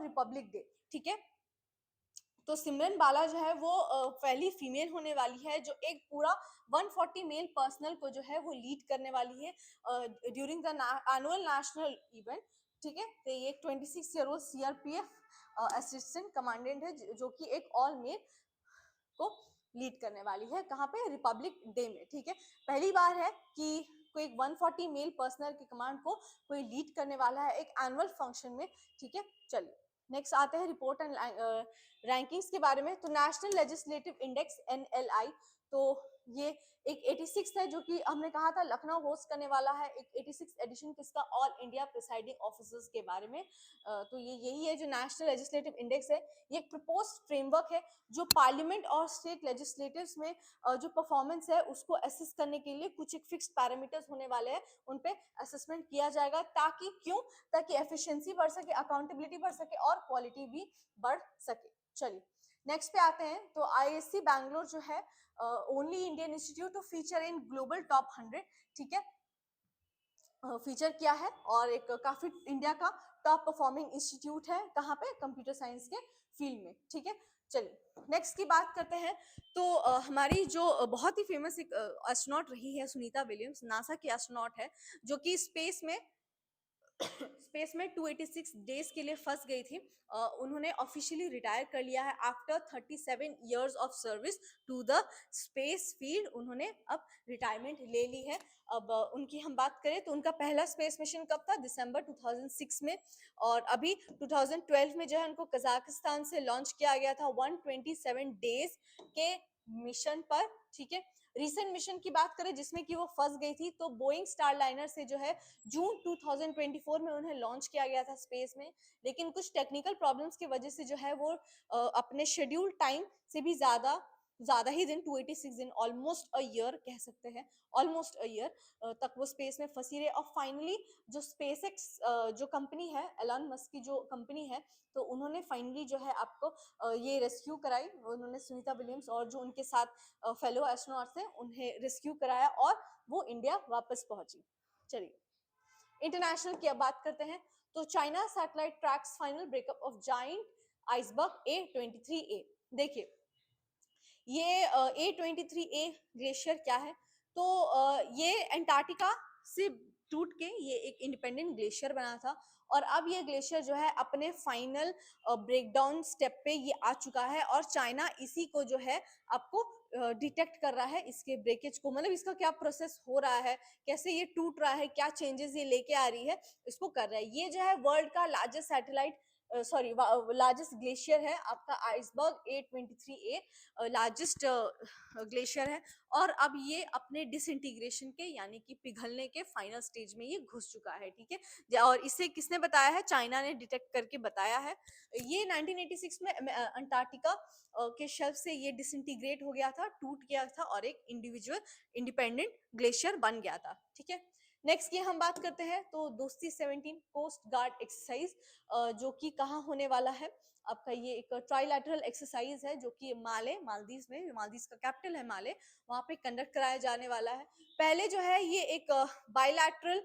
Republic Day, ठीक है। तो सिमरन बाला जो है वो पहली फीमेल होने वाली है जो एक पूरा 140 मेल पर्सनल को जो है वो लीड करने वाली है during the annual national event, ठीक है। तो ये 26-year-old CRPF असिस्टेंट कमांडेंट है जो कि एक ऑल मेल को लीड करने वाली है, कहाँ पे? रिपब्लिक डे में, ठीक है। पहली बार है कि कोई 140 मेल पर्सनल की कमांड को कोई लीड करने वाला है एक एनुअल फंक्शन में, ठीक है। चलिए, नेक्स्ट आते हैं रिपोर्ट एंड रैंकिंग्स के बारे में। तो नेशनल लेजिस्लेटिव इंडेक्स NLI, तो ये एक 86 है जो कि हमने कहा था लखनऊ होस्ट करने वाला है, एक 86 एडिशन किसका? ऑल इंडिया प्रिसाइडिंग ऑफिसर्स के बारे में। तो ये यही है जो नेशनल लेजिस्लेटिव इंडेक्स है। ये एक प्रपोज्ड फ्रेमवर्क है जो पार्लियामेंट और स्टेट लेजिस्लेटिव्स में जो परफॉर्मेंस है उसको असेस करने के लिए कुछ एक फिक्स्ड पैरामीटर्स होने वाले हैं, उन पे असेसमेंट किया जाएगा, ताकि एफिशिएंसी बढ़ सके, अकाउंटेबिलिटी बढ़ सके और क्वालिटी भी बढ़ सके। चलिए, नेक्स्ट पे आते हैं। तो IISc बैंगलोर जो है only Indian institute to feature in global top 100, ठीक है, फीचर किया है और एक काफी इंडिया का टॉप परफॉर्मिंग इंस्टीट्यूट है, कहाँ पे? कंप्यूटर साइंस के फील्ड में, ठीक है। चलिए, नेक्स्ट की बात करते हैं। तो हमारी जो बहुत ही फेमस एक एस्ट्रोनॉट रही है सुनीता विलियम्स, नासा की एस्ट्रोनॉट है जो कि स्पेस में 286 डेज के लिए फंस गई थी। उन्होंने ऑफिशियली रिटायर कर लिया है after 37 years of service to the space field. उन्होंने अब रिटायरमेंट ले ली है। अब उनकी हम बात करें तो उनका पहला स्पेस मिशन कब था? दिसंबर 2006 में, और अभी 2012 में जो है उनको कजाकिस्तान से लॉन्च किया गया था 127 डेज के मिशन पर, ठीक है। रिसेंट मिशन की बात करें जिसमें कि वो फंस गई थी, तो बोइंग स्टार लाइनर से जो है जून 2024 में उन्हें लॉन्च किया गया था स्पेस में, लेकिन कुछ टेक्निकल प्रॉब्लम्स की वजह से जो है वो अपने शेड्यूल टाइम से भी ज्यादा ही दिन, 286 दिन, ऑलमोस्ट अ ईयर कह सकते हैं, ऑलमोस्ट अ ईयर तक वो स्पेस में फंसी रहे। और फाइनली जो स्पेसएक्स जो कंपनी है, एलन मस्क की जो कंपनी है, तो उन्होंने फाइनली जो है आपको ये रेस्क्यू कराई। उन्होंने सुनीता विलियम्स और जो उनके साथ फेलो एस्ट्रोनॉट्स हैं उन्हें रेस्क्यू कराया और वो इंडिया वापस पहुंची। चलिए, इंटरनेशनल की अब बात करते हैं। तो China satellite tracks final breakup of giant iceberg A23A। देखिए, ये A23A ग्लेशियर क्या है? तो ये अंटार्कटिका से टूट के ये एक इंडिपेंडेंट ग्लेशियर बना था और अब ये ग्लेशियर जो है अपने फाइनल ब्रेकडाउन स्टेप पे ये आ चुका है और चाइना इसी को जो है आपको डिटेक्ट कर रहा है इसके ब्रेकेज को, मतलब इसका क्या प्रोसेस हो रहा है, कैसे ये टूट रहा है, क्या चेंजेस ये लेके आ रही है, इसको कर रहा है। ये जो है वर्ल्ड का largest satellite sorry largest glacier है आपका आइसबर्ग A23A, लार्जेस्ट ग्लेशियर है और अब ये अपने डिसइंटीग्रेशन के यानी कि पिघलने के फाइनल स्टेज में ये घुस चुका है, ठीक है। और इसे किसने बताया है? चाइना ने डिटेक्ट करके बताया है। ये 1986 में अंटार्कटिका के शेल्फ से ये डिसइंटीग्रेट हो गया था, टूट गया था और एक इंडिविजुअल इंडिपेंडेंट ग्लेशियर बन गया था, ठीक है। नेक्स्ट की हम बात करते हैं तो दोस्ती 17 कोस्ट गार्ड एक्सरसाइज, जो कि कहाँ होने वाला है आपका, ये एक ट्राइलैटरल एक्सरसाइज है जो कि मालदीव में, मालदीव का कैपिटल है माले, वहां पे कंडक्ट कराया जाने वाला है। पहले जो है ये एक बायलैटरल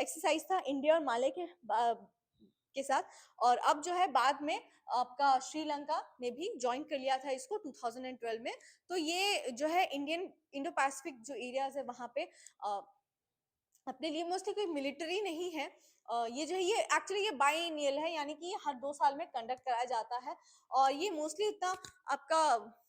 एक्सरसाइज था इंडिया और माले के साथ, और अब जो है बाद में आपका श्रीलंका ने भी ज्वाइन कर लिया था इसको 2012 में। तो ये जो है इंडियन इंडो पैसिफिक जो एरियाज है वहां पे अपने लिए मोस्टली कोई मिलिट्री नहीं है। ये जो है ये एक्चुअली ये बाइनियल है, यानी कि हर 2 साल में कंडक्ट कराया जाता है और ये मोस्टली इतना आपका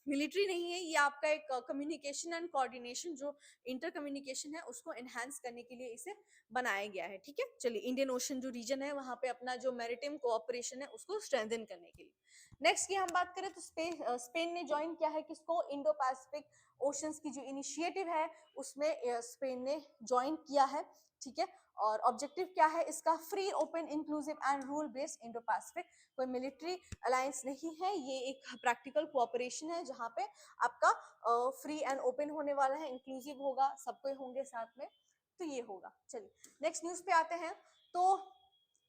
मिलिट्री नहीं है, ये आपका एक कम्युनिकेशन एंड कोऑर्डिनेशन जो इंटर कम्युनिकेशन है उसको एनहांस करने के लिए इसे बनाया गया है, ठीक है। चलिए, इंडियन ओशन जो रीजन है वहां पे अपना जो मैरिटाइम कोऑपरेशन है उसको स्ट्रेंथन करने के लिए। नेक्स्ट की हम बात करें तो स्पेन ने ज्वाइन किया है किसको? इंडो पैसिफिक ओशंस की जो इनिशिएटिव है उसमें स्पेन ने ज्वाइन किया है, ठीक है। और ऑब्जेक्टिव क्या है इसका? Free, open, inclusive and rule based Indo Pacific. कोई मिलिट्री अलायंस नहीं है, ये एक प्रैक्टिकल कोऑपरेशन है जहां पे आपका फ्री एंड ओपन होने वाला है, इंक्लूसिव होगा, सब कोई होंगे साथ में, तो ये होगा। चलिए नेक्स्ट न्यूज पे आते हैं। तो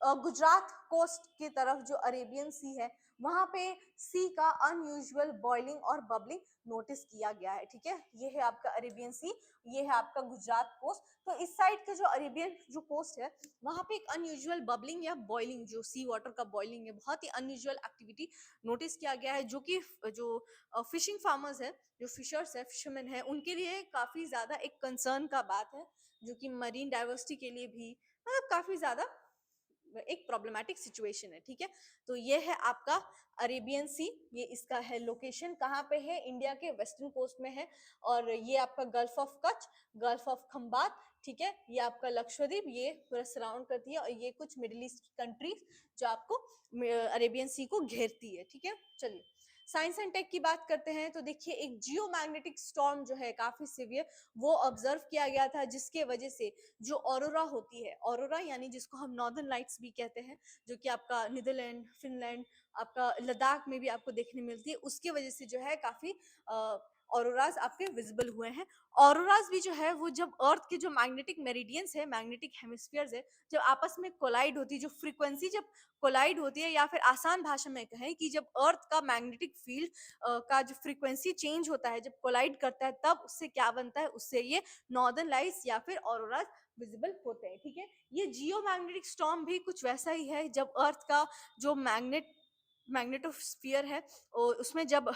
गुजरात कोस्ट की तरफ जो अरेबियन सी है वहां पे सी का अनयूजुअल बॉइलिंग और बबलिंग नोटिस किया गया है, ठीक है। ये है आपका अरेबियन सी, ये है आपका गुजरात कोस्ट। तो इस साइड के जो अरेबियन जो कोस्ट है वहां पे एक अनयूजुअल बबलिंग या बॉइलिंग, जो सी वाटर का बॉइलिंग है, बहुत ही अनयूजुअल एक्टिविटी नोटिस किया गया है, जो कि जो फिशिंग फार्मर्स है, जो फिशर्स है, फिशरमैन है, उनके लिए काफी ज्यादा एक कंसर्न का बात है, जो कि मरीन डाइवर्सिटी के लिए भी मतलब काफी ज्यादा एक प्रॉब्लमेटिक सिचुएशन है, ठीक है। तो ये है आपका अरेबियन सी, ये इसका है लोकेशन कहाँ पे है, इंडिया के वेस्टर्न कोस्ट में है। और ये आपका gulf of Kutch, gulf of Khambhat, ठीक है, ये आपका लक्षद्वीप, ये पूरा सराउंड करती है और ये कुछ मिडिल ईस्ट कंट्रीज जो आपको अरेबियन सी को घेरती है, ठीक है। चलिए साइंस एंड टेक की बात करते हैं तो देखिए एक जियोमैग्नेटिक स्टॉर्म जो है काफी सिवियर वो ऑब्जर्व किया गया था, जिसके वजह से जो ऑरोरा होती है, ऑरोरा यानी जिसको हम नॉर्दर्न लाइट्स भी कहते हैं, जो कि आपका नीदरलैंड, फिनलैंड, आपका लद्दाख में भी आपको देखने मिलती है, उसके वजह से जो है काफी ऑरोराज आपके विजिबल हुए हैं। ऑरोराज भी जो है वो जब अर्थ के जो मैग्नेटिक मेरिडियंस है, मैग्नेटिक हेमिस्फीयर्स है, जब आपस में कोलाइड होती है, जो फ्रीक्वेंसी जब कोलाइड होती है, या फिर आसान भाषा में कहें कि जब अर्थ का मैग्नेटिक फील्ड का जो फ्रीक्वेंसी चेंज होता है, जब कोलाइड करता है, तब उससे क्या बनता है? उससे ये नॉर्दर्न लाइट्स या फिर ऑरोराज विजिबल होते हैं, ठीक है। ये जियो मैग्नेटिक स्टॉर्म भी कुछ वैसा ही है, जब अर्थ का जो मैग्नेटोस्फीयर है और उसमें जब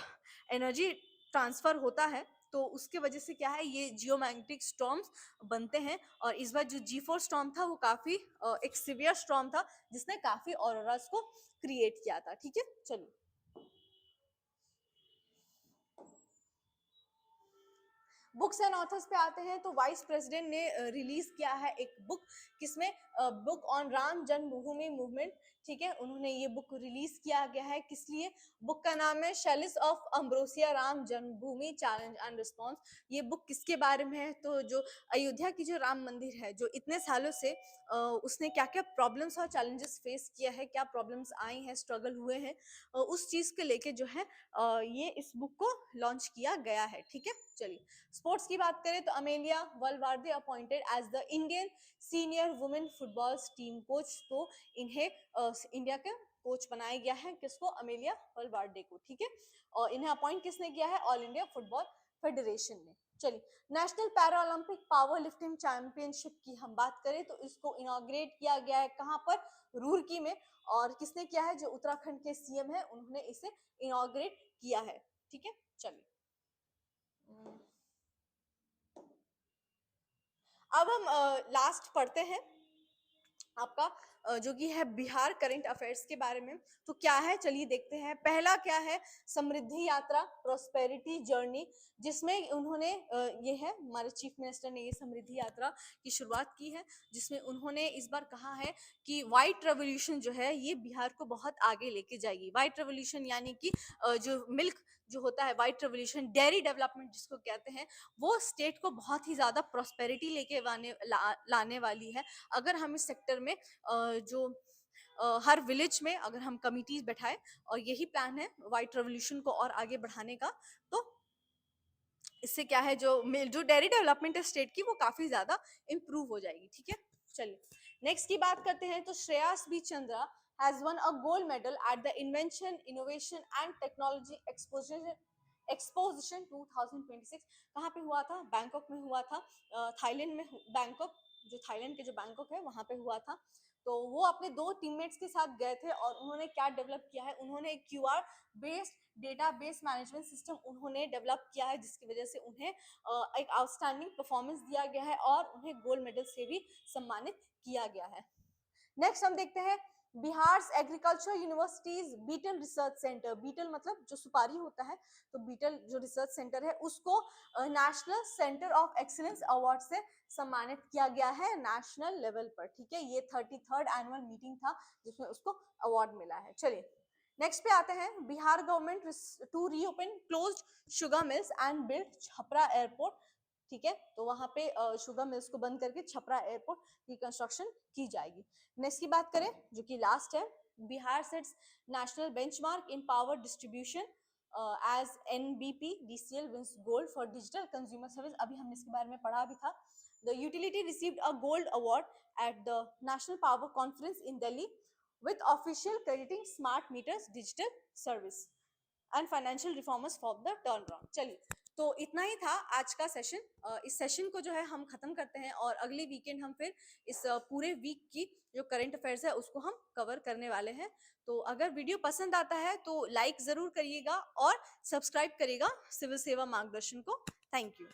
एनर्जी ट्रांसफर होता है तो उसके वजह से क्या है, ये जियोमैग्नेटिक स्टॉर्म्स बनते हैं। और इस बार जो G4 स्टॉर्म था वो काफी एक सिवियर स्टॉर्म था, जिसने काफी ऑरोरास को क्रिएट किया था, ठीक है। चलिए बुक्स एंड ऑथर्स पे आते हैं तो वाइस प्रेसिडेंट ने रिलीज किया है एक बुक, किसमें? Book on Ram Janmabhoomi movement, ठीक है। उन्होंने ये बुक रिलीज किया गया है, किस लिए? बुक का नाम है शेलिस of ambrosia Ram Janmabhoomi challenge and response. ये बुक किसके बारे में है? तो जो अयोध्या की जो राम मंदिर है, जो इतने सालों से उसने क्या क्या प्रॉब्लम्स और चैलेंजेस फेस किया है, क्या प्रॉब्लम्स आई हैं, स्ट्रगल हुए हैं, उस चीज को लेके जो है ये इस बुक को लॉन्च किया गया है, ठीक है। चलिए स्पोर्ट्स की बात करें तो Amelia Valverde appointed as the Indian senior women football team coach. तो इन्हें इंडिया के कोच बनाया गया है, किसको? अमेलिया वलवार्दे को, ठीक है। और इन्हें अपॉइंट किसने किया है? ऑल इंडिया फुटबॉल फेडरेशन ने। चलिए national para Olympic power lifting championship की हम बात करें तो इसको इनॉग्रेट किया गया है, कहाँ पर? रूरकी में। और किसने किया है? जो उत्तराखंड के सीएम है उन्होंने इसे इनॉग्रेट किया है, ठीक है। चलिए अब हम लास्ट पढ़ते हैं आपका जो कि है बिहार करंट अफेयर्स के बारे में। तो क्या है चलिए देखते हैं। पहला क्या है, समृद्धि यात्रा प्रोस्पेरिटी जर्नी, जिसमें उन्होंने ये है हमारे चीफ मिनिस्टर ने ये समृद्धि यात्रा की शुरुआत की है, जिसमें उन्होंने इस बार कहा है कि व्हाइट रेवोल्यूशन जो है ये बिहार को बहुत आगे लेके जाएगी। व्हाइट रेवोल्यूशन यानी कि जो मिल्क जो होता है, व्हाइट रेवोल्यूशन डेयरी डेवलपमेंट जिसको कहते हैं, वो स्टेट को बहुत ही ज्यादा प्रोस्पेरिटी लेके लाने वाली है। अगर हम इस सेक्टर में जो हर विलेज में अगर हम कमिटीज बैठाए, और यही प्लान है व्हाइट रेवोल्यूशन को और आगे बढ़ाने का, तो इससे क्या है जो डेयरी डेवलपमेंट है स्टेट की वो काफी ज्यादा इंप्रूव हो जाएगी। ठीक है, चलिए नेक्स्ट की बात करते हैं। तो Shreyas B Chandra has won a gold medal at the invention innovation and technology exposition 2026। कहाँ पे हुआ था? बैंकॉक में हुआ था, थाईलैंड में। बैंकॉक, जो थाईलैंड के जो बैंकॉक है वहां पे हुआ था। तो वो अपने दो टीममेट्स के साथ गए थे और उन्होंने क्या डेवलप किया है, उन्होंने एक QR based database management system उन्होंने डेवलप किया है, जिसकी वजह से उन्हें एक आउटस्टैंडिंग परफॉर्मेंस दिया गया है और उन्हें गोल्ड मेडल से भी सम्मानित किया गया है। नेक्स्ट हम देखते हैं Bihar agriculture universities betel research centre. Betel मतलब जो सुपारी होता है, तो बीटल जो रिसर्च सेंटर है उसको national centre of excellence award से सम्मानित किया गया है नेशनल लेवल पर। ठीक है, ये 33rd एनुअल मीटिंग था जिसमें उसको अवार्ड मिला है। चलिए नेक्स्ट पे आते हैं। Bihar government to reopen closed sugar mills and build Chhapra airport. ठीक है, तो वहां पे शुगर मिल्स को बंद करके छपरा एयरपोर्ट की कंस्ट्रक्शन की जाएगी। नेक्स्ट की बात करें जो कि लास्ट है, Bihar sets national benchmark in power distribution as NBP DCL wins gold for digital consumer service. अभी हमने इसके बारे में पढ़ा भी था। The utility received a gold award at the national power conference in Delhi with official crediting smart meters digital service and financial reformers for the turnaround। चलिए, तो इतना ही था आज का सेशन। इस सेशन को जो है हम खत्म करते हैं और अगले वीकेंड हम फिर इस पूरे वीक की जो करंट अफेयर्स है उसको हम कवर करने वाले हैं। तो अगर वीडियो पसंद आता है तो लाइक जरूर करिएगा और सब्सक्राइब करिएगा सिविल सेवा मार्गदर्शन को। Thank you.